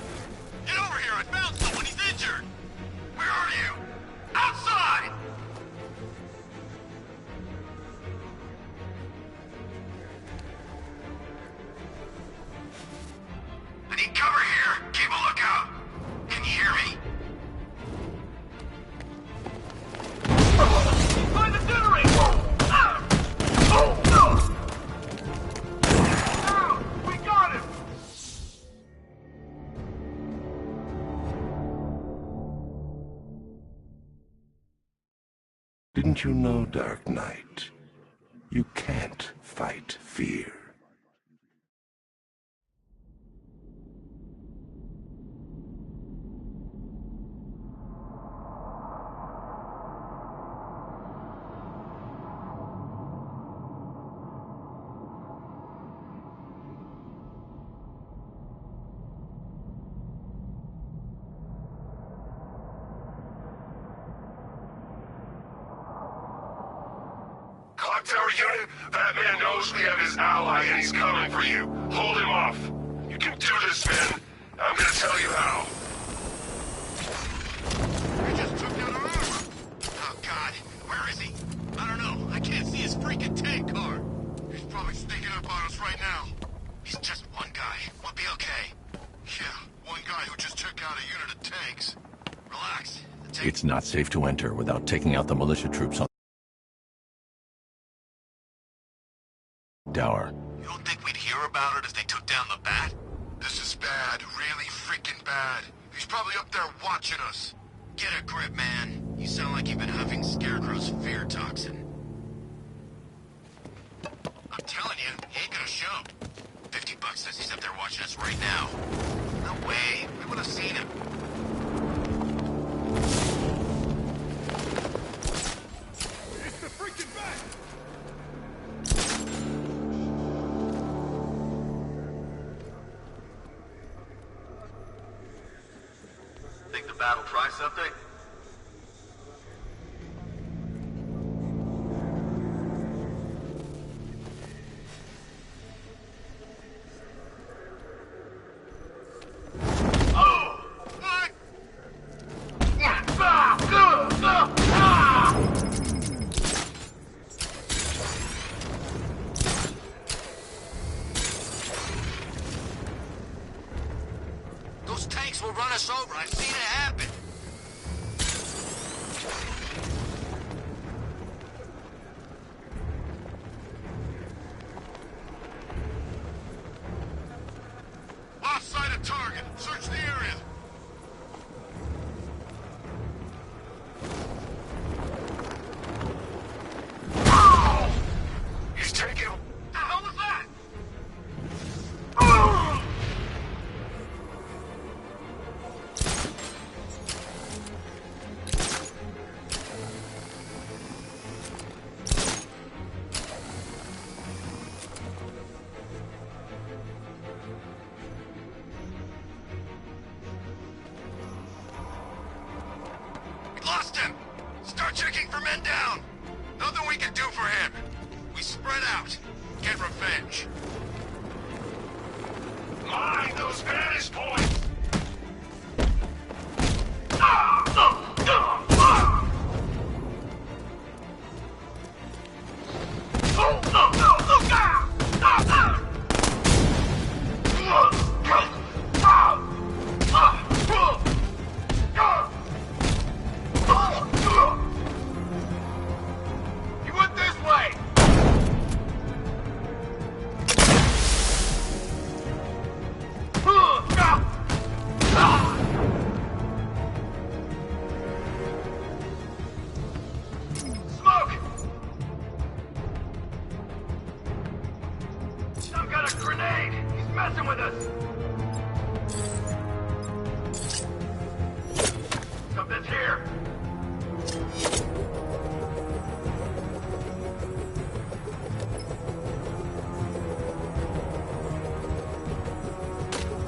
Get over here! I found someone! He's injured! Where are you? Outside! I need cover here! Keep a lookout! Can you hear me? Find the generator! We got him! Didn't you know, Dark Knight? You can't fight fear. Clock Tower unit, Batman knows we have his ally and he's coming for you. Hold him off. You can do this, men. I'm gonna tell you how. He just took out our armor! Oh, God. Where is he? I don't know. I can't see his freaking tank car. He's probably sneaking up on us right now. He's just one guy. We'll be okay. Yeah, one guy who just took out a unit of tanks. Relax. The tank... It's not safe to enter without taking out the militia troops on tower. You don't think we'd hear about it if they took down the Bat? This is bad. Really freaking bad. He's probably up there watching us. Get a grip, man. You sound like you've been huffing Scarecrow's fear toxin. I'm telling you, he ain't gonna show. $50 says he's up there watching us right now. No way. We would have seen him. It's the freaking Bat! Think the Bat will try something? Those tanks will run us over. I've seen it happen. our men down. Nothing we can do for him. We spread out. Get revenge. Mind those Spanish points! He went this way! Smoke! Some got a grenade! He's messing with us! Something's here!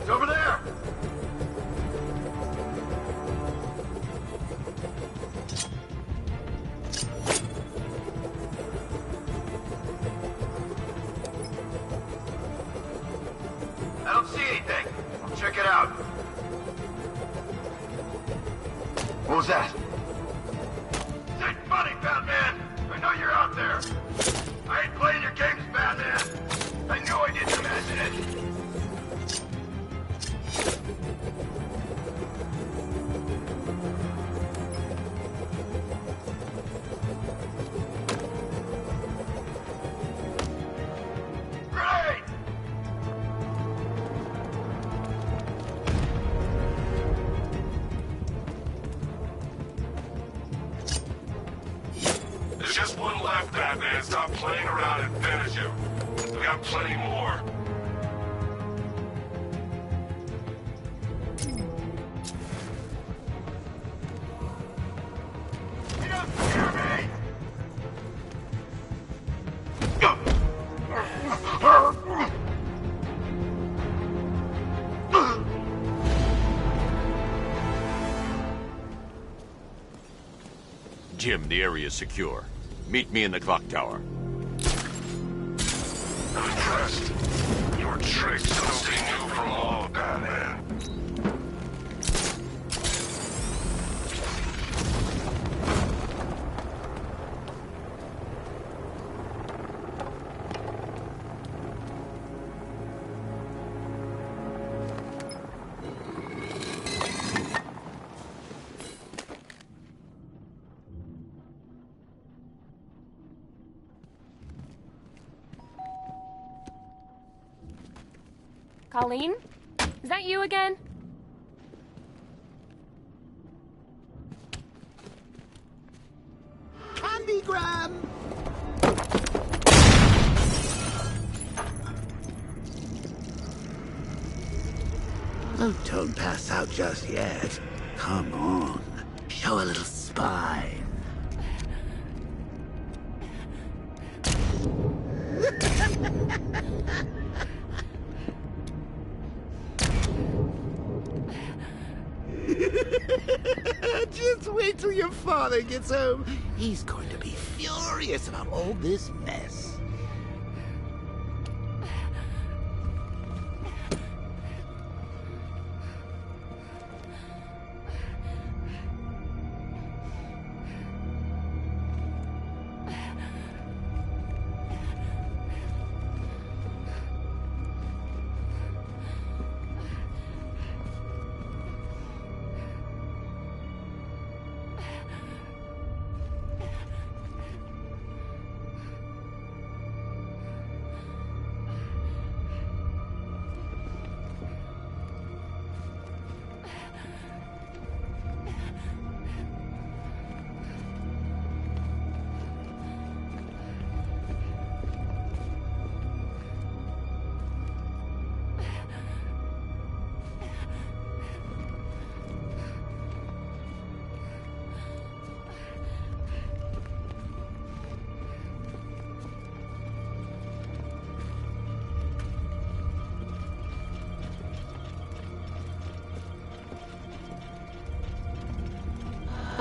It's over there! I don't see anything. I'll check it out. What was that? This ain't funny, Batman! I know you're out there! I ain't playing your games, Batman! I knew I didn't imagine it! Grenade! There's just one left, Batman. Stop playing around and finish him. We got plenty more. He doesn't scare me! Jim, the area is secure. Meet me in the clock tower. I'm impressed. Your tricks nobody knew from all, Batman. Colleen? Is that you again? Candygram! Oh, don't pass out just yet. Come on. Show a little spine. Just wait till your father gets home. He's going to be furious about all this mess.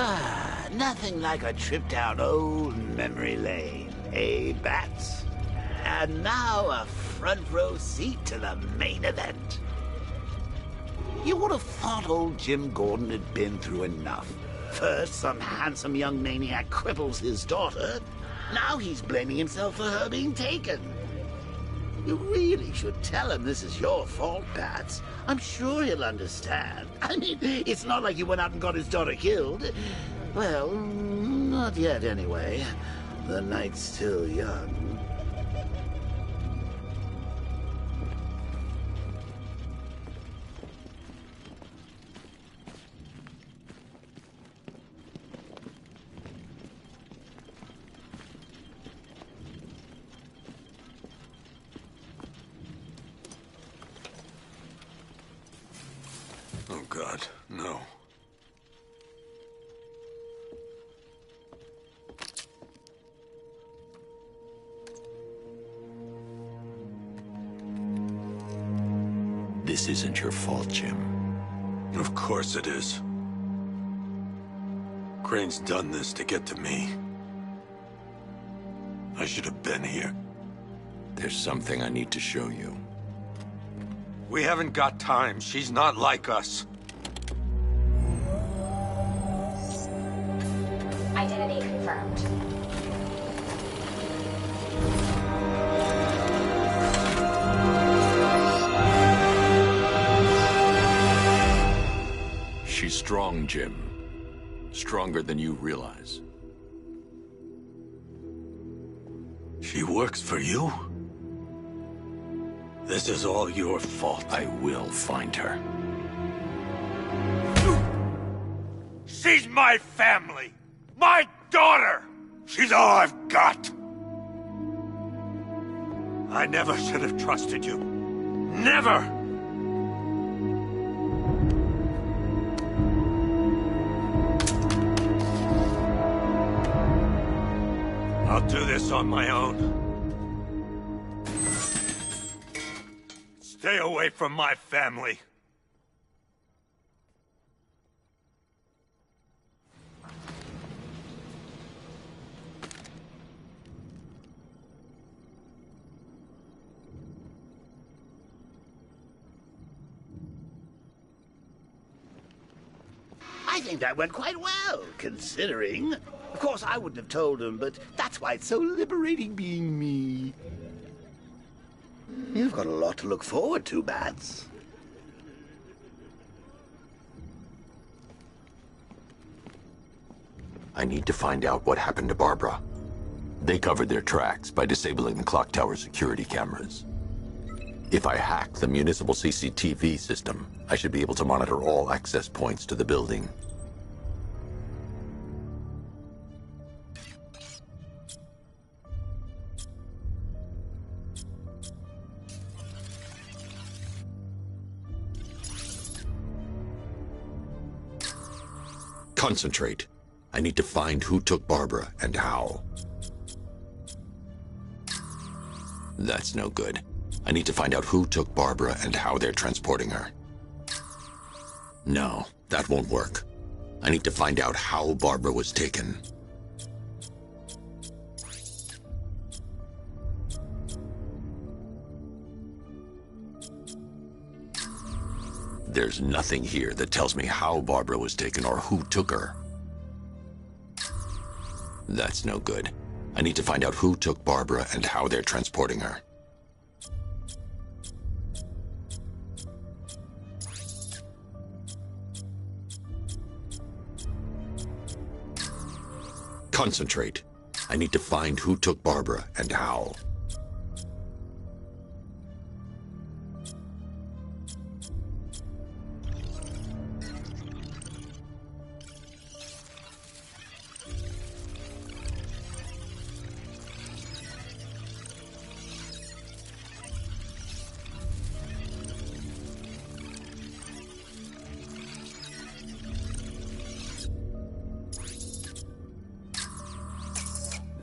Ah, Nothing like a trip down old memory lane, eh, Bats? And now a front row seat to the main event. You would have thought old Jim Gordon had been through enough. First, some handsome young maniac cripples his daughter. Now he's blaming himself for her being taken. You really should tell him this is your fault, Bats. I'm sure he'll understand. I mean, it's not like you went out and got his daughter killed. Well, not yet anyway. The night's still young. Oh, God, no. This isn't your fault, Jim. Of course it is. Crane's done this to get to me. I should have been here. There's something I need to show you. We haven't got time. She's not like us. Identity confirmed. She's strong, Jim. Stronger than you realize. She works for you? This is all your fault. I will find her. She's my family! My daughter! She's all I've got! I never should have trusted you. Never! I'll do this on my own. Stay away from my family. I think that went quite well, considering. Of course, I wouldn't have told him, but that's why it's so liberating being me. You've got a lot to look forward to, Bats. I need to find out what happened to Barbara. They covered their tracks by disabling the clock tower security cameras. If I hack the municipal CCTV system, I should be able to monitor all access points to the building. Concentrate. I need to find who took Barbara and how. That's no good. I need to find out who took Barbara and how they're transporting her. No, that won't work. I need to find out how Barbara was taken. There's nothing here that tells me how Barbara was taken or who took her. That's no good. I need to find out who took Barbara and how they're transporting her. Concentrate. I need to find who took Barbara and how.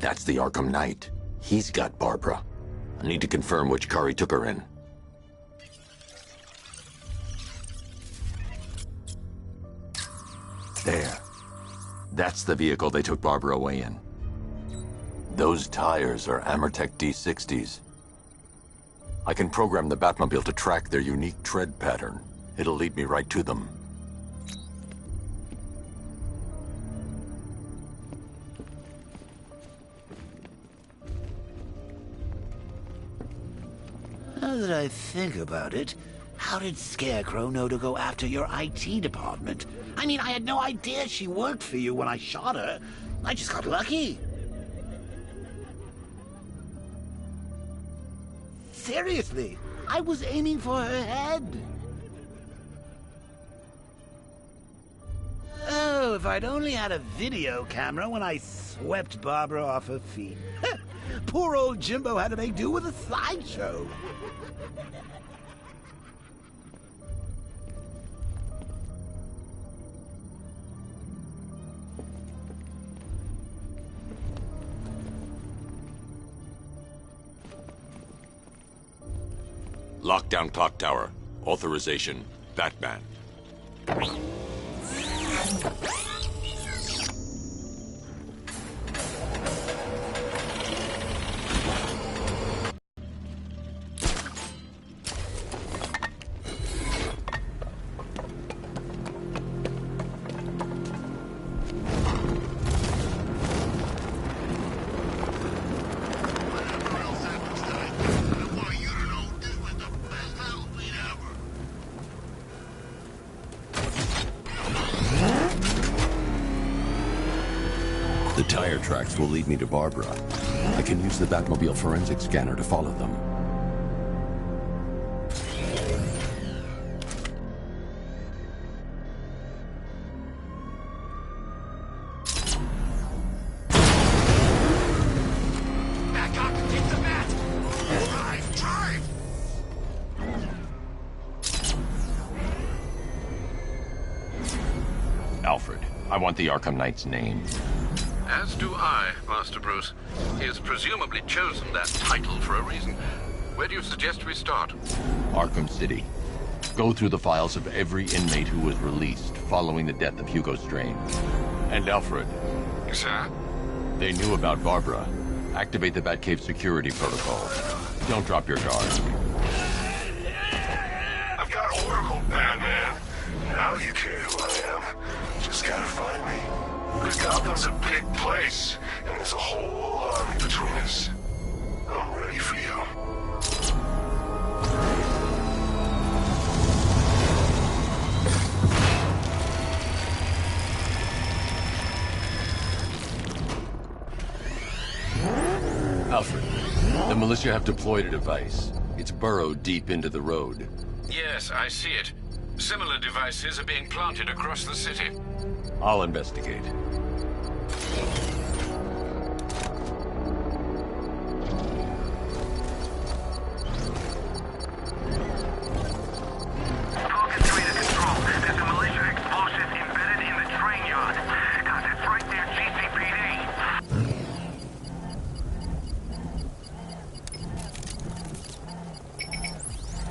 That's the Arkham Knight. He's got Barbara. I need to confirm which car he took her in. There. That's the vehicle they took Barbara away in. Those tires are Amertech D60s. I can program the Batmobile to track their unique tread pattern. It'll lead me right to them. Now that I think about it, how did Scarecrow know to go after your IT department? I mean, I had no idea she worked for you when I shot her. I just got lucky. Seriously, I was aiming for her head. Oh, if I'd only had a video camera when I swept Barbara off her feet. Poor old Jimbo had to make do with a slideshow. Lockdown clock tower. Authorization, Batman. The tire tracks will lead me to Barbara. I can use the Batmobile forensic scanner to follow them. Back up! Get the bat! Drive! Alfred, I want the Arkham Knight's name. As do I, Master Bruce. He has presumably chosen that title for a reason. Where do you suggest we start? Arkham City. Go through the files of every inmate who was released following the death of Hugo Strange. And Alfred. Sir? They knew about Barbara. Activate the Batcave security protocol. Don't drop your guard. I've got Oracle, Batman. Now you care who I am. Just gotta find me. Because Gotham's a big place, and there's a whole army between us. I'm ready for you. Alfred, the militia have deployed a device. It's burrowed deep into the road. Yes, I see it. Similar devices are being planted across the city. I'll investigate.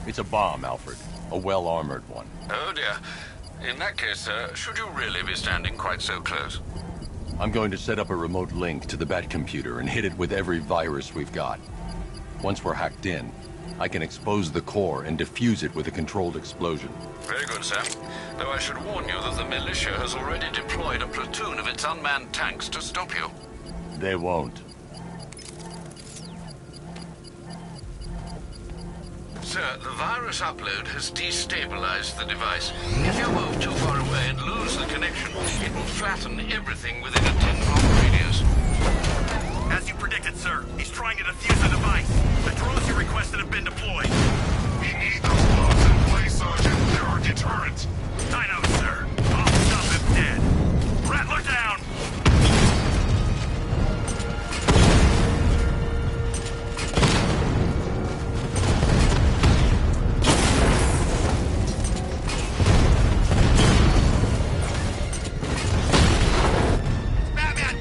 It's a bomb, Alfred. A well-armored one. Oh dear. In that case, sir, should you really be standing quite so close? I'm going to set up a remote link to the Bat computer and hit it with every virus we've got. Once we're hacked in, I can expose the core and defuse it with a controlled explosion. Very good, sir. Though I should warn you that the militia has already deployed a platoon of its unmanned tanks to stop you. They won't. Sir, the virus upload has destabilized the device. If you move too far away and lose the connection, it will flatten everything within a 10-block radius. As you predicted, sir, he's trying to defuse the device. The drones you requested have been deployed. We need those bombs in place, Sergeant. They're our deterrent. I know, sir. I'll stop him dead. Rattler down! Batman,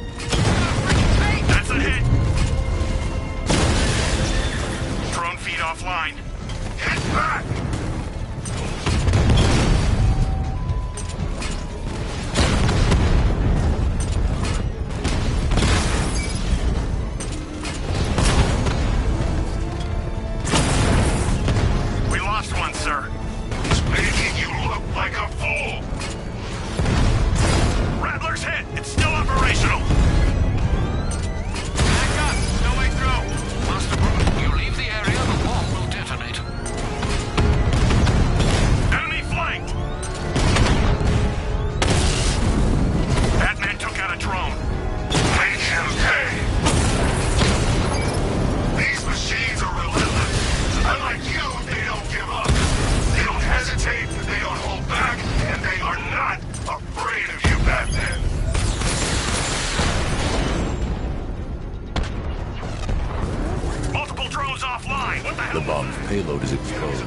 payload is exposed.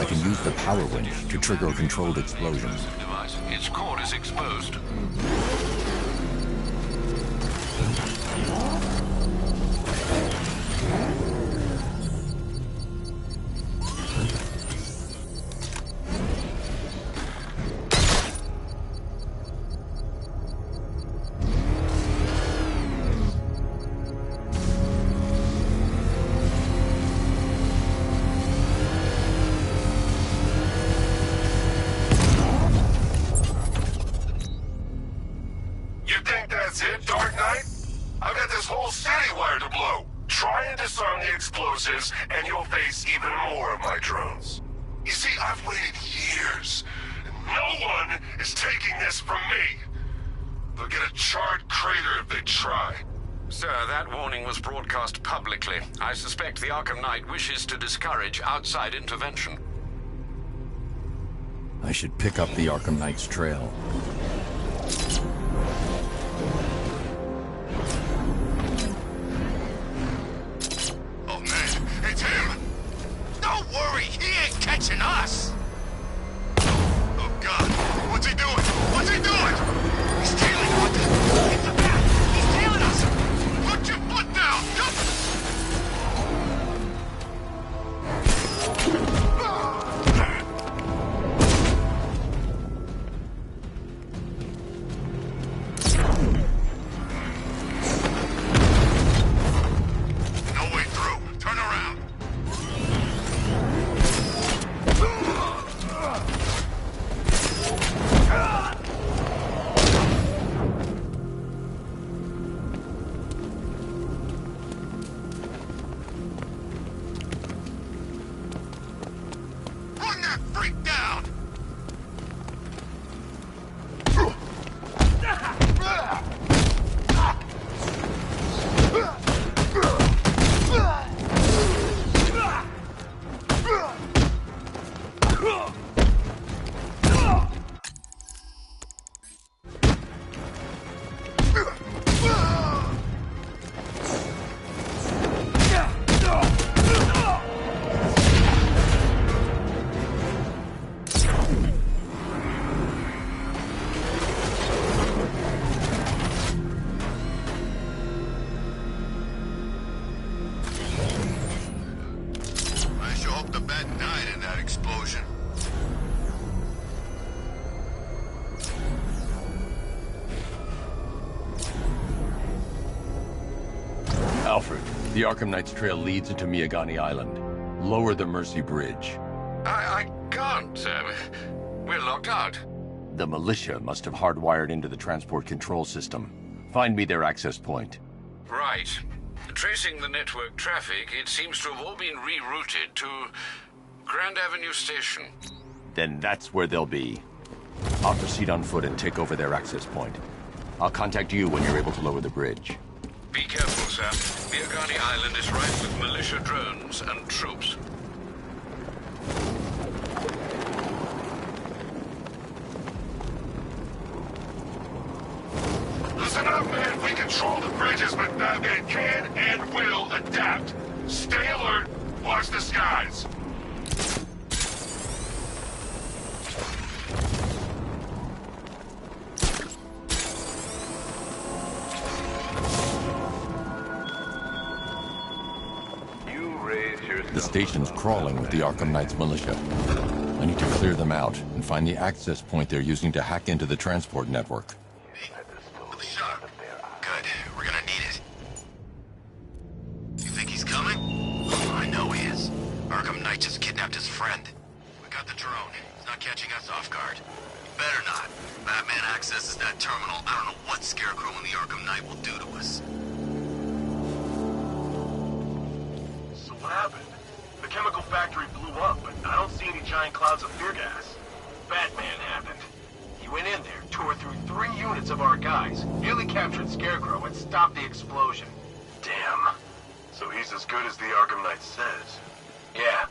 I can use the power winch to trigger a controlled explosion. Device. Its core is exposed. That's it, Dark Knight? I've got this whole city wired to blow. Try and disarm the explosives, and you'll face even more of my drones. You see, I've waited years, and no one is taking this from me. They'll get a charred crater if they try. Sir, that warning was broadcast publicly. I suspect the Arkham Knight wishes to discourage outside intervention. I should pick up the Arkham Knight's trail. Oh man, it's him! Don't worry, he ain't catching us! Oh god, what's he doing? What's he doing? He's tailing what the... It's a bat! He's tailing us! Put your foot down! No way through. Turn around. Run that freak down! I sure hope the bat died in that explosion. Alfred, the Arkham Knight's trail leads into Miyagani Island. Lower the Mercy Bridge. I can't, sir. We're locked out. The militia must have hardwired into the transport control system. Find me their access point. Right. Tracing the network traffic, it seems to have all been rerouted to Grand Avenue Station. Then that's where they'll be. I'll proceed on foot and take over their access point. I'll contact you when you're able to lower the bridge. Be careful, sir. Miyagani Island is rife with militia drones and troops. Listen up, man. We control the bridges, but Batman can and will adapt. Stay alert. Watch the skies. The station's crawling with the Arkham Knight's militia. I need to clear them out and find the access point they're using to hack into the transport network. Good. We're gonna need it. You think he's coming? I know he is. Arkham Knight just kidnapped his friend. We got the drone. He's not catching us off guard. He better not. Batman accesses that terminal. I don't know what Scarecrow and the Arkham Knight will do to us. So what happened? The chemical factory blew up, but I don't see any giant clouds of fear gas. Batman happened. He went in there, tore through 3 units of our guys, nearly captured Scarecrow, and stopped the explosion. Damn. So he's as good as the Arkham Knight says. Yeah,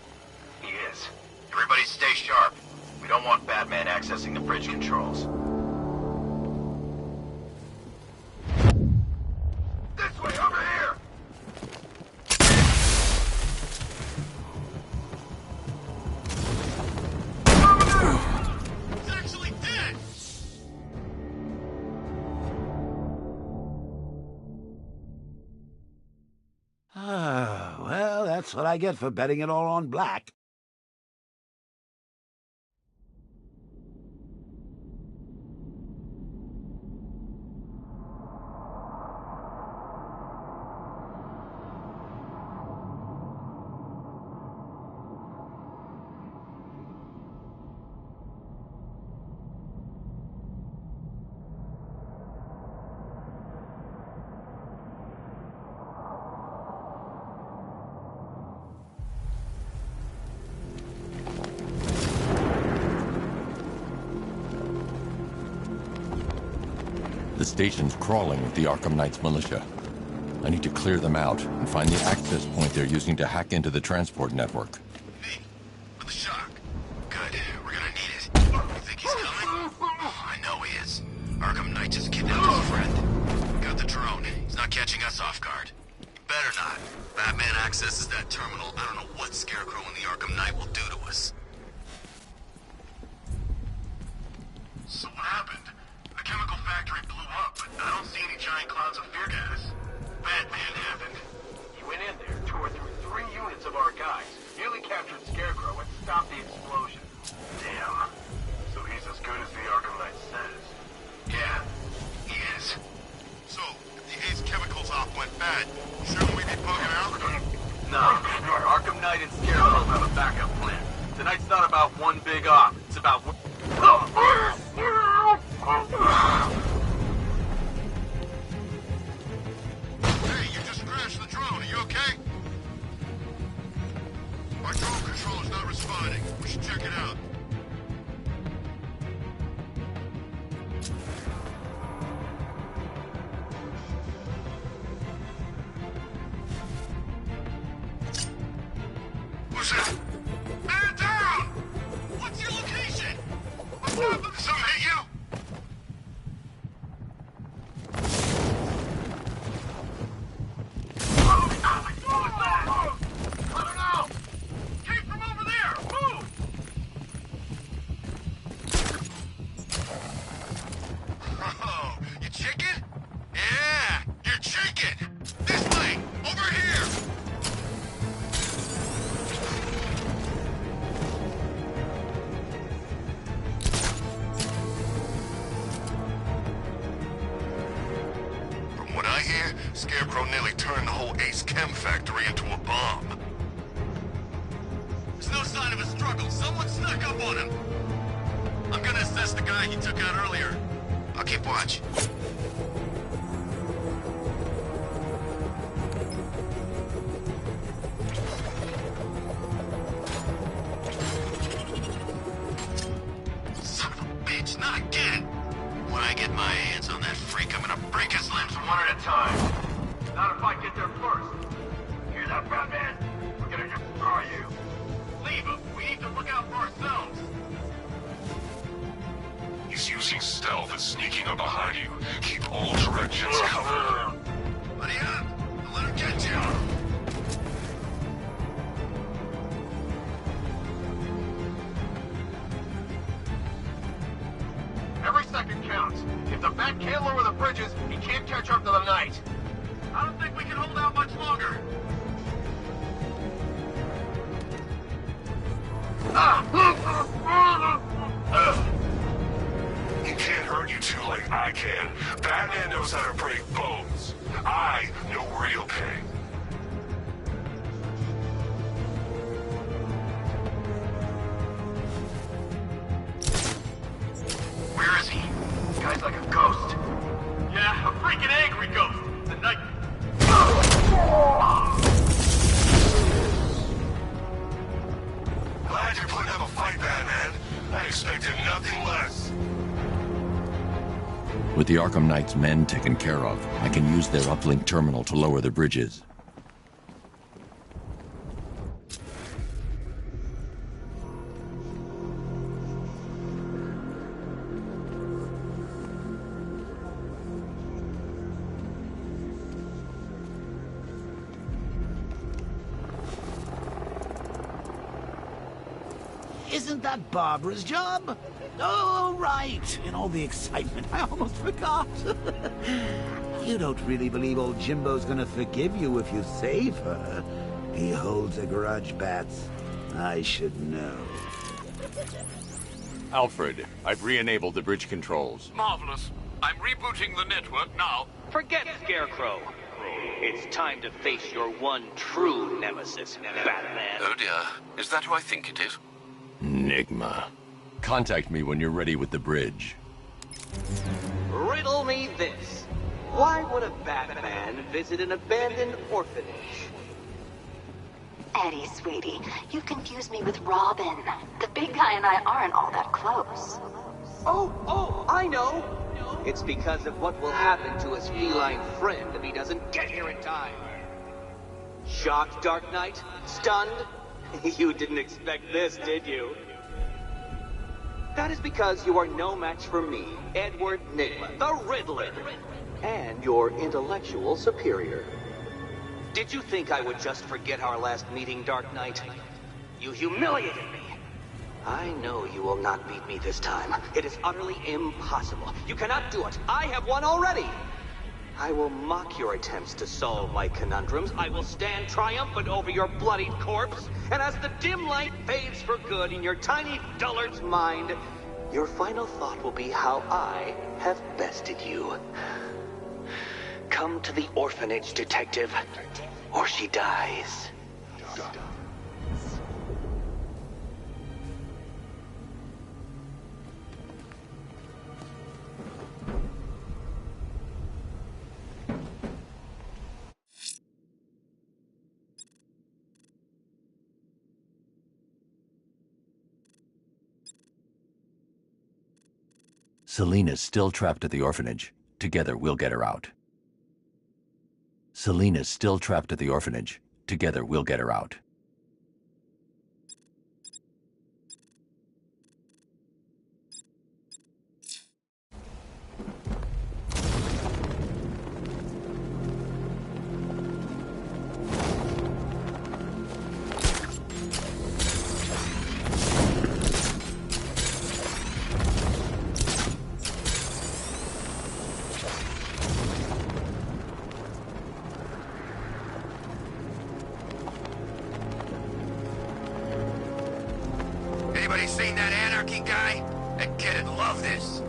he is. Everybody stay sharp. We don't want Batman accessing the bridge controls. This way, over here! That's what I get for betting it all on black. The station's crawling with the Arkham Knight's militia. I need to clear them out and find the access point they're using to hack into the transport network. Me, with the shock. Good, we're gonna need it. You think he's coming? Oh, I know he is. Arkham Knight just kidnapped his friend. We got the drone. He's not catching us off guard. Better not. Batman accesses that terminal. I don't know what Scarecrow and the Arkham Knight will do to us. So what happened? The chemical factory blew up, but I don't see any giant clouds of fear gas. Batman happened. He went in there, tore through 3 units of our guys, nearly captured Scarecrow, and stopped the explosion. Damn. So he's as good as the Arkham Knight says. Yeah, he is. So, if the Ace chemicals op went bad, shouldn't we be bugging out? No, Arkham Knight and Scarecrow have a backup plan. Tonight's not about one big op, it's about... Hey, you just crashed the drone. Are you okay? Our drone controller's not responding. We should check it out. What's that? Man down! What's your location? Something hit you? Scarecrow nearly turned the whole Ace Chem factory into a bomb. There's no sign of a struggle. Someone snuck up on him. I'm gonna assess the guy he took out earlier. I'll keep watch. Son of a bitch, not again! When I get my hands on that freak, I'm gonna break his limbs one at a time. Not if I get there first. Hear that, Batman? We're gonna destroy you. Leave him. We need to look out for ourselves. He's using stealth and sneaking up behind you. Keep all directions covered. Buddy up! Don't let him get you! Every second counts. If the Bat can't lower the bridges, he can't catch up to the Knight. I don't think we can hold out much longer. He can't hurt you two like I can. Batman knows how to break bones. I know real pain. Where is he? This guy's like a ghost. Yeah, a freaking angry ghost. The Knight... Glad you're putting up a fight, Batman. I expected nothing less. With the Arkham Knight's men taken care of, I can use their uplink terminal to lower the bridges. Isn't that Barbara's job? Oh, right. In all the excitement, I almost forgot. You don't really believe old Jimbo's gonna forgive you if you save her. He holds a grudge, Bats. I should know. Alfred, I've re-enabled the bridge controls. Marvelous. I'm rebooting the network now. Forget Scarecrow. It's time to face your one true nemesis, Batman. Oh dear. Is that who I think it is? Enigma. Contact me when you're ready with the bridge. Riddle me this. Why would a Batman visit an abandoned orphanage? Eddie, sweetie, you confused me with Robin. The big guy and I aren't all that close. Oh, I know. It's because of what will happen to his feline friend if he doesn't get here in time. Shocked, Dark Knight? Stunned? You didn't expect this, did you? That is because you are no match for me, Edward Nygma, the Riddler, and your intellectual superior. Did you think I would just forget our last meeting, Dark Knight? You humiliated me. I know you will not beat me this time. It is utterly impossible. You cannot do it. I have won already. I will mock your attempts to solve my conundrums. I will stand triumphant over your bloodied corpse. And as the dim light fades for good in your tiny dullard's mind, your final thought will be how I have bested you. Come to the orphanage, detective, or she dies. Selina's still trapped at the orphanage. Together, we'll get her out. Selina's still trapped at the orphanage. Together, we'll get her out. Anybody seen that Anarchy guy? That kid'd love this.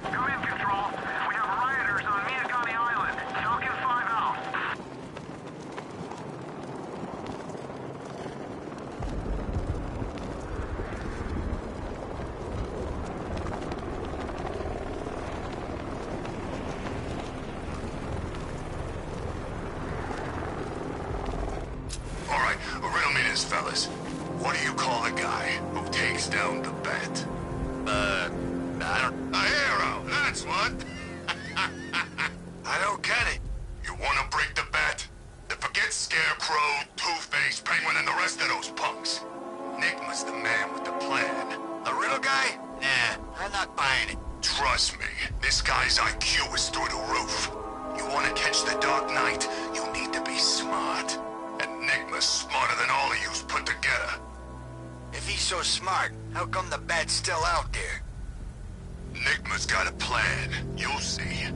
Come in, Control. We have rioters on Miyagami Island. Falcon 5 out. All right, riddle me this, fellas. What do you call a guy who takes down the bat? A hero, that's what. I don't get it. You wanna break the bat? Then forget Scarecrow, Two-Face, Penguin, and the rest of those punks. Nygma's the man with the plan. The riddle guy? Nah, I'm not buying it. Trust me, this guy's IQ is through the roof. You wanna catch the Dark Knight, you need to be smart. And Nygma's smarter than all of yous put together. If he's so smart, how come the bat's still out there? Nygma's got a plan. You'll see.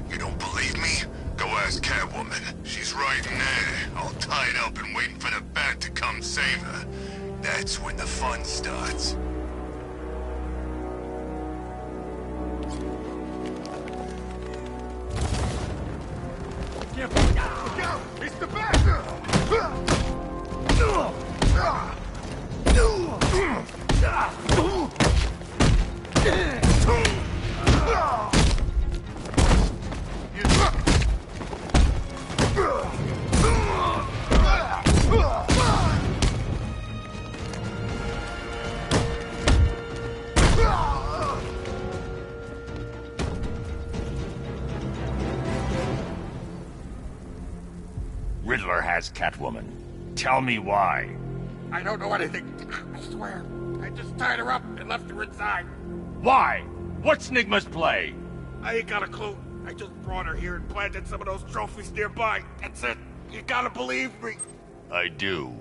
You don't believe me? Go ask Catwoman. She's right in there, all tied up and waiting for the bat to come save her. That's when the fun starts. Go! It's the bat! Riddler has Catwoman. Tell me why. I don't know anything. I swear. I just tied her up and left her inside. Why? What's Nygma's play? I ain't got a clue. I just brought her here and planted some of those trophies nearby. That's it. You gotta believe me. I do.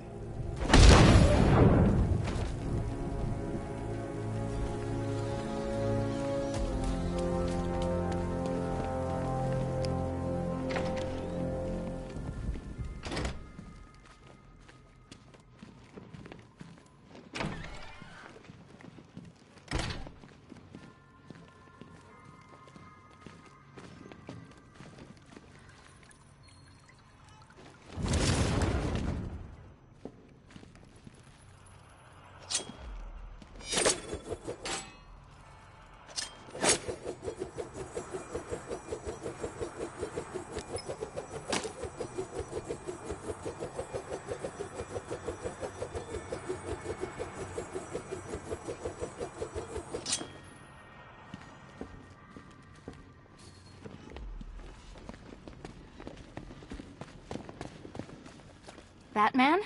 Batman?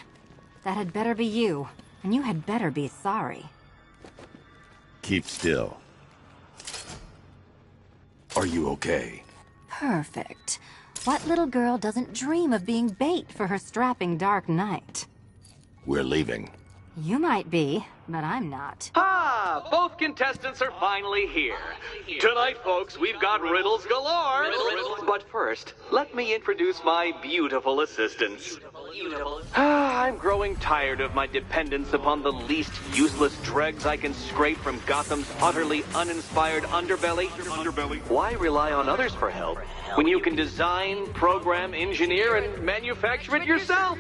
That had better be you. And you had better be sorry. Keep still. Are you okay? Perfect. What little girl doesn't dream of being bait for her strapping Dark Knight? We're leaving. You might be, but I'm not. Ah, both contestants are finally here. Tonight, folks, we've got riddles galore. But first, let me introduce my beautiful assistants. I'm growing tired of my dependence upon the least useless dregs I can scrape from Gotham's utterly uninspired underbelly. Why rely on others for help when you can design, program, engineer, and manufacture it yourself?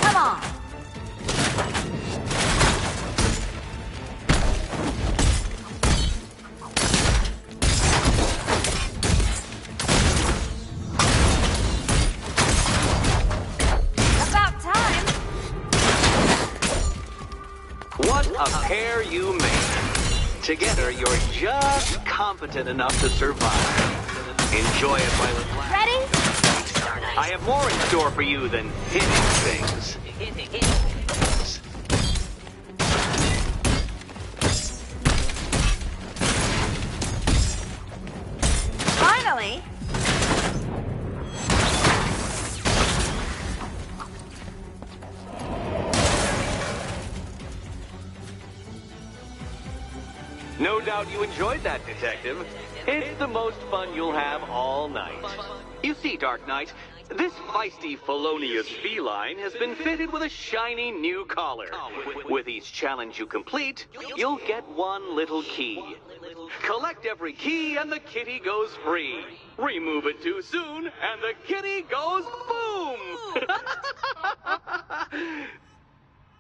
Come on! About time! What a pair you made. Together, you're just competent enough to survive. Enjoy it while it lasts. Ready? I have more in store for you than hitting things. Finally! No doubt you enjoyed that, Detective. It's the most fun you'll have all night. You see, Dark Knight, this feisty, felonious feline has been fitted with a shiny new collar. With each challenge you complete, you'll get one little key. Collect every key and the kitty goes free. Remove it too soon and the kitty goes boom!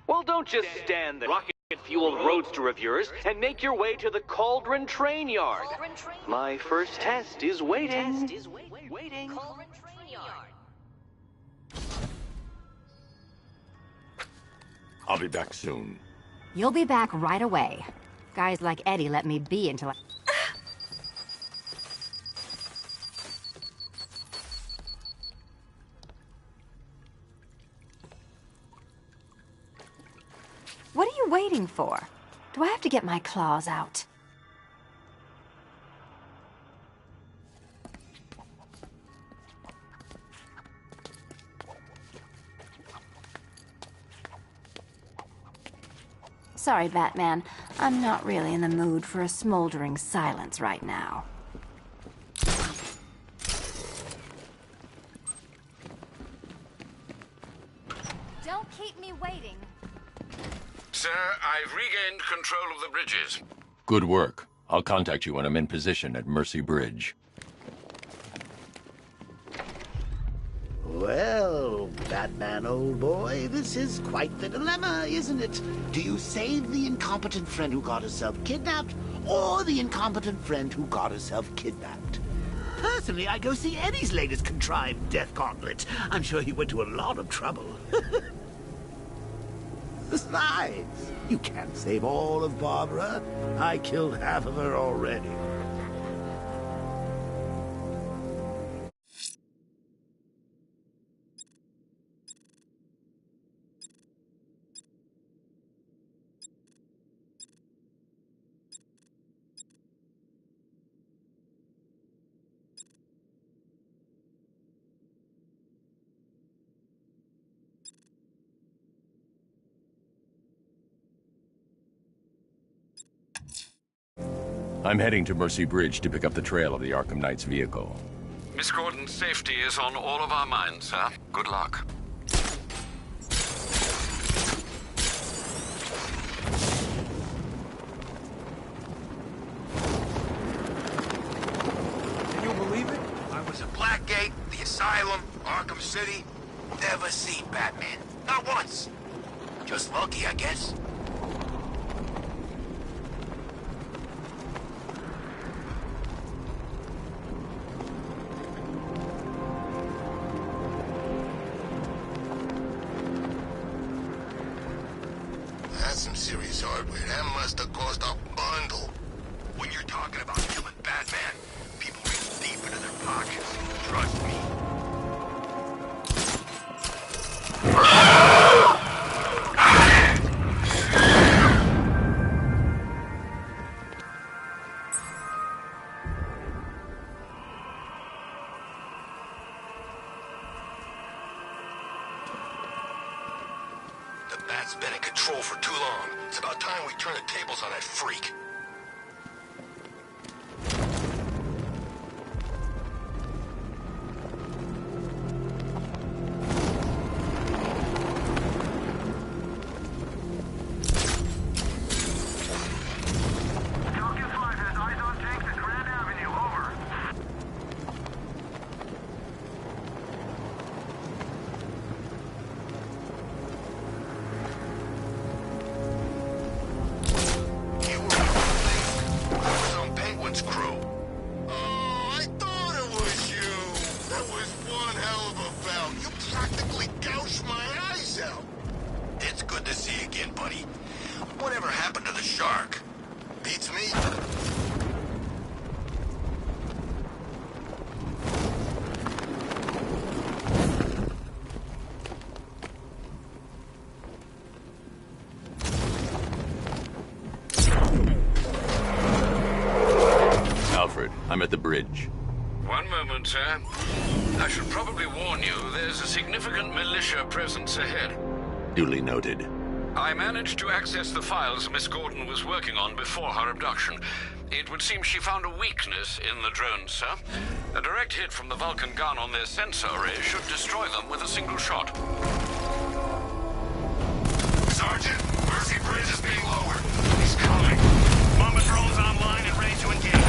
Well, don't just stand there. Rocket-fueled roadster of yours and make your way to the Cauldron Train Yard. My first test is waiting. I'll be back soon. You'll be back right away. Guys like Eddie let me be until I... What are you waiting for? Do I have to get my claws out? Sorry, Batman. I'm not really in the mood for a smoldering silence right now. Don't keep me waiting. Sir, I've regained control of the bridges. Good work. I'll contact you when I'm in position at Mercy Bridge. Well, Batman, old boy, this is quite the dilemma, isn't it? Do you save the incompetent friend who got herself kidnapped, or the incompetent friend who got herself kidnapped? Personally, I go see Eddie's latest contrived death gauntlet. I'm sure he went to a lot of trouble. Besides, you can't save all of Barbara. I killed half of her already. I'm heading to Mercy Bridge to pick up the trail of the Arkham Knight's vehicle. Miss Gordon's safety is on all of our minds, sir. Good luck. Can you believe it? I was at Blackgate, the Asylum, Arkham City. Never seen Batman. Not once. Just lucky, I guess. hardware. That must have cost a bundle. When you're talking about killing Batman, people reach deep into their pockets. Trust me. The Bat's been in control for too long. It's about time we turn the tables on that freak. Whatever happened to the shark? Beats me. Alfred, I'm at the bridge. One moment, sir. I should probably warn you, there's a significant militia presence ahead. Duly noted. I managed to access the files Miss Gordon was working on before her abduction. It would seem she found a weakness in the drones, sir. A direct hit from the Vulcan gun on their sensor array should destroy them with a single shot. Sergeant, Mercy Bridge is being lowered. He's coming. Mama drone's online and ready to engage.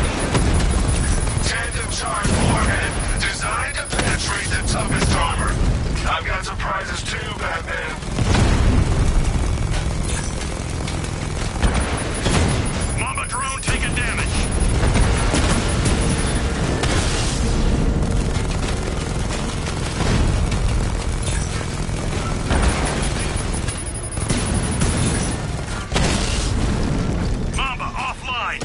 Tandem charge warhead, designed to penetrate the toughest armor. I've got surprises too, Batman. Mama drone taking damage. Mamba offline.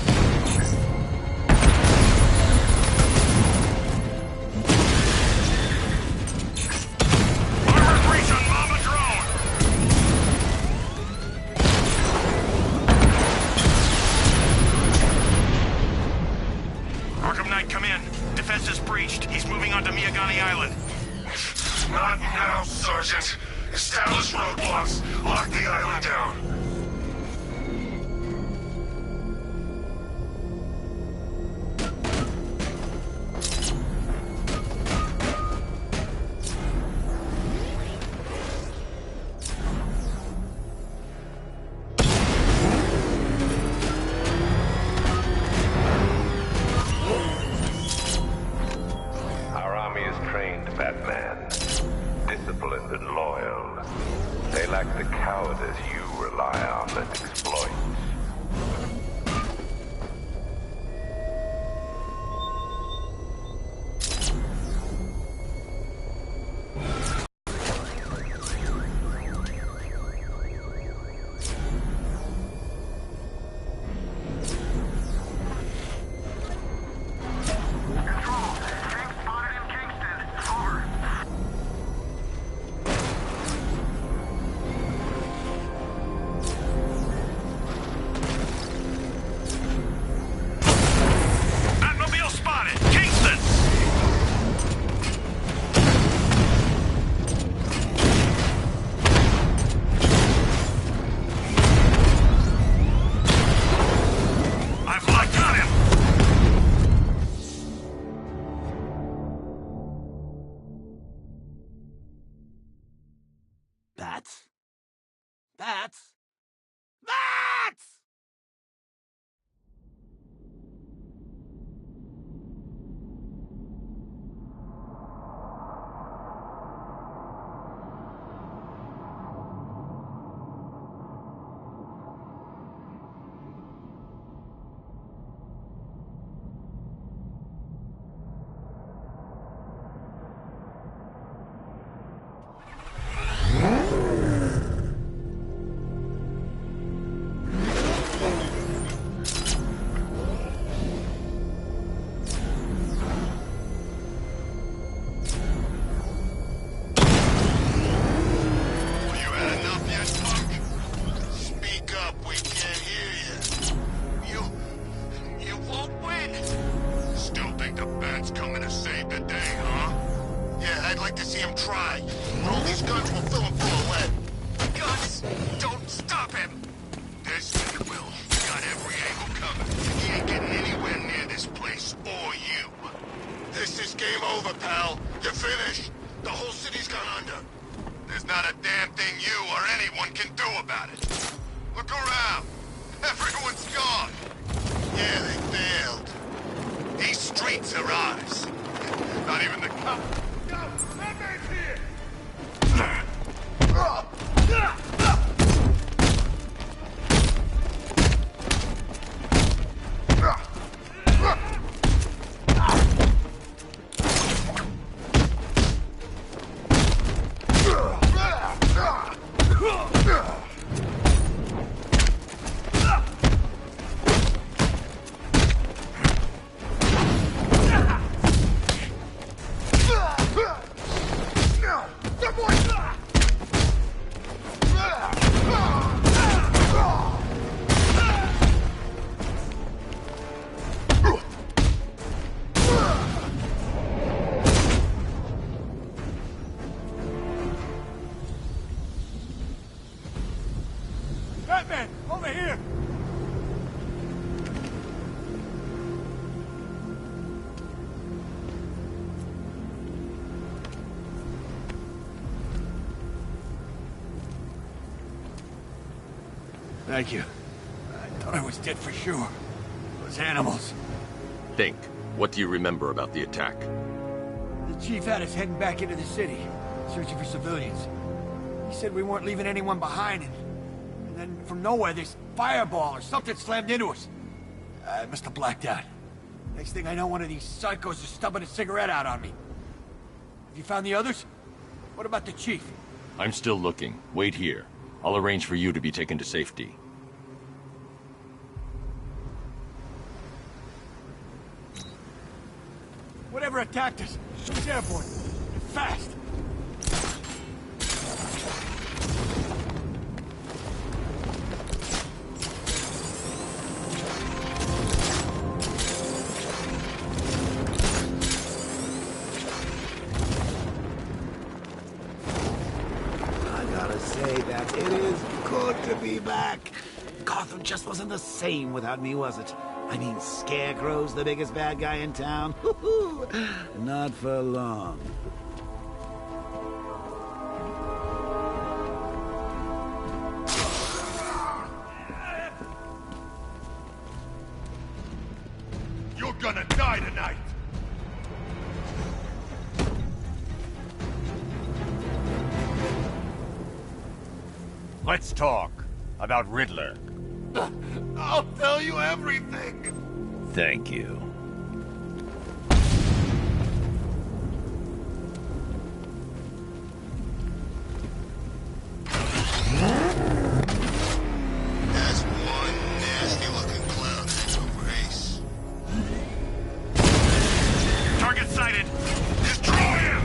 Armor breach on Mamba drone. Arkham Knight, come in. Defense is breached. He's moving onto Miyagani Island. Not now, Sergeant. Establish roadblocks. Lock the island down. Our army is trained, Batman. Disciplined and loyal. Batman's coming to save the day, huh? Yeah, I'd like to see him try. But all these guns will fill him full of lead. Guns! Don't stop him! This he will. Got every angle covered. He ain't getting anywhere near this place, or you. This is game over, pal. You're finished. The whole city's gone under. There's not a damn thing you or anyone can do about it. Look around. Everyone's gone. Yeah, they failed. These streets are ours. Not even the cops. No, Batman's here! Batman, over here! Thank you. I thought I was dead for sure. Those animals. Think. What do you remember about the attack? The chief had us heading back into the city, searching for civilians. He said we weren't leaving anyone behind, and then from nowhere, this fireball or something slammed into us. I must have blacked out. Next thing I know, one of these psychos is stubbing a cigarette out on me. Have you found the others? What about the chief? I'm still looking. Wait here. I'll arrange for you to be taken to safety. Whatever attacked us, it's airborne. And fast. It is good to be back. Gotham just wasn't the same without me, was it? I mean, Scarecrow's the biggest bad guy in town. Not for long. You're gonna die tonight! Let's talk about Riddler. I'll tell you everything! Thank you. That's one nasty-looking cloud hanging over Ace. Target sighted! Destroy him!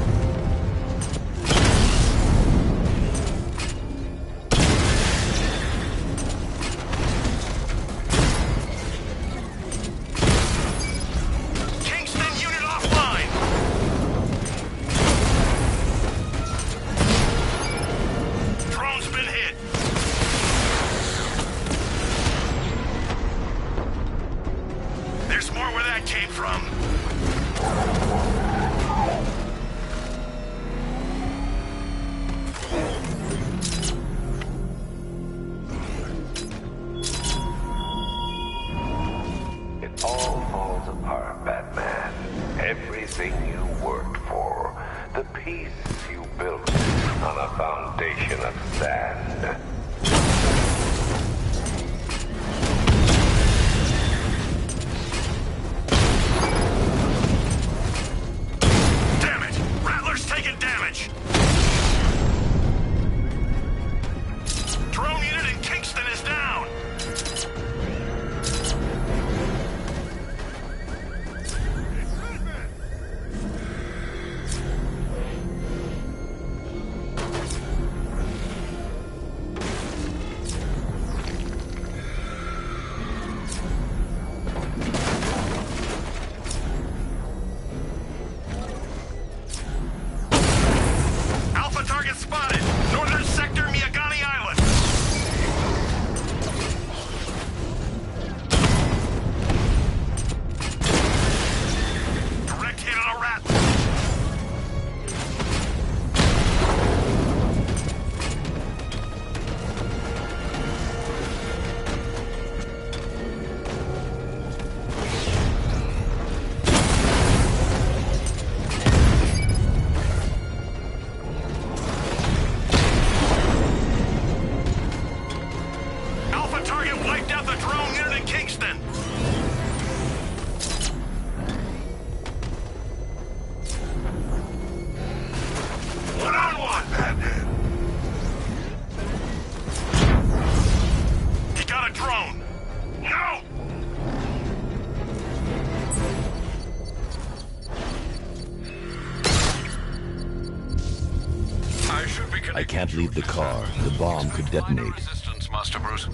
can't leave the car. The bomb could detonate. Resistance, Master Bruce.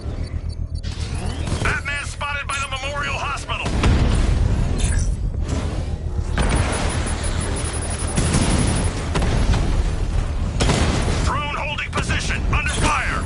Batman spotted by the Memorial Hospital! Drone holding position, under fire!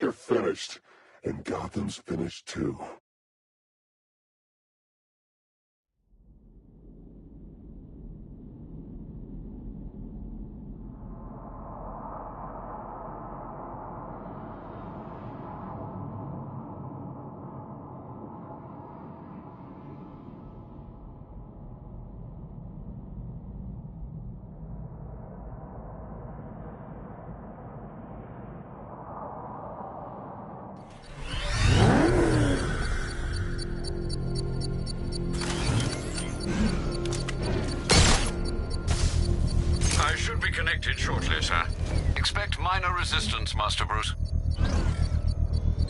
You're finished, and Gotham's finished too. I should be connected shortly, sir. Expect minor resistance, Master Bruce.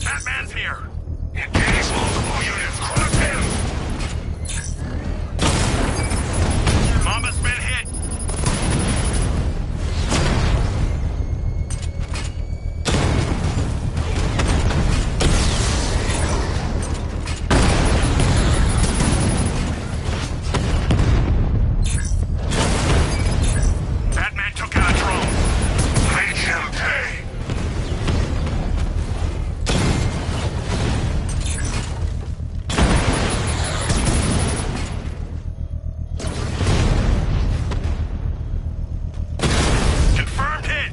Batman's here! Engage multiple units! Crush him! Mama's been hit! Batman took out a drone! Make him pay! Confirmed hit!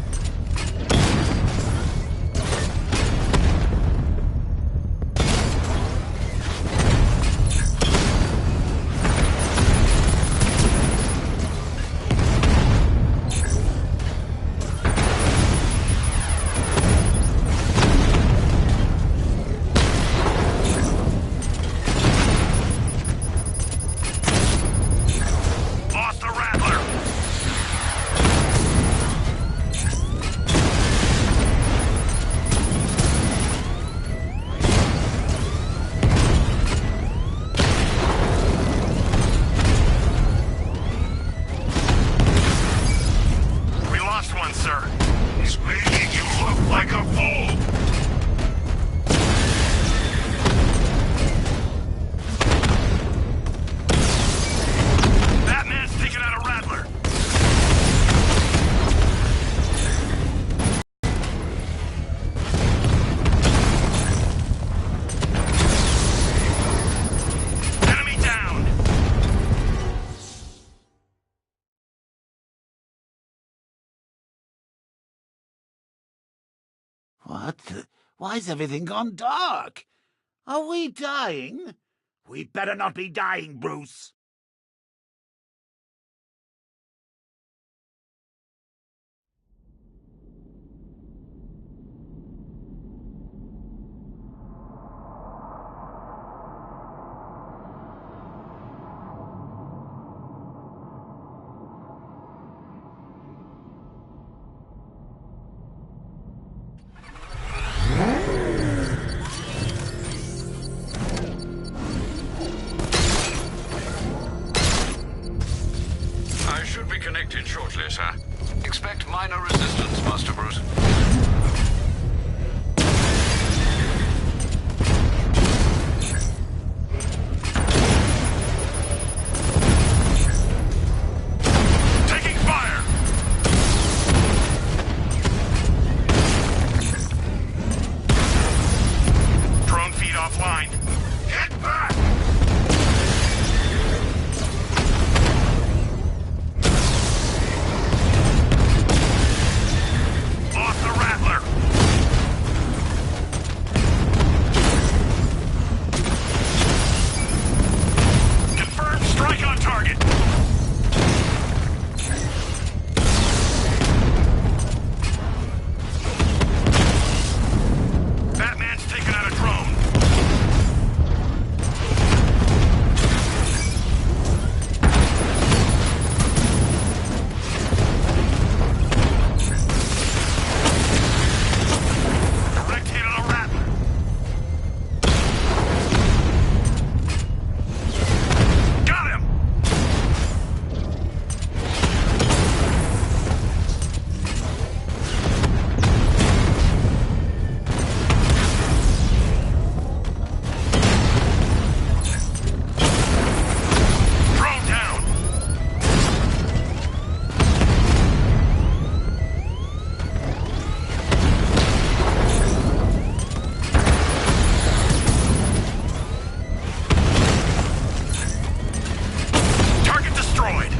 Lost a Rattler! We lost one, sir. He's making you look like a fool! Batman's taking out a Rattler! Enemy down! What the? Why's everything gone dark? Are we dying? We better not be dying, Bruce. should be connected shortly, sir. Expect minor resistance, Master Bruce. Taking fire! Drone feed offline. Get back! Lost the Rattler! Confirmed strike on target! Batman's taken out a drone. Direct hit on a Rattler. Got him! Drone down! Target destroyed!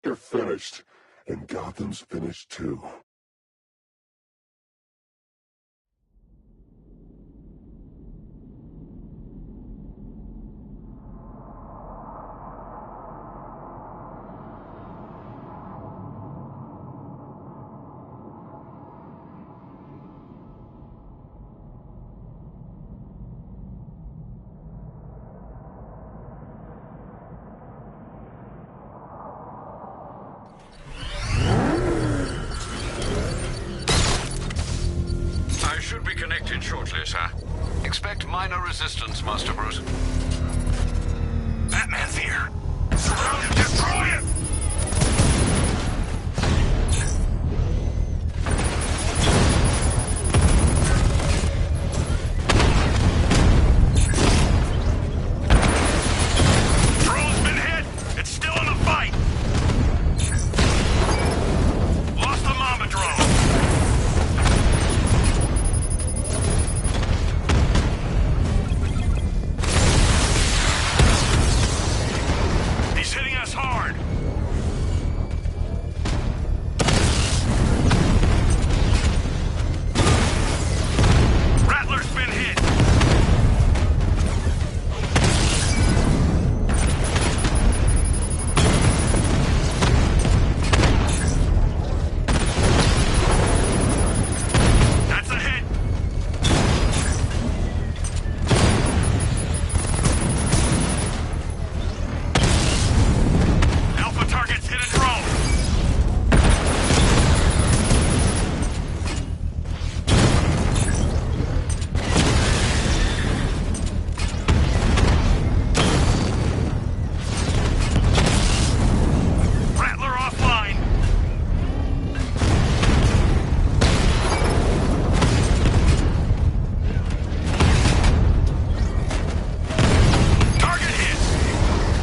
You're finished, and Gotham's finished too. I should be connected shortly, sir. Expect minor resistance, Master Bruce. Batman's here! Surround him! Destroy him!